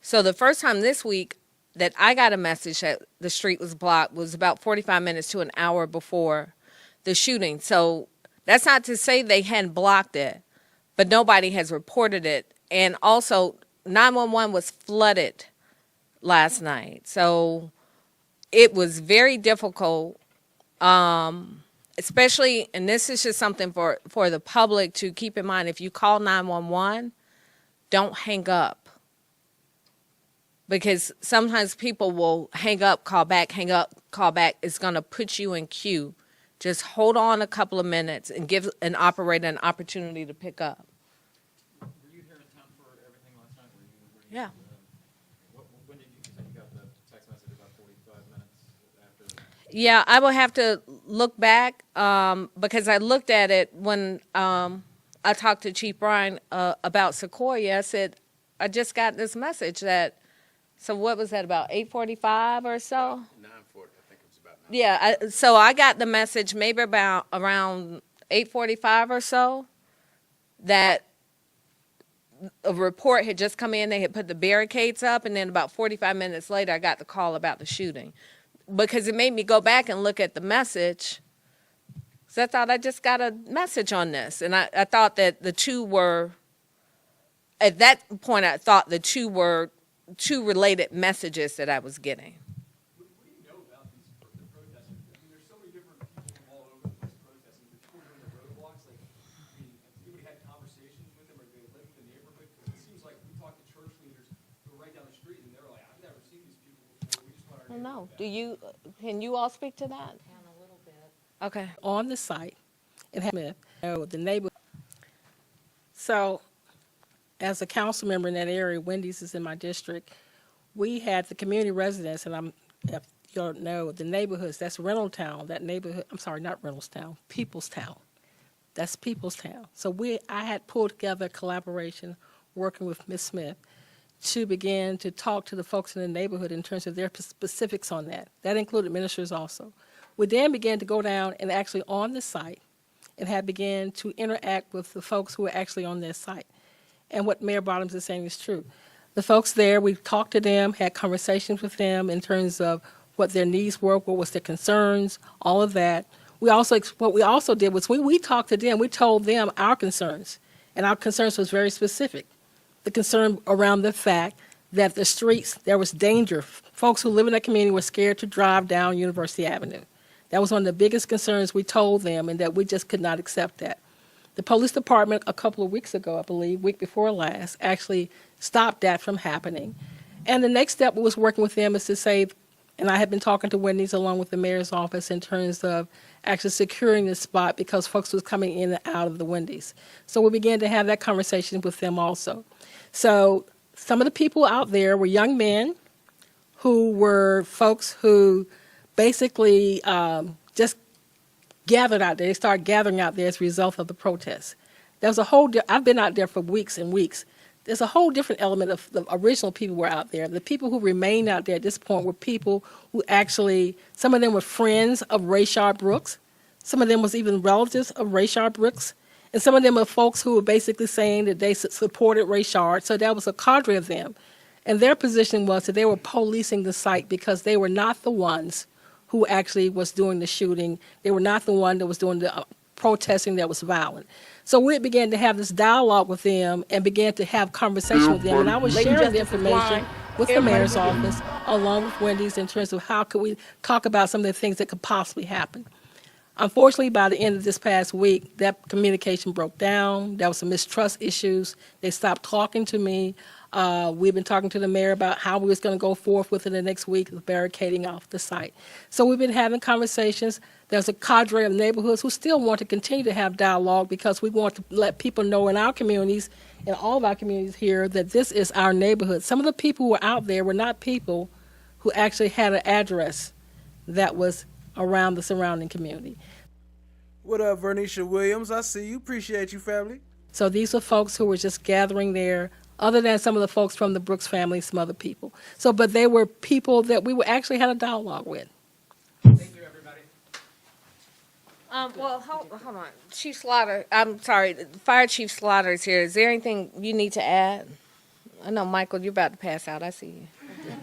So the first time this week that I got a message that the street was blocked was about 45 minutes to an hour before the shooting. So that's not to say they hadn't blocked it, but nobody has reported it. And also 911 was flooded last night. So it was very difficult, especially, and this is just something for the public to keep in mind. If you call 911, don't hang up. Because sometimes people will hang up, call back, hang up, call back. It's going to put you in queue. Just hold on a couple of minutes and give an operator an opportunity to pick up. Were you here in town for everything last night? Yeah. When did you think you got the text message about 45 minutes after? Yeah, I will have to look back because I looked at it when I talked to Chief Bryan about Secoreia. I said, I just got this message that, so what was that, about 8:45 or so? 9:40, I think it was about 9:40. Yeah, so I got the message maybe about around 8:45 or so that a report had just come in. They had put the barricades up, and then about 45 minutes later, I got the call about the shooting. Because it made me go back and look at the message. So I thought I just got a message on this. And I thought that the two were, at that point, I thought the two were two related messages that I was getting. What do you know about the protesters? I mean, there's so many different people from all over the place protesting. The people doing the roadblocks, like, I mean, has anybody had conversations with them, or do they live in the neighborhood? Because it seems like we talk to church leaders who are right down the street, and they're like, I've never seen these people before. We just want our No. Can you all speak to that? A little bit. Okay. On the site, it had the neighborhood. So, as a council member in that area, Wendy's is in my district. We had the community residents, and if you don't know, the neighborhoods. That's Reynolds-town. That neighborhood. I'm sorry, not Reynolds-town. Peoplestown. That's Peoplestown. So I had pulled together a collaboration, working with Ms. Smith, to begin to talk to the folks in the neighborhood in terms of their specifics on that. That included ministers also. We then began to go down and actually on the site and had began to interact with the folks who were actually on their site. And what Mayor Bottoms is saying is true. The folks there, we talked to them, had conversations with them in terms of what their needs were, what was their concerns, all of that. What we also did was we talked to them, we told them our concerns, and our concerns was very specific. The concern around the fact that the streets, there was danger. Folks who live in that community were scared to drive down University Avenue. That was one of the biggest concerns we told them, and that we just could not accept that. The police department a couple of weeks ago, I believe, week before last, actually stopped that from happening. And the next step was working with them is to say, and I had been talking to Wendy's along with the mayor's office in terms of actually securing the spot because folks was coming in and out of the Wendy's. So we began to have that conversation with them also. So some of the people out there were young men who were folks who basically just gathered out there. They started gathering out there as a result of the protests. There was I've been out there for weeks and weeks. There's a whole different element of the original people who were out there. The people who remained out there at this point were people who actually, some of them were friends of Rayshard Brooks. Some of them was even relatives of Rayshard Brooks. And some of them are folks who were basically saying that they supported Rayshard. So that was a cadre of them. And their position was that they were policing the site because they were not the ones who actually was doing the shooting. They were not the one that was doing the protesting that was violent. So we began to have this dialogue with them and began to have conversation with them. And I was sharing the information with the mayor's office along with Wendy's in terms of how could we talk about some of the things that could possibly happen. Unfortunately, by the end of this past week, that communication broke down. There was some mistrust issues. They stopped talking to me. We've been talking to the mayor about how we was going to go forth within the next week of barricading off the site. So we've been having conversations. There's a cadre of neighborhoods who still want to continue to have dialogue because we want to let people know in our communities, in all of our communities here, that this is our neighborhood. Some of the people who were out there were not people who actually had an address that was around the surrounding community. What up, Vernisha Williams? I see you. Appreciate you, family. So these are folks who were just gathering there, other than some of the folks from the Brooks family, some other people. So, but they were people that we actually had a dialogue with. Thank you, everybody. Well, hold on. Chief Slaughter, I'm sorry, Fire Chief Slaughter is here. Is there anything you need to add? I know, Michael, you're about to pass out. I see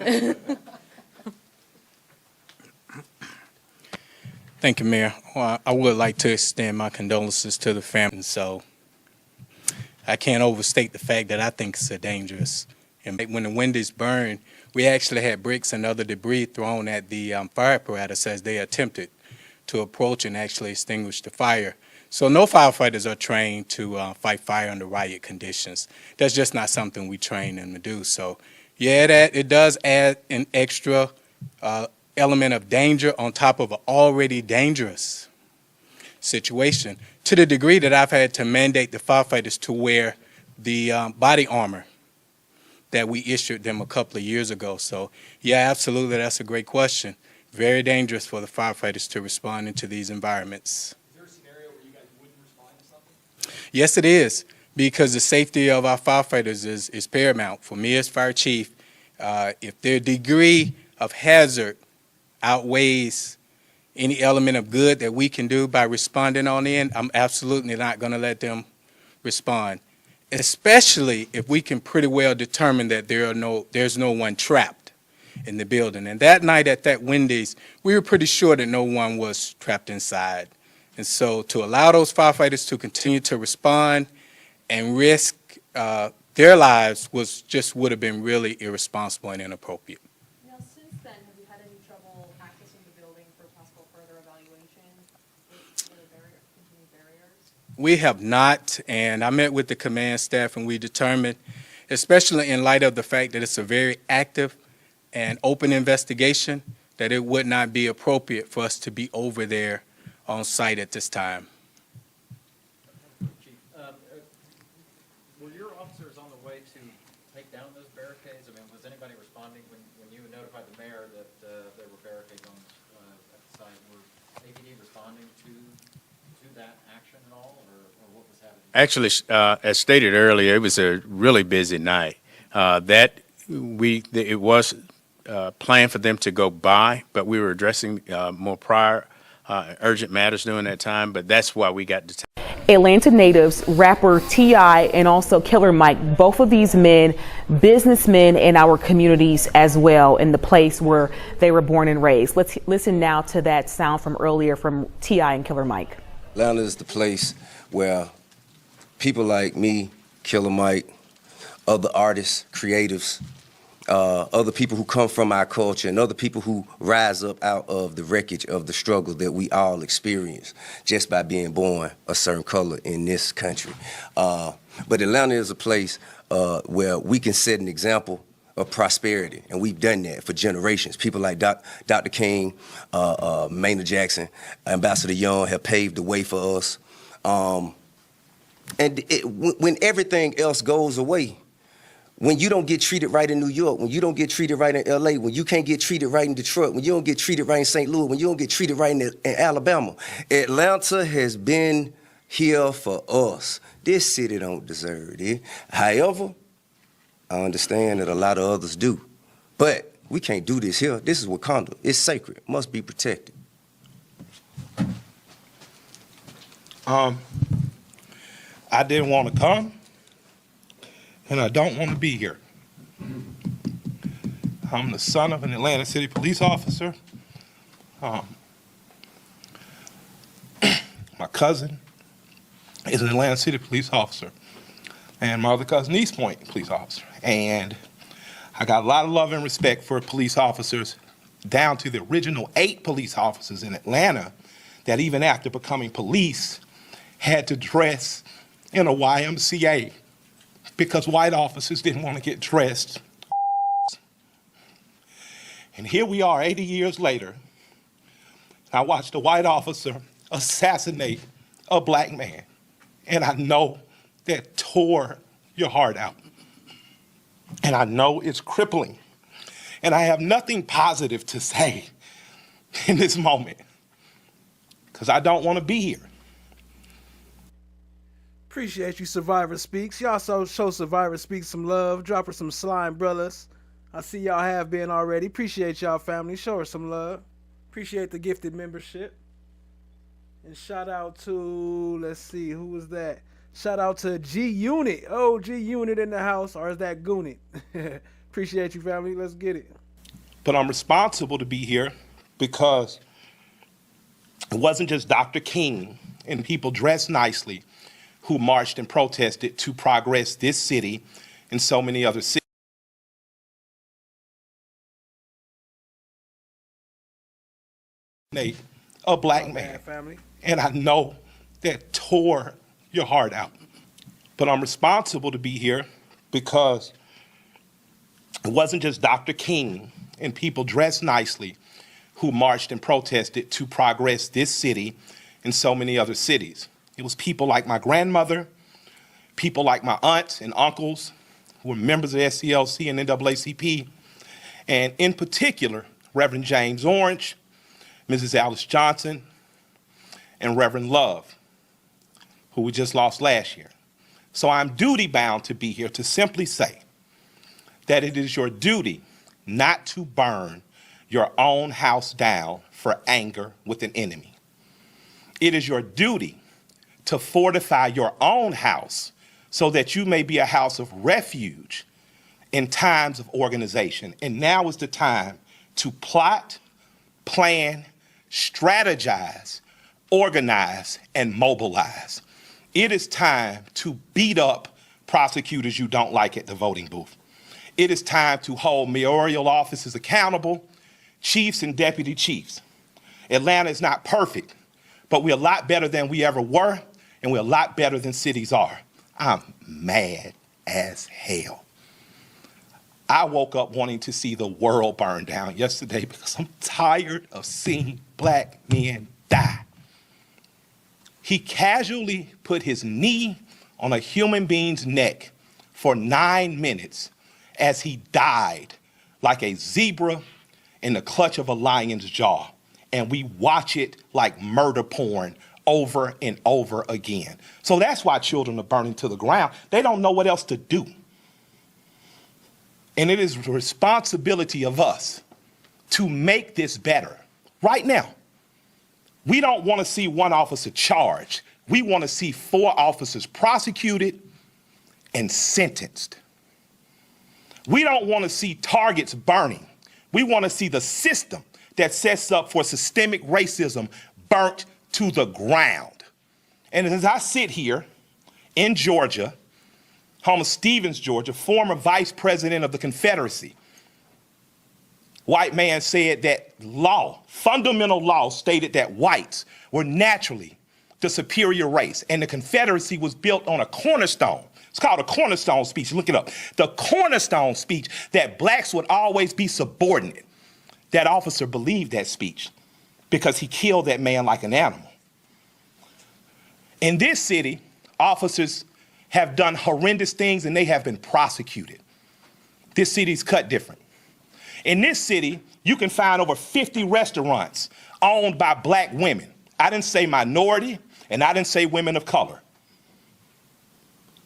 you. Thank you, Mayor. Well, I would like to extend my condolences to the family. So I can't overstate the fact that I think it's dangerous. And when the Wendy's burned, we actually had bricks and other debris thrown at the fire apparatus as they attempted to approach and actually extinguish the fire. So no firefighters are trained to fight fire under riot conditions. That's just not something we train them to do. So yeah, that it does add an extra element of danger on top of an already dangerous situation, to the degree that I've had to mandate the firefighters to wear the body armor that we issued them a couple of years ago. So yeah, absolutely, that's a great question. Very dangerous for the firefighters to respond into these environments. Is there a scenario where you guys wouldn't respond to something? Yes, it is, because the safety of our firefighters is paramount. For me as fire chief, if their degree of hazard outweighs any element of good that we can do by responding on in, I'm absolutely not going to let them respond, especially if we can pretty well determine that there's no one trapped in the building. And that night at that Wendy's, we were pretty sure that no one was trapped inside. And so to allow those firefighters to continue to respond and risk their lives would have been really irresponsible and inappropriate. Now, since then, have you had any trouble accessing the building for possible further evaluation with continued barriers? We have not, and I met with the command staff and we determined, especially in light of the fact that it's a very active and open investigation, that it would not be appropriate for us to be over there on site at this time. Chief, were your officers on the way to take down those barricades? I mean, was anybody responding when you notified the mayor that there were barricades on at the site? Were APD responding to that action at all, or what was happening? Actually, as stated earlier, it was a really busy night. It was planned for them to go by, but we were addressing more prior urgent matters during that time, but that's why we got detained. Atlanta natives, rapper T.I. and also Killer Mike, both of these men, businessmen in our communities as well, in the place where they were born and raised. Let's listen now to that sound from earlier from T.I. and Killer Mike. Atlanta is the place where people like me, Killer Mike, other artists, creatives, other people who come from our culture and other people who rise up out of the wreckage of the struggle that we all experience just by being born a certain color in this country. But Atlanta is a place where we can set an example of prosperity, and we've done that for generations. People like Dr. King, Maynard Jackson, Ambassador Young have paved the way for us. And when everything else goes away, When you don't get treated right in New York, when you don't get treated right in LA, when you can't get treated right in Detroit, when you don't get treated right in St. Louis, when you don't get treated right in Alabama, Atlanta has been here for us. This city don't deserve it. However, I understand that a lot of others do. But we can't do this here. This is Wakanda. It's sacred. It must be protected. I didn't want to come, and I don't want to be here. I'm the son of an Atlanta City police officer. My cousin is an Atlanta City police officer, and my other cousin, East Point police officer. And I got a lot of love and respect for police officers, down to the original 8 police officers in Atlanta that even after becoming police had to dress in a YMCA because white officers didn't want to get dressed. And here we are 80 years later. I watched a white officer assassinate a black man. And I know that tore your heart out. And I know it's crippling. And I have nothing positive to say in this moment because I don't want to be here. Appreciate you, Survivor Speaks. Y'all show Survivor Speaks some love. Drop her some slime, brothers. I see y'all have been already. Appreciate y'all, family. Show her some love. Appreciate the gifted membership. And shout out to, let's see, who was that? Shout out to G Unit. Oh, G Unit in the house, or is that Goonit? Appreciate you, family. Let's get it. But I'm responsible to be here because it wasn't just Dr. King and people dressed nicely who marched and protested to progress this city and so many other cities. A black man. Family. And I know that tore your heart out. But I'm responsible to be here because it wasn't just Dr. King and people dressed nicely who marched and protested to progress this city and so many other cities. It was people like my grandmother, people like my aunts and uncles who were members of SCLC and NAACP, and in particular, Reverend James Orange, Mrs. Alice Johnson, and Reverend Love, who we just lost last year. So I'm duty bound to be here to simply say that it is your duty not to burn your own house down for anger with an enemy. It is your duty to fortify your own house so that you may be a house of refuge in times of organization. And now is the time to plot, plan, strategize, organize, and mobilize. It is time to beat up prosecutors you don't like at the voting booth. It is time to hold mayoral offices accountable, chiefs and deputy chiefs. Atlanta is not perfect, but we're a lot better than we ever were, and we're a lot better than cities are. I'm mad as hell. I woke up wanting to see the world burn down yesterday because I'm tired of seeing black men die. He casually put his knee on a human being's neck for 9 minutes as he died like a zebra in the clutch of a lion's jaw. And we watch it like murder porn over and over again. So that's why children are burning to the ground. They don't know what else to do. And it is the responsibility of us to make this better right now. We don't want to see one officer charged. We want to see 4 officers prosecuted and sentenced. We don't want to see targets burning. We want to see the system that sets up for systemic racism burnt to the ground. And as I sit here in Georgia, home of Stevens, Georgia, former vice president of the Confederacy, white man said that law, fundamental law, stated that whites were naturally the superior race, and the Confederacy was built on a cornerstone. It's called a cornerstone speech. Look it up. The cornerstone speech that blacks would always be subordinate. That officer believed that speech because he killed that man like an animal. In this city, officers have done horrendous things and they have been prosecuted. this city's cut different. In this city, you can find over 50 restaurants owned by black women. I didn't say minority, and I didn't say women of color.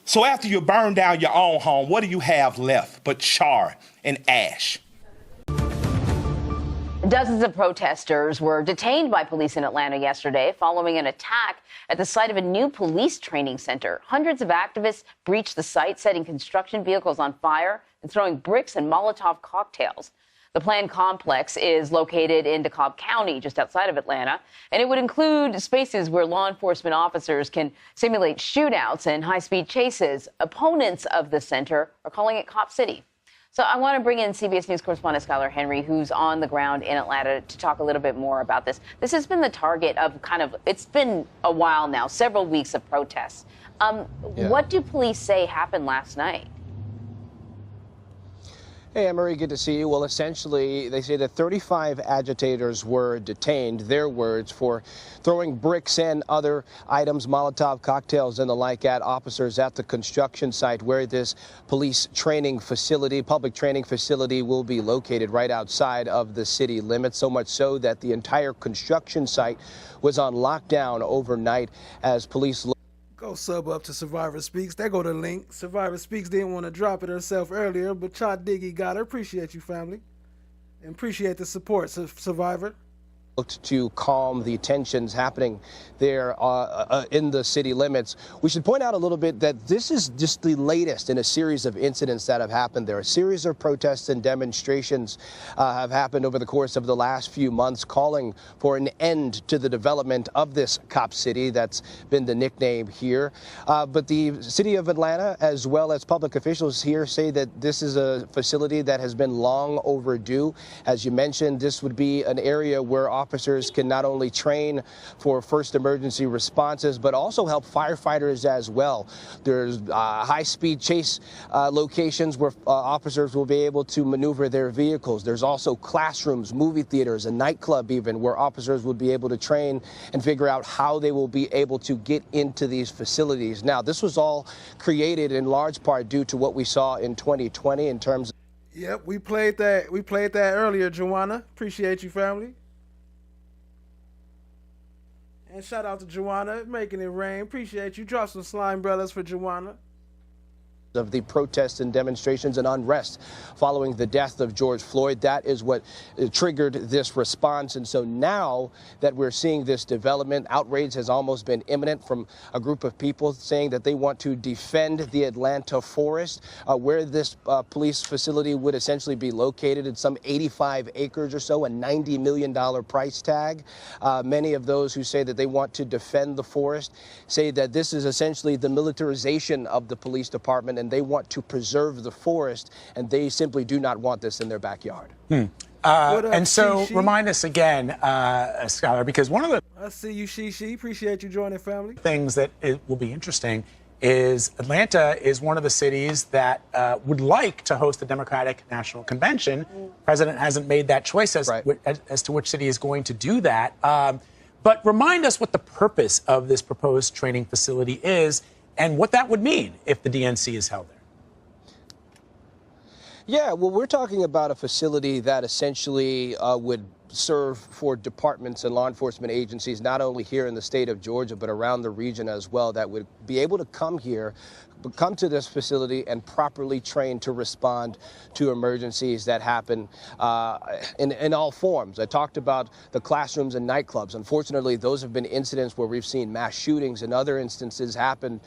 So after you burn down your own home, what do you have left but char and ash? Dozens of protesters were detained by police in Atlanta yesterday following an attack at the site of a new police training center. Hundreds of activists breached the site, setting construction vehicles on fire and throwing bricks and Molotov cocktails. The planned complex is located in DeKalb County, just outside of Atlanta, and it would include spaces where law enforcement officers can simulate shootouts and high-speed chases. Opponents of the center are calling it Cop City. So I want to bring in CBS News correspondent Skylar Henry, who's on the ground in Atlanta, to talk a little bit more about this. This has been the target of it's been a while now, several weeks of protests. What do police say happened last night? Hey, Anne-Marie, good to see you. Well, essentially, they say that 35 agitators were detained, their words, for throwing bricks and other items, Molotov cocktails and the like, at officers at the construction site where this police training facility, public training facility, will be located right outside of the city limits, so much so that the entire construction site was on lockdown overnight as police Go sub up to Survivor Speaks. There go the link. Survivor Speaks didn't want to drop it herself earlier, but Cha Diggy got her. Appreciate you, family. And appreciate the support, Survivor. Looked to calm the tensions happening there in the city limits. We should point out a little bit that this is just the latest in a series of incidents that have happened there. A series of protests and demonstrations have happened over the course of the last few months, calling for an end to the development of this Cop City. That's been the nickname here. But the city of Atlanta, as well as public officials here, say that this is a facility that has been long overdue. As you mentioned, this would be an area where officers can not only train for first emergency responses, but also help firefighters as well. There's high-speed chase locations where officers will be able to maneuver their vehicles. There's also classrooms, movie theaters, a nightclub even, where officers would be able to train and figure out how they will be able to get into these facilities. Now, this was all created in large part due to what we saw in 2020 in terms of... Yep, we played that earlier, Joanna. Appreciate you, family. And shout out to Joanna, making it rain. Appreciate you. Drop some slime brothers for Joanna. Of the protests and demonstrations and unrest following the death of George Floyd. That is what triggered this response. And so now that we're seeing this development, outrage has almost been imminent from a group of people saying that they want to defend the Atlanta forest, where this police facility would essentially be located. It's some 85 acres or so, a $90 million price tag. Many of those who say that they want to defend the forest say that this is essentially the militarization of the police department, and they want to preserve the forest, and they simply do not want this in their backyard. And so remind us again, Skylar, because one of the I see you, She. Appreciate you joining, family. things that will be interesting is Atlanta is one of the cities that would like to host the Democratic National Convention. President hasn't made that choice as to which city is going to do that. But remind us what the purpose of this proposed training facility is and what that would mean if the DNC is held there. Yeah, well, we're talking about a facility that essentially would serve for departments and law enforcement agencies, not only here in the state of Georgia, but around the region as well, that would be able to come here, come to this facility and properly train to respond to emergencies that happen in all forms. I talked about the classrooms and nightclubs. Unfortunately, those have been incidents where we've seen mass shootings and other instances happen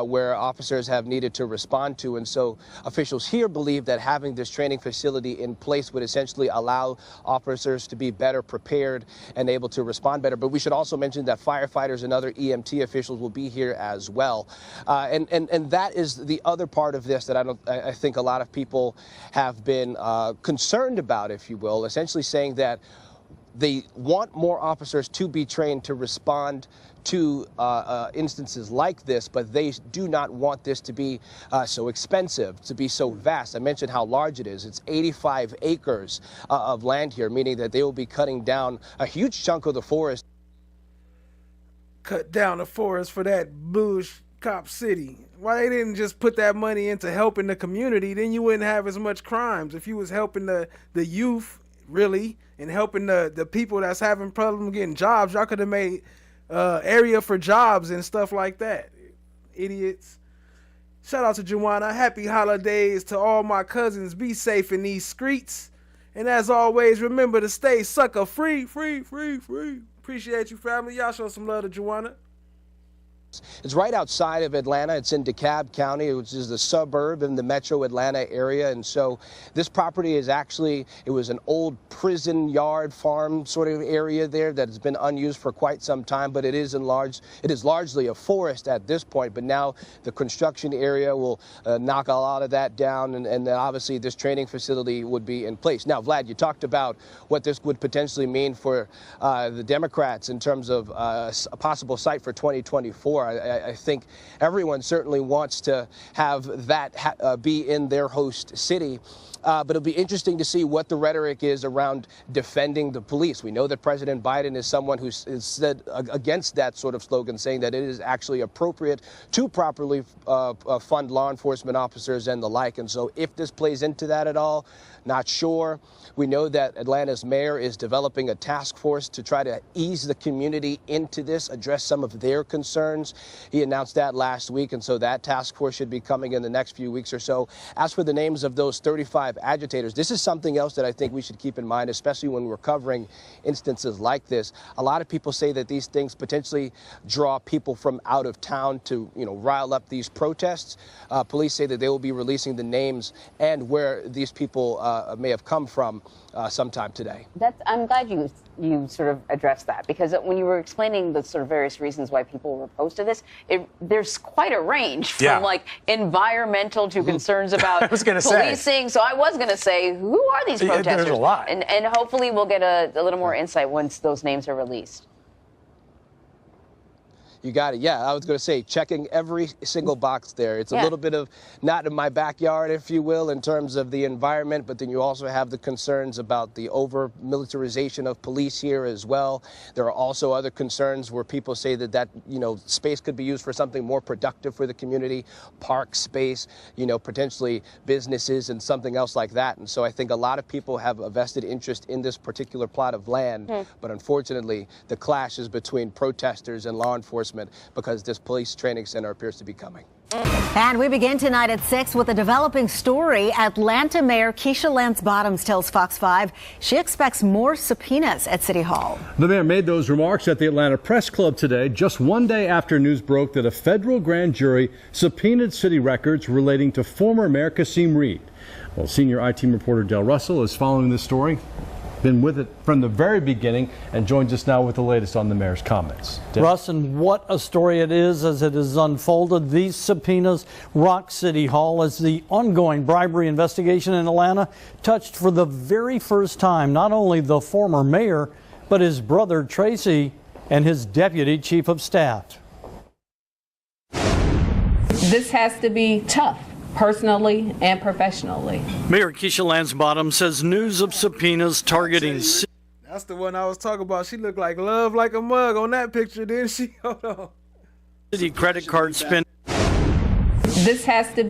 where officers have needed to respond to. And so officials here believe that having this training facility in place would essentially allow officers to be better prepared and able to respond better. But we should also mention that firefighters and other EMT officials will be here as well. And that is the other part of this that I think a lot of people have been concerned about, if you will, essentially saying that they want more officers to be trained to respond to instances like this, but they do not want this to be so expensive, to be so vast. I mentioned how large it is. It's 85 acres of land here, meaning that they will be cutting down a huge chunk of the forest. Cut down the forest for that bush cop city. Why they didn't just put that money into helping the community? Then you wouldn't have as much crimes. If you was helping the youth, really, and helping the people that's having problems getting jobs, y'all could have made area for jobs and stuff like that. Idiots. Shout out to Juwana. Happy holidays to all my cousins. Be safe in these streets. And as always, remember to stay sucker free, free, free, free. Appreciate you, family. Y'all show some love to Juwana. It's right outside of Atlanta. It's in DeKalb County, which is the suburb in the metro Atlanta area. And so this property is actually, it was an old prison yard farm sort of area there that has been unused for quite some time, but it is largely a forest at this point. But now the construction area will knock a lot of that down, and then obviously this training facility would be in place. Now, Vlad, you talked about what this would potentially mean for the Democrats in terms of a possible site for 2024. I think everyone certainly wants to have that be in their host city. But it'll be interesting to see what the rhetoric is around defending the police. We know that President Biden is someone who's said against that sort of slogan, saying that it is actually appropriate to properly fund law enforcement officers and the like. And so if this plays into that at all, not sure. We know that Atlanta's mayor is developing a task force to try to ease the community into this, address some of their concerns. He announced that last week, and so that task force should be coming in the next few weeks or so. As for the names of those 35 agitators, this is something else that I think we should keep in mind, especially when we're covering instances like this. A lot of people say that these things potentially draw people from out of town to, rile up these protests. Police say that they will be releasing the names and where these people may have come from sometime today. I'm glad you sort of addressed that, because when you were explaining the sort of various reasons why people were opposed to this, there's quite a range from like environmental to concerns about policing. So I was going to say, who are these protesters? There's a lot. And hopefully we'll get a little more insight once those names are released. You got it. Yeah, I was going to say, checking every single box there. It's a little bit of not in my backyard, if you will, in terms of the environment, but then you also have the concerns about the over-militarization of police here as well. There are also other concerns where people say that space could be used for something more productive for the community, park space, potentially businesses and something else like that. And so I think a lot of people have a vested interest in this particular plot of land, but unfortunately, the clash is between protesters and law enforcement because this police training center appears to be coming. And we begin tonight at 6 with a developing story. Atlanta Mayor Keisha Lance Bottoms tells Fox 5 she expects more subpoenas at City Hall. The mayor made those remarks at the Atlanta Press Club today, just one day after news broke that a federal grand jury subpoenaed city records relating to former Mayor Kasim Reed. Well, senior I-Team reporter Del Russell is following this story. Been with it from the very beginning and joins us now with the latest on the mayor's comments. Russ, and what a story it is as it is unfolded. These subpoenas rock City Hall as the ongoing bribery investigation in Atlanta touched for the very first time not only the former mayor, but his brother Tracy and his deputy chief of staff. This has to be tough, personally and professionally. Mayor Keisha Lance Bottoms says news of subpoenas targeting. That's the one I was talking about. She looked like love like a mug on that picture, didn't she? Hold on. City credit card spend. This has to.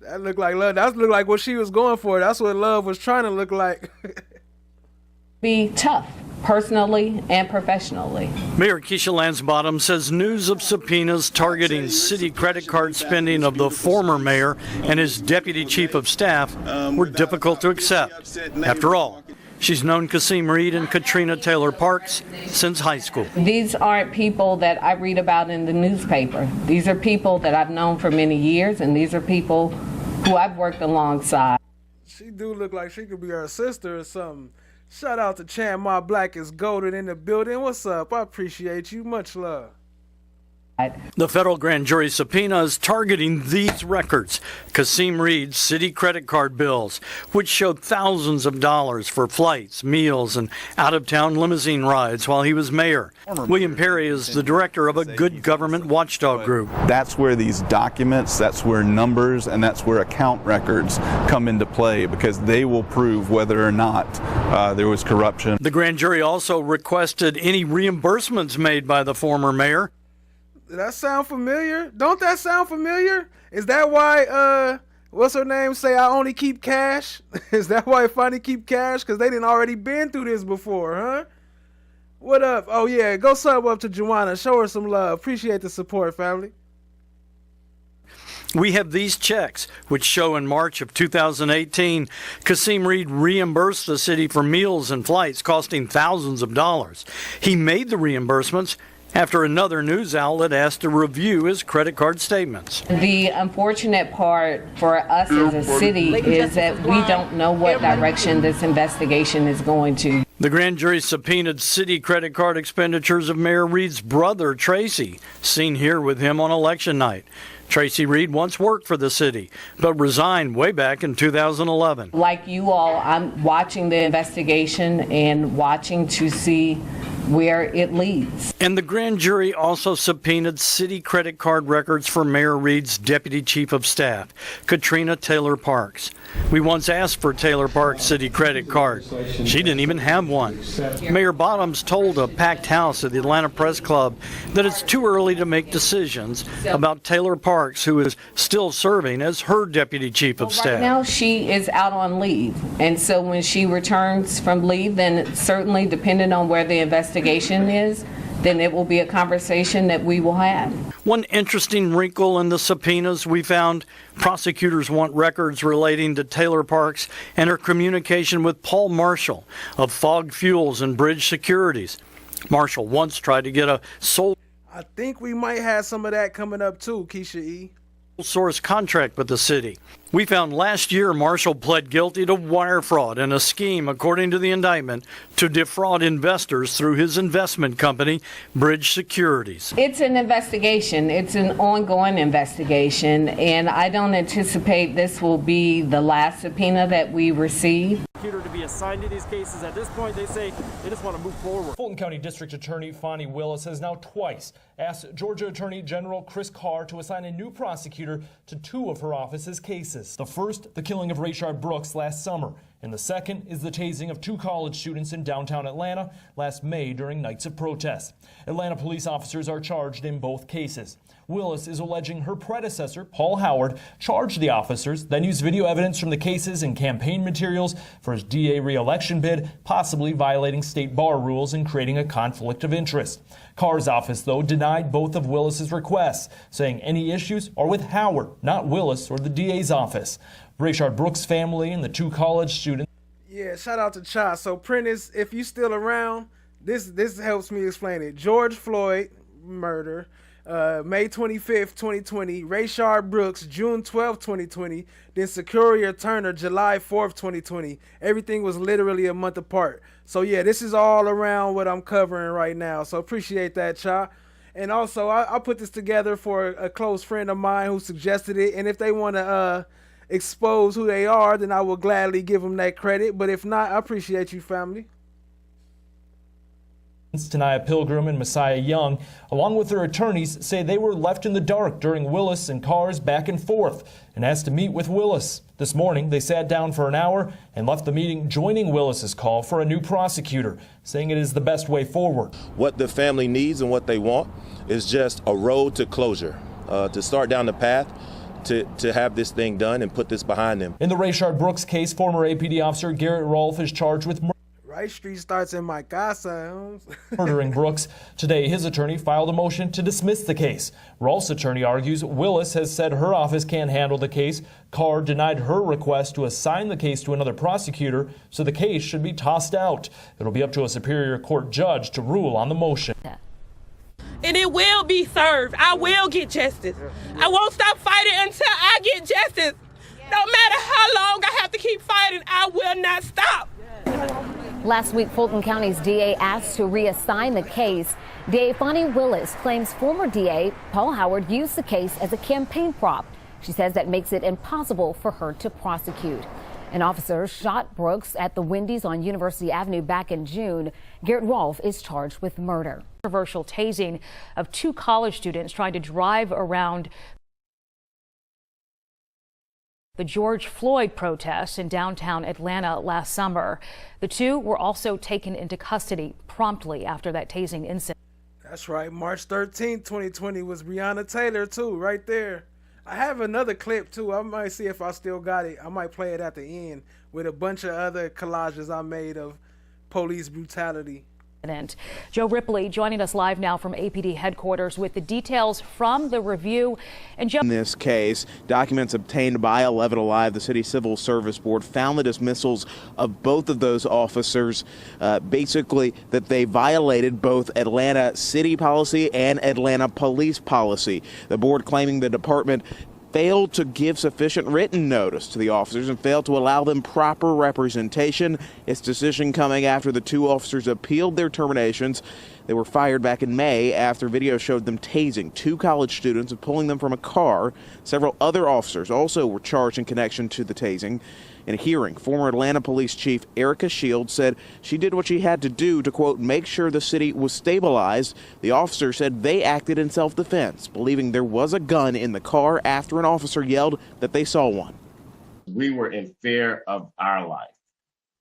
That looked like love. That looked like what she was going for. That's what love was trying to look like. Be tough, personally and professionally. Mayor Keisha Lance Bottoms says news of subpoenas targeting city credit card spending of the former mayor and his deputy chief of staff were difficult to accept. After all, she's known Kasim Reed and Katrina Taylor Parks since high school. These aren't people that I read about in the newspaper. These are people that I've known for many years, and these are people who I've worked alongside. She do look like she could be her sister or something. Shout out to Chan My Black is Golden in the building. What's up? I appreciate you. Much love. The federal grand jury subpoena is targeting these records. Kasim Reed's city credit card bills, which showed thousands of dollars for flights, meals, and out-of-town limousine rides while he was mayor. William Perry is the director of a good government watchdog group. That's where these documents, that's where numbers, and that's where account records come into play, because they will prove whether or not there was corruption. The grand jury also requested any reimbursements made by the former mayor. Does that sound familiar? Don't that sound familiar? Is that why, what's her name say I only keep cash? Is that why Funny keep cash? Because they didn't already been through this before, huh? What up? Oh, yeah, go sub up to Joanna. Show her some love. Appreciate the support, family. We have these checks, which show in March of 2018, Kasim Reed reimbursed the city for meals and flights costing thousands of dollars. He made the reimbursements after another news outlet asked to review his credit card statements. The unfortunate part for us as a city is that we don't know what direction this investigation is going to. The grand jury subpoenaed city credit card expenditures of Mayor Reed's brother, Tracy, seen here with him on election night. Tracy Reed once worked for the city, but resigned way back in 2011. Like you all, I'm watching the investigation and watching to see where it leads. And the grand jury also subpoenaed city credit card records for Mayor Reed's deputy chief of staff, Katrina Taylor Parks. We once asked for Taylor Parks' city credit card. She didn't even have one. Mayor Bottoms told a packed house at the Atlanta Press Club that it's too early to make decisions about Taylor Parks, who is still serving as her deputy chief of staff. Right now, she is out on leave. And so when she returns from leave, then certainly depending on where the investigation is, then it will be a conversation that we will have. One interesting wrinkle in the subpoenas we found, prosecutors want records relating to Taylor Parks and her communication with Paul Marshall of Fog Fuels and Bridge Securities. Marshall once tried to get a sole I think we might have some of that coming up too, Keisha E. source contract with the city. We found last year Marshall pled guilty to wire fraud and a scheme, according to the indictment, to defraud investors through his investment company, Bridge Securities. It's an investigation. It's an ongoing investigation, and I don't anticipate this will be the last subpoena that we receive. To be assigned to these cases. At this point, they say they just want to move forward. Fulton County District Attorney Fonnie Willis has now twice asked Georgia Attorney General Chris Carr to assign a new prosecutor to two of her office's cases. The first, the killing of Rayshard Brooks last summer, and the second is the tasing of two college students in downtown Atlanta last May during nights of protest. Atlanta police officers are charged in both cases. Willis is alleging her predecessor, Paul Howard, charged the officers, then used video evidence from the cases and campaign materials for his DA re-election bid, possibly violating state bar rules and creating a conflict of interest. Carr's office, though, denied both of Willis's requests, saying any issues are with Howard, not Willis or the DA's office. Rayshard Brooks' family and the two college students. Yeah, shout out to Cha. So, Prentice, if you still around, this helps me explain it. George Floyd murder. May 25th, 2020, Rayshard Brooks, June 12th, 2020, then Secoreia Turner, July 4th, 2020. Everything was literally a month apart. So yeah, this is all around what I'm covering right now. So appreciate that, Cha. And also, I put this together for a close friend of mine who suggested it. And if they want to expose who they are, then I will gladly give them that credit. But if not, I appreciate you, family. Tanaya Pilgrim and Messiah Young, along with their attorneys, say they were left in the dark during Willis and Carr's back and forth and asked to meet with Willis. This morning, they sat down for an hour and left the meeting joining Willis's call for a new prosecutor, saying it is the best way forward. What the family needs and what they want is just a road to closure, to start down the path to have this thing done and put this behind them. In the Rayshard Brooks case, former APD officer Garrett Rolfe is charged with Right Street starts in my casa. murdering Brooks. Today, his attorney filed a motion to dismiss the case. Rolfe's attorney argues Willis has said her office can't handle the case. Carr denied her request to assign the case to another prosecutor, so the case should be tossed out. It'll be up to a Superior Court judge to rule on the motion. And it will be served. I will get justice. I won't stop fighting until I get justice. No matter how long I have to keep fighting, I will not stop. Last week, Fulton County's DA asked to reassign the case. DA Fonnie Willis claims former DA Paul Howard used the case as a campaign prop. She says that makes it impossible for her to prosecute. An officer shot Brooks at the Wendy's on University Avenue back in June. Garrett Rolfe is charged with murder. Controversial tasing of two college students trying to drive around the George Floyd protests in downtown Atlanta last summer. The two were also taken into custody promptly after that tasing incident. That's right. March 13th, 2020 was Breonna Taylor, too, right there. I have another clip, too. I might see if I still got it. I might play it at the end with a bunch of other collages I made of police brutality. Joe Ripley joining us live now from APD headquarters with the details from the review. And Joe, in this case, documents obtained by 11 Alive, the City Civil Service Board, found the dismissals of both of those officers, basically that they violated both Atlanta city policy and Atlanta police policy. The board claiming the department failed to give sufficient written notice to the officers and failed to allow them proper representation. Its decision coming after the two officers appealed their terminations. They were fired back in May after video showed them tasing two college students and pulling them from a car. Several other officers also were charged in connection to the tasing. In a hearing, former Atlanta Police Chief Erica Shields said she did what she had to do to, quote, make sure the city was stabilized. The officer said they acted in self-defense, believing there was a gun in the car after an officer yelled that they saw one. We were in fear of our life.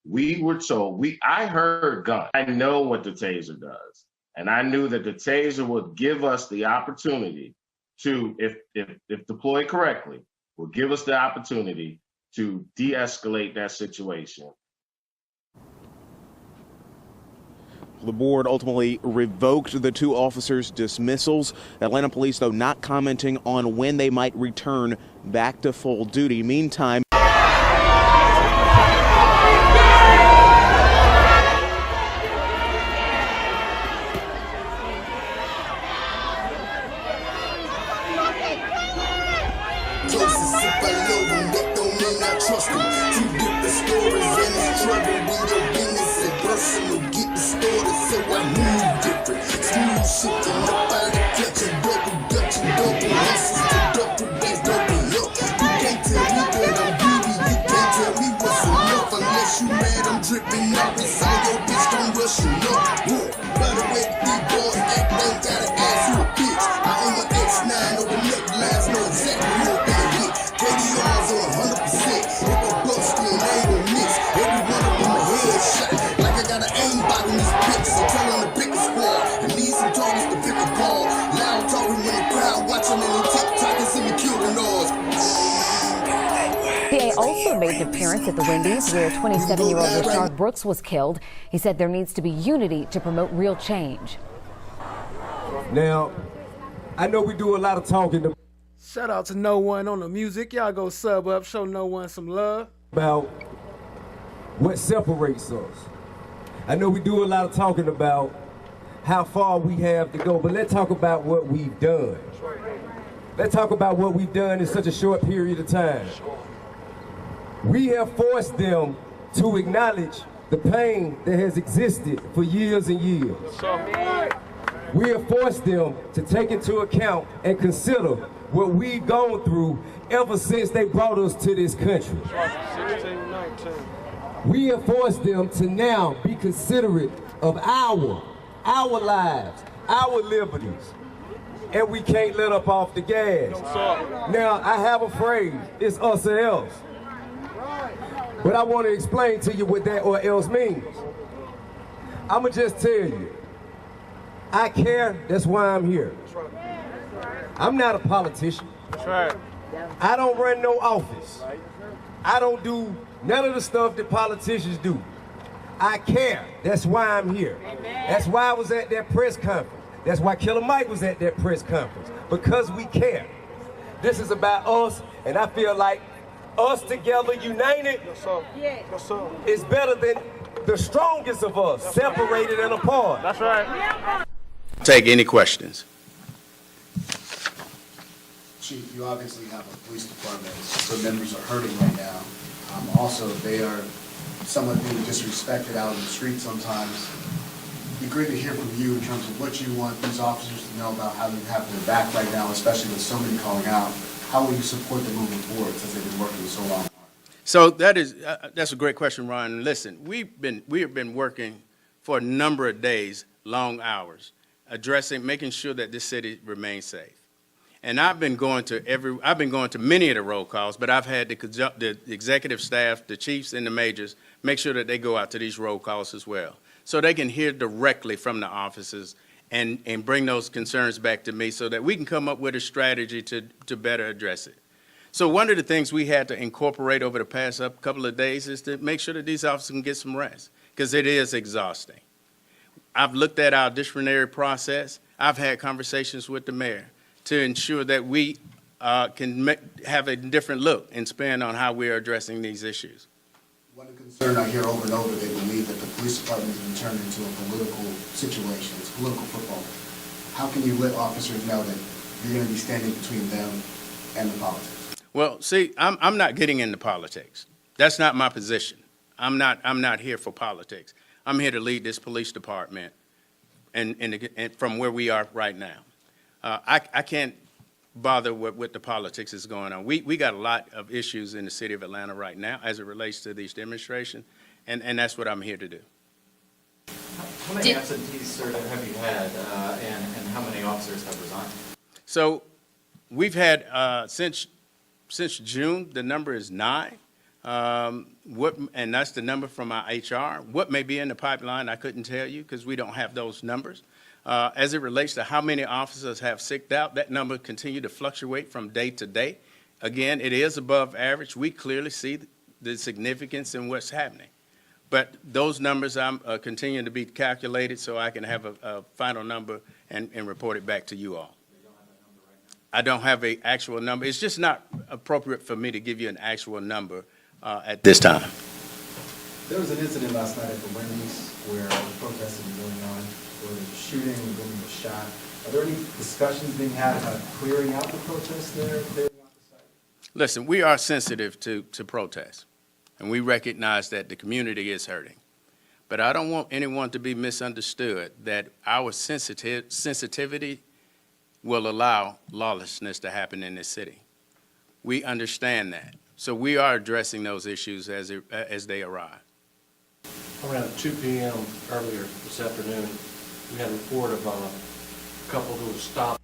We were told, I heard gun. I know what the taser does. And I knew that the taser would give us the opportunity to, if deployed correctly, would give us the opportunity to de-escalate that situation. The board ultimately revoked the two officers' dismissals. Atlanta police, though, not commenting on when they might return back to full duty. Meantime, PA also made an appearance at the Wendy's where 27-year-old Rayshard Brooks was killed. He said there needs to be unity to promote real change. Now, I know we do a lot of talking Shout out to No One on the music. Y'all go sub up, show No One some love. About what separates us. I know we do a lot of talking about how far we have to go, but let's talk about what we've done. Let's talk about what we've done in such a short period of time. We have forced them to acknowledge the pain that has existed for years and years. We have forced them to take into account and consider what we've gone through ever since they brought us to this country. We have forced them to now be considerate of our lives, our liberties, and we can't let up off the gas. Now, I have a phrase, it's us or else. But I want to explain to you what that or else means. I'ma just tell you, I care, that's why I'm here. I'm not a politician. I don't run no office. I don't do none of the stuff that politicians do. I care, that's why I'm here. That's why I was at that press conference. That's why Killer Mike was at that press conference, because we care. This is about us, and I feel like us together, united, is better than the strongest of us, separated and apart. That's right. Take any questions. Chief, you obviously have a police department where members are hurting right now. Also, they are somewhat being disrespected out in the street sometimes. It'd be great to hear from you in terms of what you want these officers to know about how you have their back right now, especially with so many calling out. How will you support them moving forward since they've been working so long? So that's a great question, Ron. Listen, we have been working for a number of days, long hours, making sure that this city remains safe. And I've been going to many of the roll calls, but I've had the executive staff, the chiefs and the majors, make sure that they go out to these roll calls as well, so they can hear directly from the officers and bring those concerns back to me so that we can come up with a strategy to better address it. So one of the things we had to incorporate over the past couple of days is to make sure that these officers can get some rest, because it is exhausting. I've looked at our disciplinary process. I've had conversations with the mayor to ensure that we can have a different look and spin on how we are addressing these issues. One concern I hear over and over, they believe that the police department has been turned into a political situation. It's political football. How can you let officers know that you're going to be standing between them and the politics? Well, see, I'm not getting into politics. That's not my position. I'm not here for politics. I'm here to lead this police department and from where we are right now. I can't bother with the politics that's going on. We got a lot of issues in the city of Atlanta right now as it relates to these demonstrations, and that's what I'm here to do. How many absentees, sir, have you had, and how many officers have resigned? So we've had, since June, the number is 9. And that's the number from our HR. What may be in the pipeline, I couldn't tell you because we don't have those numbers. As it relates to how many officers have sicked out, that number continue to fluctuate from day to day. Again, it is above average. We clearly see the significance in what's happening. But those numbers I'm continuing to be calculated so I can have a final number and report it back to you all. I don't have an actual number. It's just not appropriate for me to give you an actual number at this time. There was an incident last night at the Wendy's where the protests have been going on, where there was a shooting, a woman was shot. Are there any discussions being had about clearing out the protests there, clearing out the site? Listen, we are sensitive to protests, and we recognize that the community is hurting. But I don't want anyone to be misunderstood that our sensitivity will allow lawlessness to happen in this city. We understand that. So we are addressing those issues as they arrive. Around 2 p.m. earlier this afternoon, we had a report of a couple who was stopped.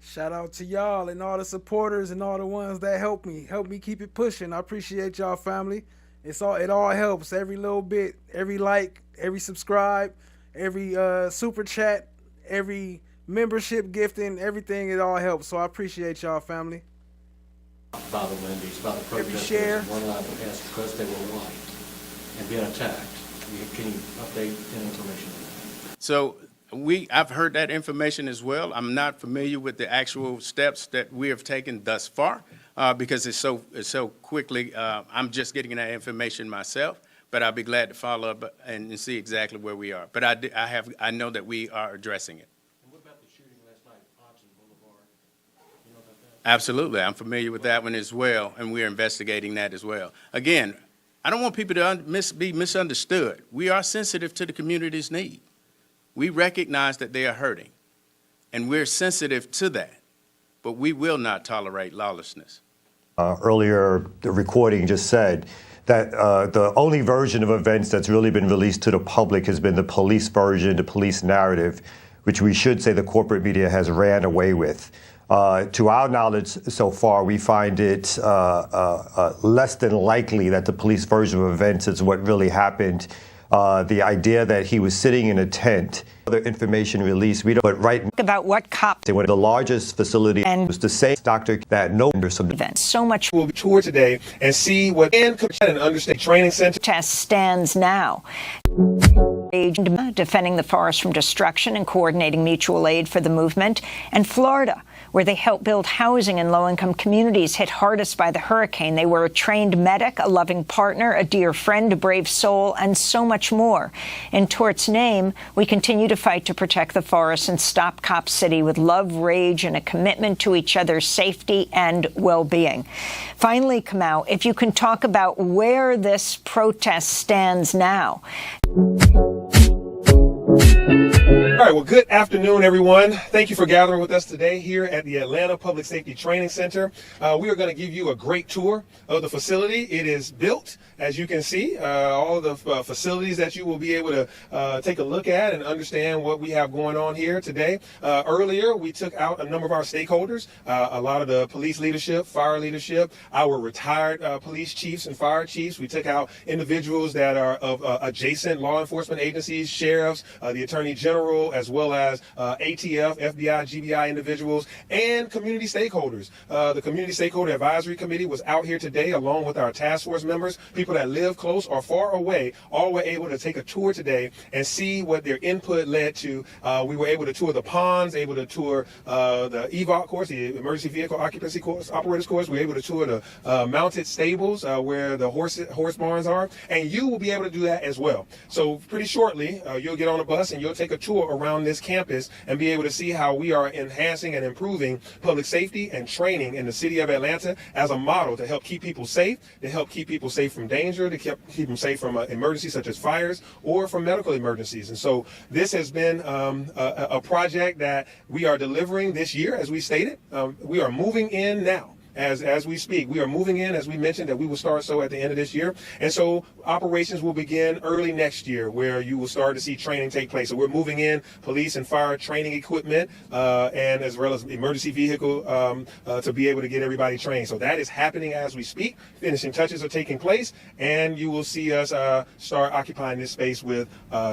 Shout out to y'all and all the supporters and all the ones that help me keep it pushing. I appreciate y'all, family. It all helps. Every little bit, every like, every subscribe, every super chat, every membership gifting, everything, it all helps. So I appreciate y'all, family. By the Wendy's, by the Every protesters, share. one line asked because they were white and being attacked. Can you update any information on that? So I've heard that information as well. I'm not familiar with the actual steps that we have taken thus far because it's so quickly. I'm just getting that information myself, but I'll be glad to follow up and see exactly where we are. But I know that we are addressing it. And what about the shooting last night, Hodgson Boulevard? You know about that? Absolutely. I'm familiar with that one as well, and we're investigating that as well. Again, I don't want people to be misunderstood. We are sensitive to the community's need. We recognize that they are hurting, and we're sensitive to that, but we will not tolerate lawlessness. Earlier, the recording just said that the only version of events that's really been released to the public has been the police version, the police narrative, which we should say the corporate media has ran away with. To our knowledge so far, we find it less than likely that the police version of events is what really happened. The idea that he was sitting in a tent, other information released, we don't, but right about what cops they were the largest facility and was the same doctor that no some events. So much will be toured today and see what and understand training center test stands now. Defending the forest from destruction and coordinating mutual aid for the movement, and Florida, where they help build housing in low-income communities hit hardest by the hurricane. They were a trained medic, a loving partner, a dear friend, a brave soul, and so much more. In Tort's name, we continue to fight to protect the forest and stop Cop City with love, rage, and a commitment to each other's safety and well-being. Finally, Kamau, if you can talk about where this protest stands now. All right, well, good afternoon, everyone. Thank you for gathering with us today here at the Atlanta Public Safety Training Center. We are going to give you a great tour of the facility. It is built, as you can see, all of the facilities that you will be able to take a look at and understand what we have going on here today. Earlier, we took out a number of our stakeholders, a lot of the police leadership, fire leadership, our retired police chiefs and fire chiefs. We took out individuals that are of adjacent law enforcement agencies, sheriffs, the attorney general, Squirrel, as well as ATF, FBI, GBI individuals, and community stakeholders. The Community Stakeholder Advisory Committee was out here today along with our task force members. People that live close or far away all were able to take a tour today and see what their input led to. We were able to tour the ponds, able to tour the EVOC course, the Emergency Vehicle Occupancy course, Operators course. We were able to tour the mounted stables where the horse barns are, and you will be able to do that as well. So pretty shortly, you'll get on a bus and you'll take a tour around this campus and be able to see how we are enhancing and improving public safety and training in the city of Atlanta as a model to help keep people safe, to help keep people safe from danger, to keep them safe from emergencies such as fires or from medical emergencies. And so this has been a project that we are delivering this year, as we stated. We are moving in now. As we speak, we are moving in, as we mentioned, that we will start so at the end of this year. And so operations will begin early next year, where you will start to see training take place. So we're moving in police and fire training equipment, and as well as emergency vehicle to be able to get everybody trained. So that is happening as we speak. Finishing touches are taking place, and you will see us start occupying this space with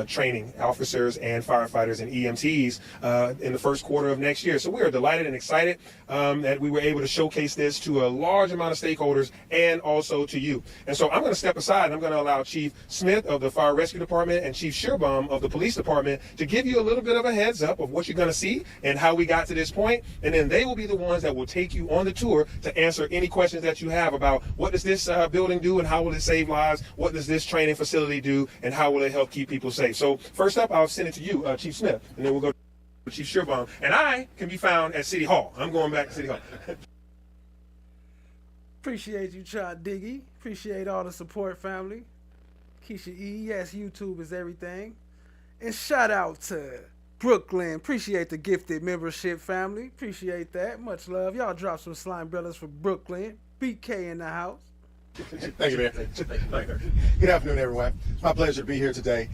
training officers and firefighters and EMTs in the first quarter of next year. So we are delighted and excited that we were able to showcase this to a large amount of stakeholders and also to you. And so I'm going to step aside and I'm going to allow Chief Smith of the Fire Rescue Department and Chief Shearbaum of the Police Department to give you a little bit of a heads up of what you're going to see and how we got to this point. And then they will be the ones that will take you on the tour to answer any questions that you have about what does this building do and how will it save lives? What does this training facility do and how will it help keep people safe? So first up, I'll send it to you, Chief Smith, and then we'll go to Chief Shearbaum. And I can be found at City Hall. I'm going back to City Hall. Appreciate you, Chad Diggy. Appreciate all the support, family. Keisha E, yes, YouTube is everything. And shout out to Brooklyn. Appreciate the gifted membership, family. Appreciate that. Much love. Y'all drop some slime brothers for Brooklyn. BK in the house. Thank you, man. Good afternoon, everyone. It's my pleasure to be here today.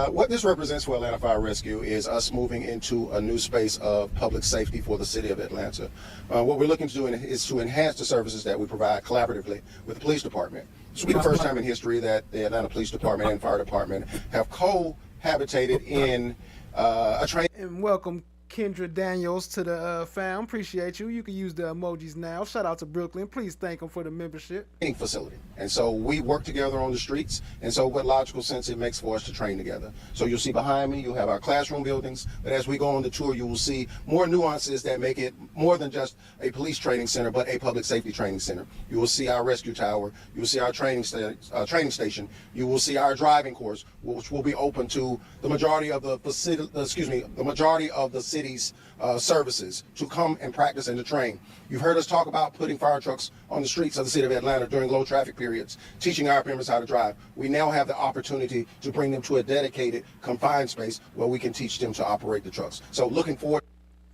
What this represents for Atlanta Fire Rescue is us moving into a new space of public safety for the city of Atlanta. What we're looking to do is to enhance the services that we provide collaboratively with the police department. This will be the first time in history that the Atlanta Police Department and Fire Department have cohabitated in a training. And welcome Kendra Daniels to the fam. Appreciate you. You can use the emojis now. Shout out to Brooklyn. Please thank them for the membership. Facility. And so we work together on the streets. And so what logical sense it makes for us to train together. So you'll see behind me, you'll have our classroom buildings. But as we go on the tour, you will see more nuances that make it more than just a police training center, but a public safety training center. You will see our rescue tower. You will see our training station. You will see our driving course, which will be open to the majority of the facility, the majority of the city's services to come and practice and to train. You've heard us talk about putting fire trucks on the streets of the city of Atlanta during low traffic periods, teaching our members how to drive. We now have the opportunity to bring them to a dedicated, confined space where we can teach them to operate the trucks. So looking forward.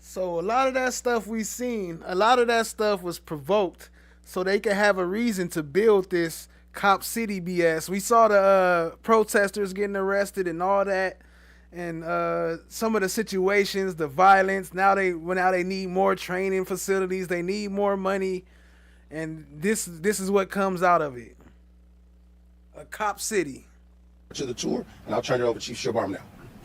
So a lot of that stuff we've seen, a lot of that stuff was provoked so they could have a reason to build this Cop City BS. We saw the protesters getting arrested and all that. And some of the situations, the violence, now they need more training facilities, they need more money, and this is what comes out of it. A Cop City. To the tour, and I'll turn it over to Chief Shearbaum now.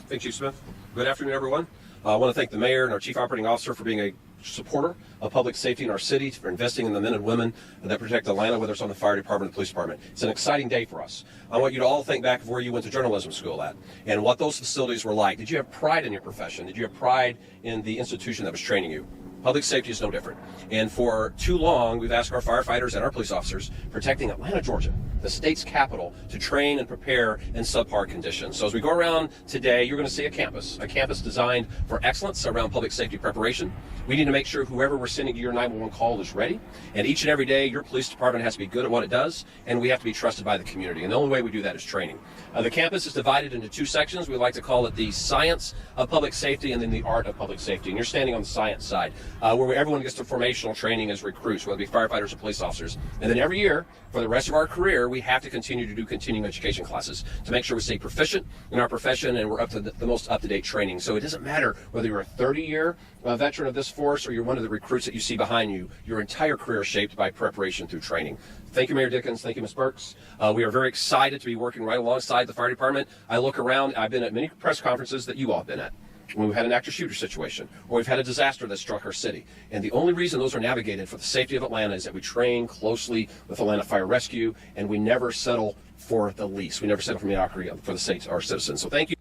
Thank you, Chief Smith. Good afternoon, everyone. I want to thank the mayor and our chief operating officer for being a supporter of public safety in our city, for investing in the men and women that protect Atlanta, whether it's on the fire department or the police department. It's an exciting day for us. I want you to all think back of where you went to journalism school at and what those facilities were like. Did you have pride in your profession? Did you have pride in the institution that was training you? Public safety is no different. And for too long, we've asked our firefighters and our police officers protecting Atlanta, Georgia, the state's capital, to train and prepare in subpar conditions. So as we go around today, you're going to see a campus designed for excellence around public safety preparation. We need to make sure whoever we're sending to your 911 call is ready. And each and every day, your police department has to be good at what it does, and we have to be trusted by the community. And the only way we do that is training. The campus is divided into two sections. We like to call it the science of public safety and then the art of public safety. And you're standing on the science side, where everyone gets the formational training as recruits, whether it be firefighters or police officers. And then every year, for the rest of our career, we have to continue to do continuing education classes to make sure we stay proficient in our profession and we're up to the most up-to-date training. So it doesn't matter whether you're a 30-year veteran of this force or you're one of the recruits that you see behind you. Your entire career is shaped by preparation through training. Thank you, Mayor Dickens. Thank you, Ms. Burks. We are very excited to be working right alongside the fire department. I look around. I've been at many press conferences that you all have been at. when we've had an active shooter situation, or we've had a disaster that struck our city. And the only reason those are navigated for the safety of Atlanta is that we train closely with Atlanta Fire Rescue, and we never settle for the least. We never settle for mediocrity for the state, our citizens. So thank you.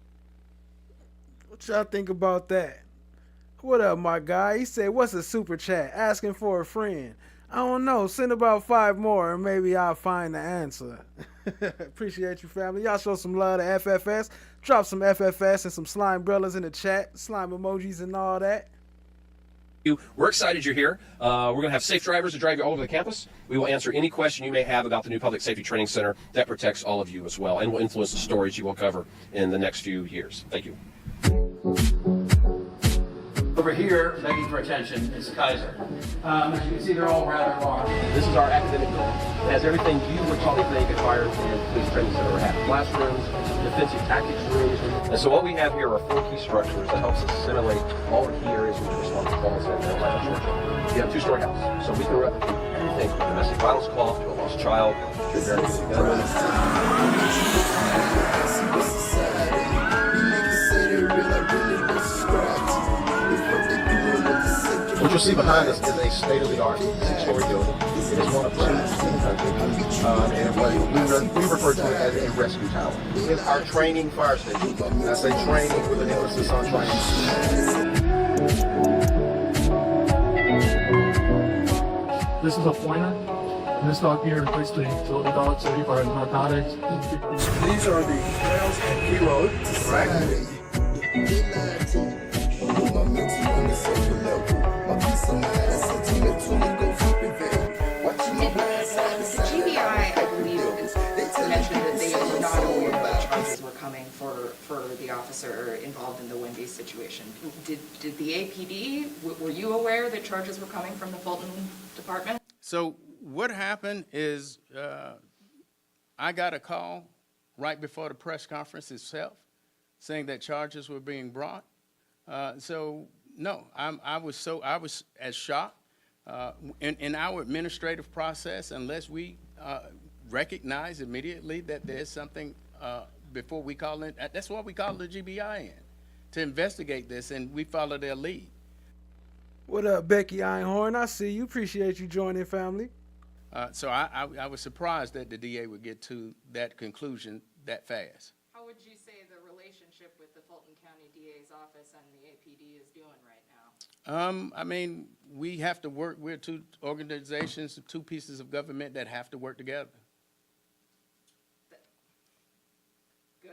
What y'all think about that? What up, my guy? He said, what's a super chat? Asking for a friend. I don't know. Send about 5 more and maybe I'll find the answer. Appreciate you, family. Y'all show some love to FFS. Drop some FFS and some slime brothers in the chat. Slime emojis and all that. We're excited you're here. We're going to have safe drivers to drive you all over the campus. We will answer any question you may have about the new Public Safety Training Center that protects all of you as well and will influence the stories you will cover in the next few years. Thank you. Over here, begging for attention, is Kaiser. As you can see, they're all rather large. This is our academic building. It has everything you would probably think a fire and police training center have. Classrooms, defensive tactics rooms. And so what we have here are 4 key structures that helps us assimilate all the key areas which respond to calls in Atlanta, Georgia. We have a 2-story house, so we can replicate everything from domestic violence call to a lost child to various gunmen. What you'll see behind us is a state-of-the-art 6-story building. It is one of 2 in the country, and what we refer to it as a rescue tower. It's our training fire station. That's a training with an emphasis on training. This is a pointer, and this dog here is basically the dog safety for narcotics. These are the trails and key roads, right? The GBI, I believe, mentioned that they were not aware that charges were coming for the officer involved in the Wendy's situation. Did the APD, were you aware that charges were coming from the Fulton Department? So what happened is I got a call right before the press conference itself saying that charges were being brought. So no, I was as shocked. In our administrative process, unless we recognize immediately that there's something before we call it, that's why we call the GBI in, to investigate this, and we follow their lead. What up, Becky Einhorn? I see you. Appreciate you joining, family. So I was surprised that the DA would get to that conclusion that fast. How would you say the relationship with the Fulton County DA's office and the APD is doing right now? I mean, we have to work. We're 2 organizations, 2 pieces of government that have to work together. Good,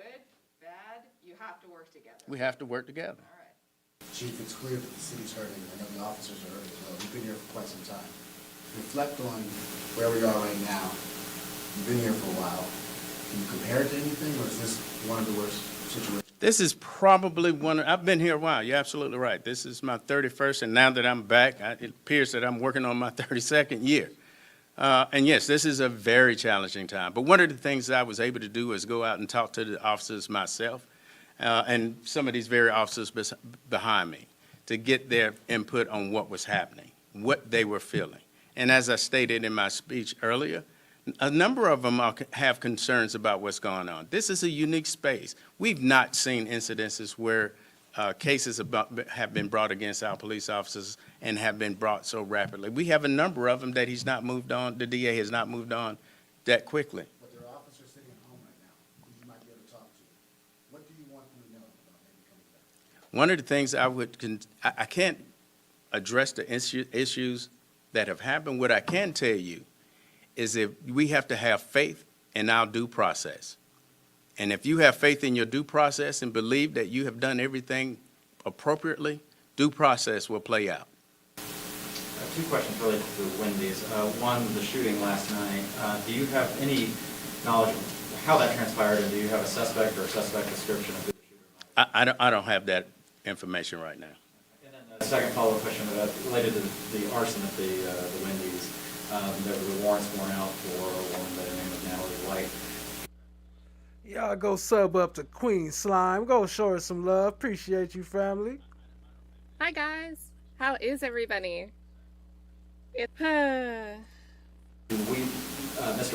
bad, you have to work together. We have to work together. All right. Chief, it's clear that the city's hurting, and I know the officers are hurting as well. We've been here for quite some time. Reflect on where we are right now. You've been here for a while. Can you compare it to anything, or is this one of the worst situations? This is probably I've been here a while. You're absolutely right. This is my 31st, and now that I'm back, it appears that I'm working on my 32nd year. And yes, this is a very challenging time. But one of the things that I was able to do is go out and talk to the officers myself, and some of these very officers behind me, to get their input on what was happening, what they were feeling. And as I stated in my speech earlier, a number of them have concerns about what's going on. This is a unique space. We've not seen incidences where cases have been brought against our police officers and have been brought so rapidly. We have a number of them that he's not moved on, the DA has not moved on that quickly. But there are officers sitting at home right now who you might be able to talk to. What do you want them to know about maybe coming back? One of the things I can't address the issues that have happened. What I can tell you is that we have to have faith in our due process. And if you have faith in your due process and believe that you have done everything appropriately, due process will play out. 2 questions related to Wendy's. One, the shooting last night. Do you have any knowledge of how that transpired, and do you have a suspect or a suspect description of who the shooter might be? I don't have that information right now. And then the second follow-up question related to the arson at the Wendy's. There was a warrant sworn out for a woman by the name of Natalie White. Y'all go sub up to Queen Slime. Go show her some love. Appreciate you, family. Hi, guys. How is everybody? Mr.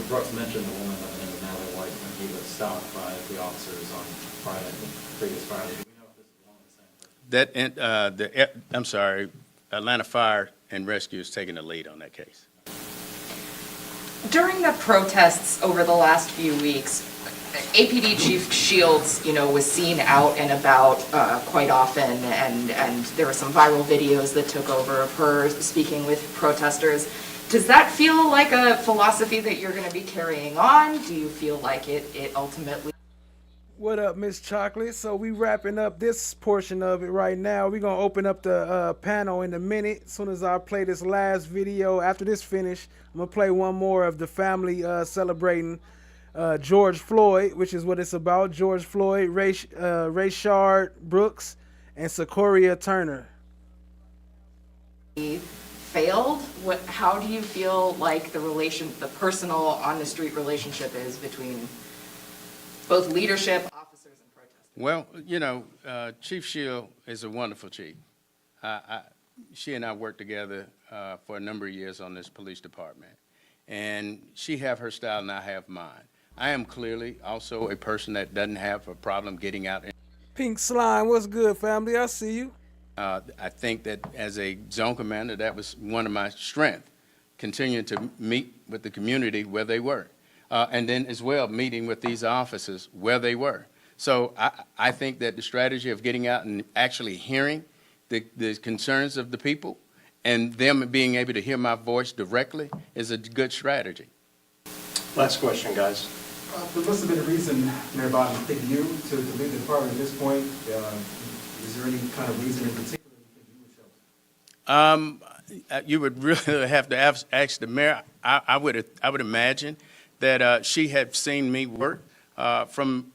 Brooks mentioned the woman by the name of Natalie White when he was stopped by the officers on Friday, the previous Friday. Do we know if this is one of the same person? Atlanta Fire and Rescue is taking the lead on that case. During the protests over the last few weeks, APD Chief Shields, was seen out and about quite often, and there were some viral videos that took over of her speaking with protesters. Does that feel like a philosophy that you're going to be carrying on? Do you feel like it ultimately... What up, Miss Chocolate? So we wrapping up this portion of it right now. We're going to open up the panel in a minute. As soon as I play this last video, after this finish, I'm going to play one more of the family celebrating George Floyd, which is what it's about. George Floyd, Rayshard Brooks, and Secoreia Turner. Failed? How do you feel like the personal on-the-street relationship is between both leadership, officers, and protesters? Well, Chief Shield is a wonderful chief. She and I worked together for a number of years on this police department. And she have her style and I have mine. I am clearly also a person that doesn't have a problem getting out. Pink Slime, what's good, family? I see you. I think that as a zone commander, that was one of my strengths, continuing to meet with the community where they were. And then as well, meeting with these officers where they were. So I think that the strategy of getting out and actually hearing the concerns of the people and them being able to hear my voice directly is a good strategy. Last question, guys. There must have been a reason, Mayor Biden, picked you to lead the department at this point. Is there any kind of reason in particular you think you would show? You would really have to ask the mayor. I would imagine that she had seen me work from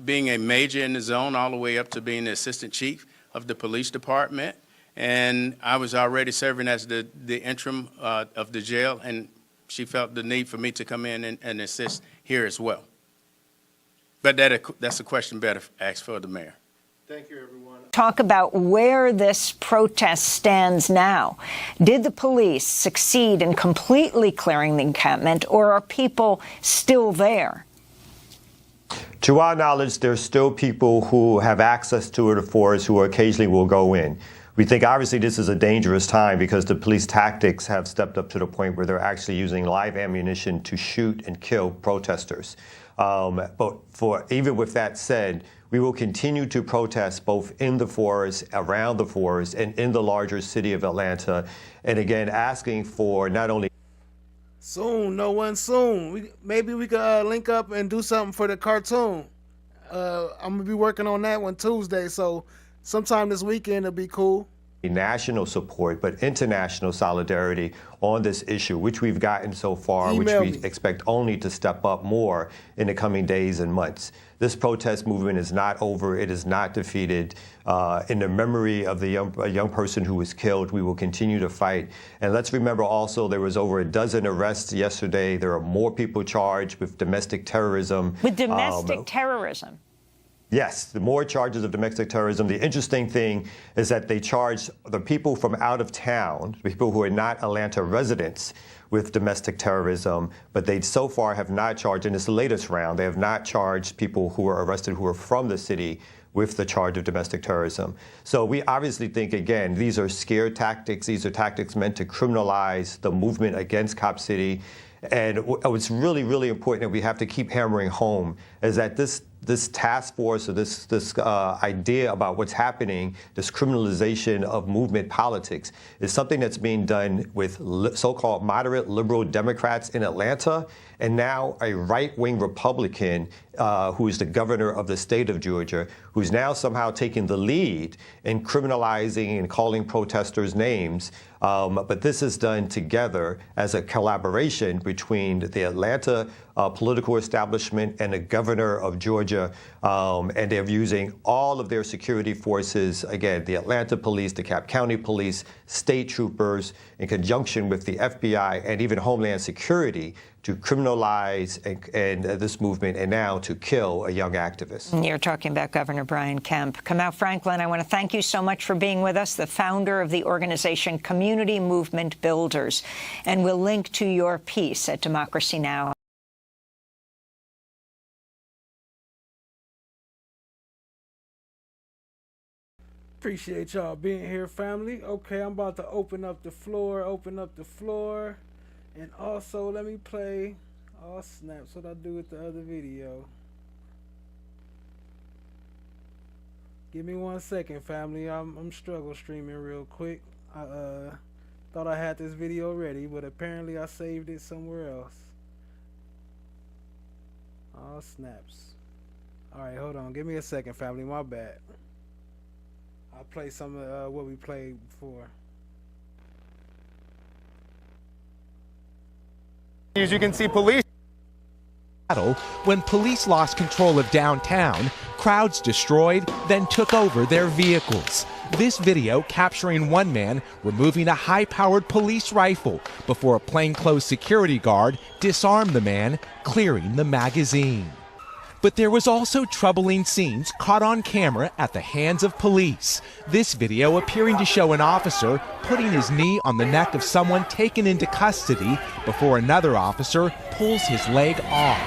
being a major in the zone all the way up to being the assistant chief of the police department. And I was already serving as the interim of the jail, and she felt the need for me to come in and assist here as well. But that's a question better asked for the mayor. Thank you, everyone. Talk about where this protest stands now. Did the police succeed in completely clearing the encampment, or are people still there? To our knowledge, there's still people who have access to the forest who occasionally will go in. We think obviously this is a dangerous time because the police tactics have stepped up to the point where they're actually using live ammunition to shoot and kill protesters. But even with that said, we will continue to protest both in the forest, around the forest, and in the larger city of Atlanta. And again, asking for not only soon, no one soon. Maybe we could link up and do something for the cartoon. I'm gonna be working on that one Tuesday, so sometime this weekend it'll be cool. National support, but international solidarity on this issue, which we've gotten so far, which we expect only to step up more in the coming days and months. This protest movement is not over. It is not defeated. In the memory of the young person who was killed, we will continue to fight. And let's remember also there was over a dozen arrests yesterday. There are more people charged with domestic terrorism. With domestic terrorism? Yes, the more charges of domestic terrorism. The interesting thing is that they charged the people from out of town, people who are not Atlanta residents, with domestic terrorism, but they so far have not charged, in this latest round, they have not charged people who were arrested who are from the city with the charge of domestic terrorism. So we obviously think, again, these are scare tactics. These are tactics meant to criminalize the movement against Cop City. And what's really, really important that we have to keep hammering home is that this task force or this idea about what's happening, this criminalization of movement politics, is something that's being done with so-called moderate liberal Democrats in Atlanta, and now a right-wing Republican who is the governor of the state of Georgia, who's now somehow taking the lead in criminalizing and calling protesters names. But this is done together as a collaboration between the Atlanta political establishment and the governor of Georgia, and they're using all of their security forces, again, the Atlanta police, the Cobb County police, state troopers, in conjunction with the FBI and even Homeland Security, to criminalize and this movement, and now to kill a young activist. You're talking about Governor Brian Kemp. Kamau Franklin, I want to thank you so much for being with us, the founder of the organization Community Movement Builders. And we'll link to your piece at Democracy Now! Appreciate y'all being here, family. Okay, I'm about to open up the floor. And also, let me play. Oh, snaps. What I do with the other video. Give me 1 second, family. I'm struggle streaming real quick. I thought I had this video ready, but apparently I saved it somewhere else. Oh, snaps. Alright, hold on. Give me a second, family. My bad. I'll play some of what we played before. As you can see, police when police lost control of downtown, crowds destroyed, then took over their vehicles. This video capturing one man removing a high-powered police rifle before a plainclothes security guard disarmed the man, clearing the magazine. But there was also troubling scenes caught on camera at the hands of police. This video appearing to show an officer putting his knee on the neck of someone taken into custody before another officer pulls his leg off.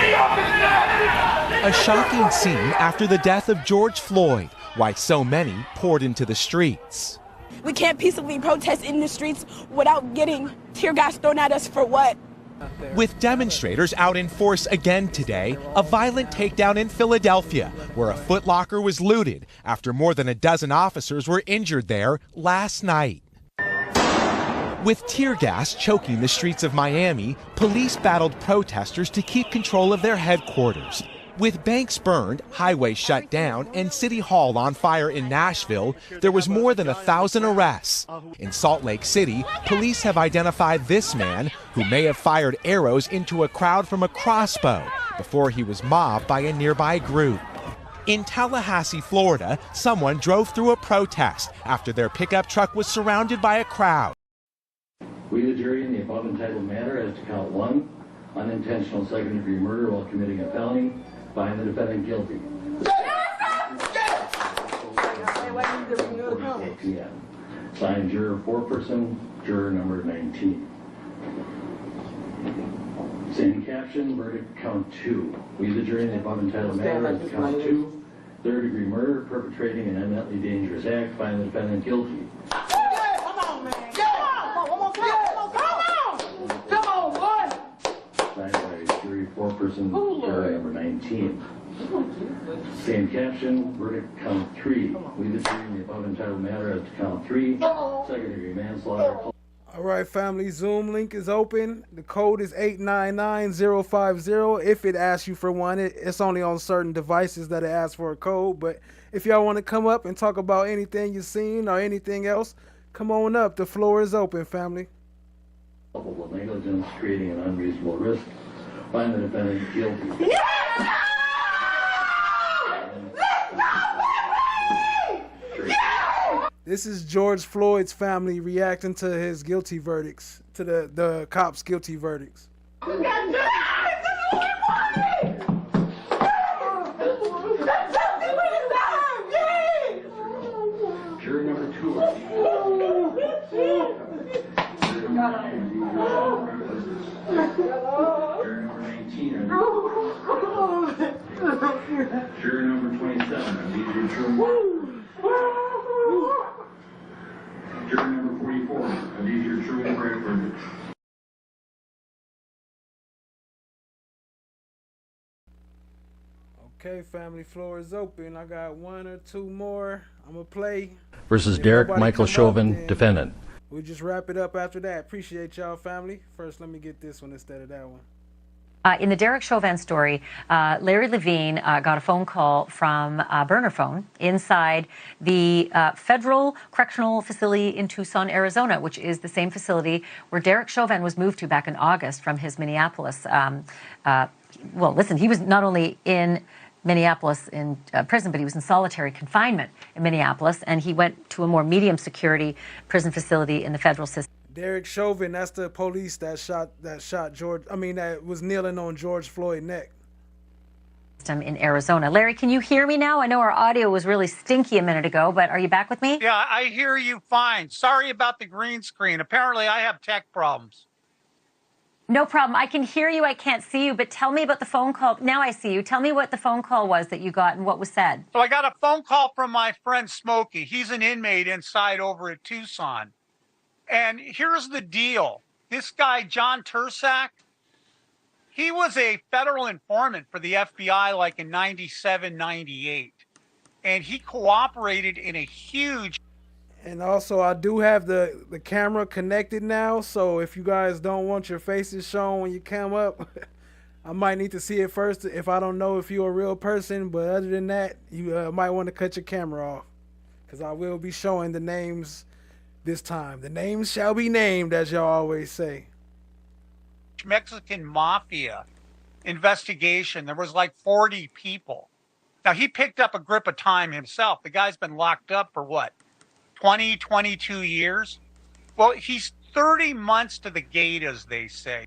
A shocking scene after the death of George Floyd, why so many poured into the streets. We can't peaceably protest in the streets without getting tear gas thrown at us for what? With demonstrators out in force again today, a violent takedown in Philadelphia, where a Foot Locker was looted after more than a dozen officers were injured there last night. With tear gas choking the streets of Miami, police battled protesters to keep control of their headquarters. With banks burned, highways shut down, and City Hall on fire in Nashville, there was more than 1,000 arrests. In Salt Lake City, police have identified this man who may have fired arrows into a crowd from a crossbow before he was mobbed by a nearby group. In Tallahassee, Florida, someone drove through a protest after their pickup truck was surrounded by a crowd. We, the jury, in the above entitled matter as to count 1, unintentional second-degree murder while committing a felony, find the defendant guilty. Signed, juror 4-person, juror number 19. Same caption, verdict count 2. We, the jury, in the above entitled matter as to count 2, third-degree murder, perpetrating an eminently dangerous act, find the defendant guilty. Signed by jury 4-person, juror number 19. Same caption, verdict count 3. We, the jury, in the above entitled matter as to count 3, second-degree manslaughter. All right, family, Zoom link is open. The code is 899050. If it asks you for one, it's only on certain devices that it asks for a code. But if y'all want to come up and talk about anything you've seen or anything else, come on up. The floor is open, family. Culpable negligence, creating an unreasonable risk, find the defendant guilty. This is George Floyd's family reacting to his guilty verdicts, to the cops' guilty verdicts. Juror number 2. Juror number 19. Juror number 27. These are true. Juror number 44. These are true and correct verdicts. Okay, family, floor is open. I got 1 or 2 more. I'm going to play. Versus Derek Michael Chauvin, defendant. We'll just wrap it up after that. Appreciate y'all, family. First, let me get this one instead of that one. In the Derek Chauvin story, Larry Levine got a phone call from a burner phone inside the federal correctional facility in Tucson, Arizona, which is the same facility where Derek Chauvin was moved to back in August from his Minneapolis. Well, listen, he was not only in Minneapolis in prison, but he was in solitary confinement in Minneapolis, and he went to a more medium security prison facility in the federal system. Derek Chauvin, that's the police that shot George. That was kneeling on George Floyd's neck. In Arizona. Larry, can you hear me now? I know our audio was really stinky a minute ago, but are you back with me? Yeah, I hear you fine. Sorry about the green screen. Apparently, I have tech problems. No problem. I can hear you. I can't see you, but tell me about the phone call. Now I see you. Tell me what the phone call was that you got and what was said. So I got a phone call from my friend Smokey. He's an inmate inside over at Tucson. And here's the deal. This guy, John Tursak, he was a federal informant for the FBI like in 97, 98. And he cooperated in a huge... And also, I do have the camera connected now, so if you guys don't want your faces shown when you come up, I might need to see it first if I don't know if you're a real person. But other than that, you might want to cut your camera off, because I will be showing the names this time. The names shall be named, as y'all always say. Mexican mafia investigation. There was like 40 people. Now, he picked up a grip of time himself. The guy's been locked up for what? 20, 22 years. Well, he's 30 months to the gate, as they say.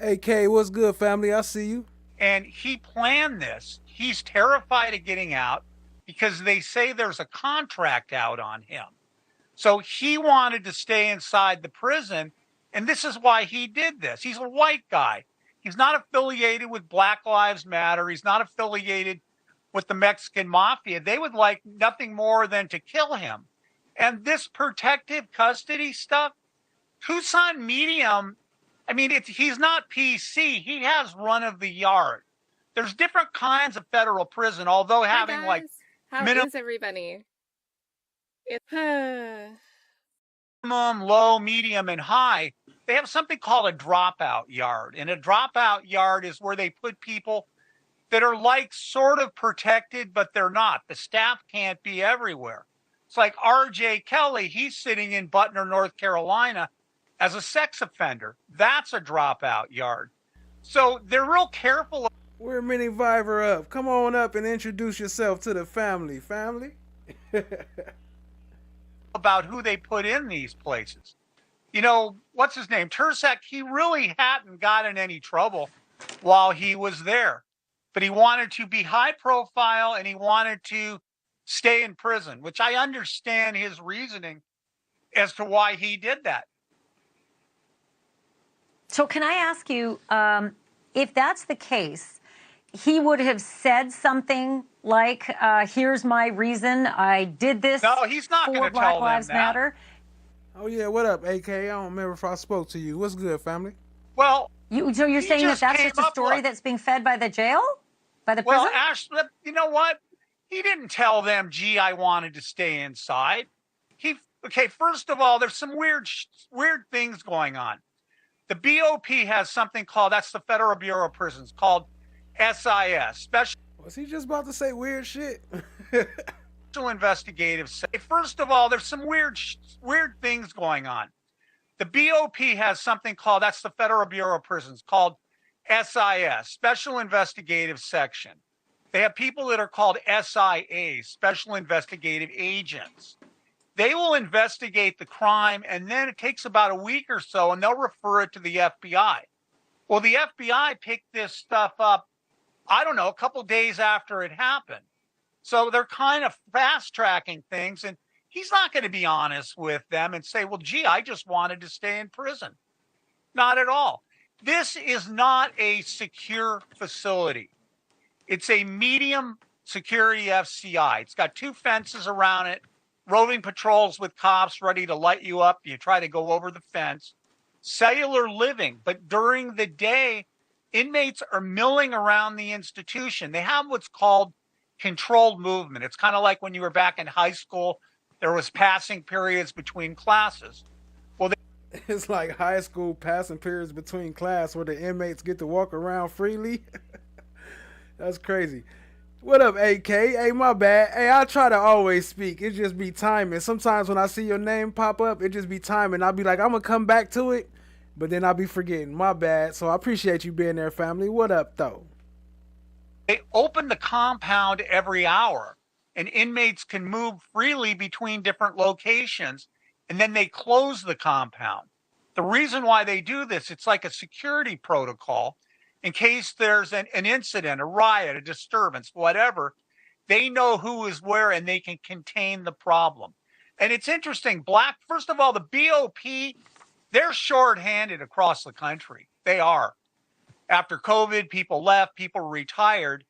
Hey, K, what's good, family? I see you. And he planned this. He's terrified of getting out because they say there's a contract out on him. So he wanted to stay inside the prison, and this is why he did this. He's a white guy. He's not affiliated with Black Lives Matter. He's not affiliated with the Mexican mafia. They would like nothing more than to kill him. And this protective custody stuff, Tucson Medium, I mean, he's not PC. He has run of the yard. There's different kinds of federal prison, although having like... How is everybody? Minimum, low, medium, and high. They have something called a dropout yard. And a dropout yard is where they put people that are like sort of protected, but they're not. The staff can't be everywhere. It's like R.J. Kelly. He's sitting in Butner, North Carolina as a sex offender. That's a dropout yard. So they're real careful. We're Mini Viver up. Come on up and introduce yourself to the family. Family? About who they put in these places. You know, what's his name? Tursak, he really hadn't gotten any trouble while he was there. But he wanted to be high profile and he wanted to stay in prison, which I understand his reasoning as to why he did that. So can I ask you, if that's the case, he would have said something like, here's my reason I did this. No, he's not going to tell them Black Lives that. Matter. Oh, yeah, what up, AK? I don't remember if I spoke to you. What's good, family? Well, so you're saying that that's just a story that's being fed by the jail? By the prison? Well, Ash, you know what? He didn't tell them, gee, I wanted to stay inside. Okay, first of all, there's some weird things going on. The BOP has something called, that's the Federal Bureau of Prisons, called SIS, Special... Was he just about to say weird shit? Special Investigative... First of all, there's some weird things going on. The BOP has something called, that's the Federal Bureau of Prisons, called SIS, Special Investigative Section. They have people that are called SIAs, Special Investigative Agents. They will investigate the crime, and then it takes about a week or so, and they'll refer it to the FBI. Well, the FBI picked this stuff up, I don't know, a couple days after it happened. So they're kind of fast-tracking things, and he's not going to be honest with them and say, well, gee, I just wanted to stay in prison. Not at all. This is not a secure facility. It's a medium security FCI. It's got 2 fences around it, roving patrols with cops ready to light you up. You try to go over the fence. Cellular living. But during the day, inmates are milling around the institution. They have what's called controlled movement. It's kind of like when you were back in high school, there was passing periods between classes. Well, it's like high school passing periods between class where the inmates get to walk around freely. That's crazy. What up, AK? Hey, my bad. Hey, I try to always speak. It just be timing. Sometimes when I see your name pop up, it just be timing. I'll be like, I'm going to come back to it, but then I'll be forgetting. My bad. So I appreciate you being there, family. What up, though? They open the compound every hour, and inmates can move freely between different locations, and then they close the compound. The reason why they do this, it's like a security protocol. In case there's an incident, a riot, a disturbance, whatever, they know who is where and they can contain the problem. And it's interesting, first of all, the BOP, they're shorthanded across the country. They are. After COVID, people left, people retired.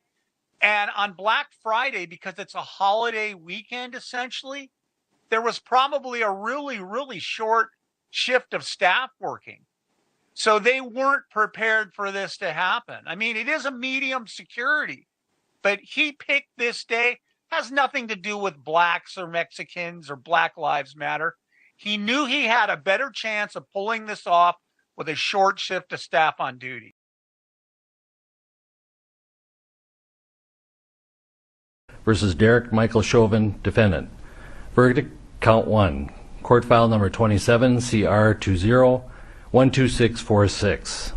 And on Black Friday, because it's a holiday weekend, essentially, there was probably a really, really short shift of staff working. So they weren't prepared for this to happen. I mean, it is a medium security, but he picked this day. Has nothing to do with blacks or Mexicans or Black Lives Matter. He knew he had a better chance of pulling this off with a short shift of staff on duty. Versus Derek Michael Chauvin, defendant. Verdict, count 1. Court file number 27, CR 20-12646.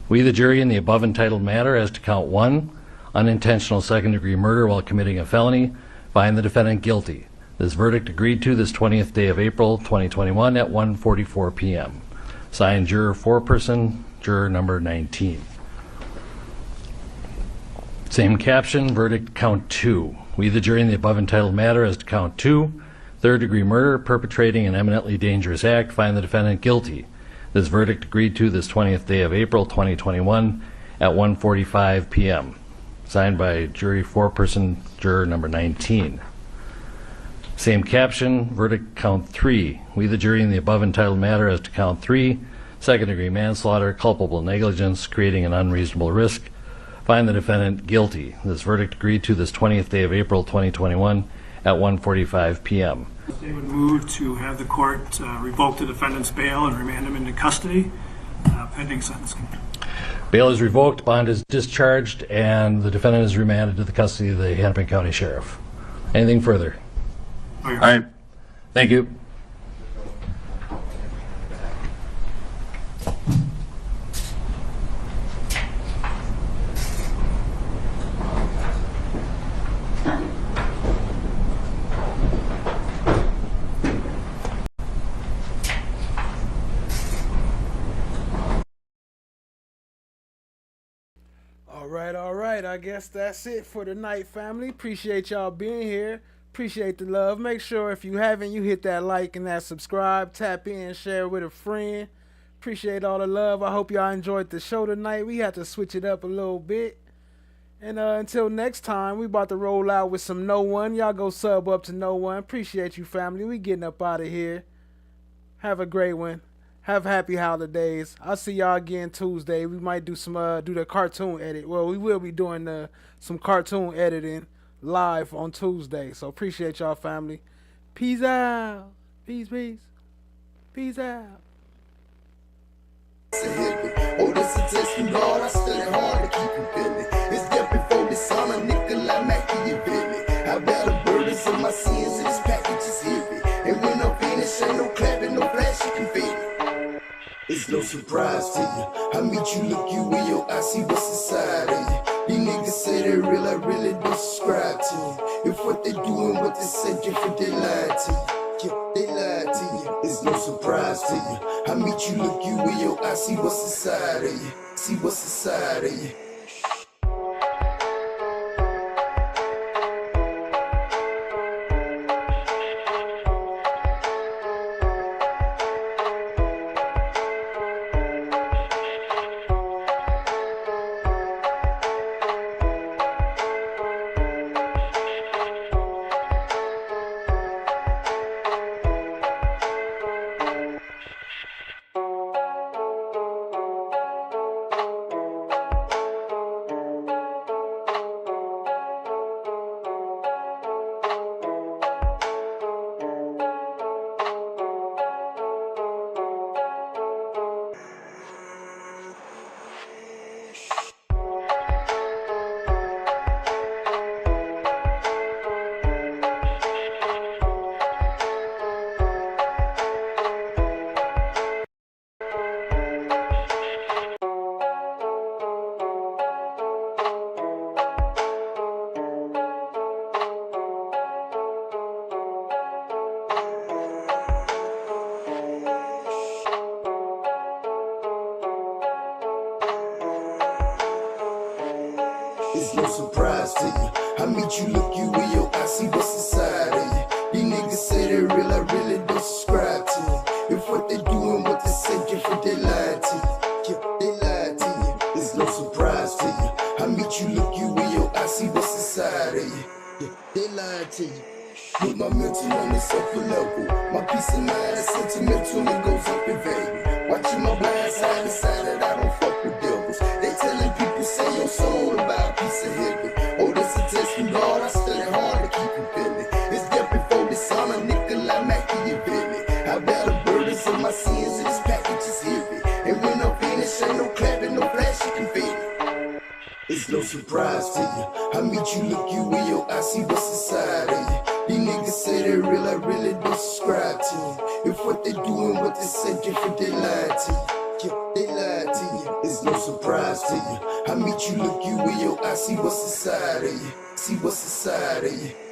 We, the jury, in the above entitled matter as to count 1, unintentional second-degree murder while committing a felony, find the defendant guilty. This verdict agreed to this 20th day of April 2021 at 1:44 p.m. Signed, juror foreperson, juror number 19. Same caption, verdict count 2. We, the jury, in the above entitled matter as to count 2, third-degree murder, perpetrating an eminently dangerous act, find the defendant guilty. This verdict agreed to this 20th day of April 2021 at 1:45 p.m. Signed by jury foreperson, juror number 19. Same caption, verdict count 3. We, the jury, in the above entitled matter as to count 3, second-degree manslaughter, culpable negligence, creating an unreasonable risk, find the defendant guilty. This verdict agreed to this 20th day of April 2021 at 1:45 p.m. They would move to have the court revoke the defendant's bail and remand him into custody pending sentencing. Bail is revoked, bond is discharged, and the defendant is remanded to the custody of the Hennepin County Sheriff. Anything further? All right. Thank you. All right. I guess that's it for tonight, family. Appreciate y'all being here. Appreciate the love. Make sure if you haven't, you hit that like and that subscribe. Tap in, share with a friend. Appreciate all the love. I hope y'all enjoyed the show tonight. We had to switch it up a little bit. And until next time, we about to roll out with some No One. Y'all go sub up to No One. Appreciate you, family. We getting up out of here. Have a great one. Have happy holidays. I'll see y'all again Tuesday. We might do some do the cartoon edit. Well, we will be doing some cartoon editing live on Tuesday. So appreciate y'all, family. Peace out. Peace. Peace out. Oh, this a test from God. I study hard to keep it feeling. It's death before dishonor, Nikolai Machiavelli. I bear the burdens of my sins, and this package is heavy. And when I'm finished, ain't no clapping, no flashing confetti. It's no surprise to you. I meet you, look you in your eyes, see what's inside of you. These niggas say they real, I really don't subscribe to you. If what they do and what they say different, they lie to you. Yeah, they lie to you. It's no surprise to you. I meet you, look you in your eyes, see what's inside of you. See what's inside of you. It's no surprise to you. I meet you, look you in your eyes, see what's inside of you. These niggas say they real, I really don't subscribe to them. If what they do and what they say different, they lie to you. Yeah, they to you. Put my mental on this upper level. My peace of mind is sentimental, it goes up in value. Watching my blind side, decide that I don't fuck with devils. They telling people, say your soul about a piece of heaven. Oh, this a test from God, I study hard to keep it feeling. It's death before dishonor, nigga like Machiavelli. I bear the burdens of my sins, and this package is heavy. And when I'm finished, ain't no clapping, no flashing confetti. It's no surprise to you. I meet you, look you in your eyes, see what's inside of you. These niggas say they real, I really don't subscribe to you. If what they doing, what they say different, they lie to you. Yeah, they lie to you. It's no surprise to you. I meet you, look you in your eyes, see what's inside of you. See what's inside of you.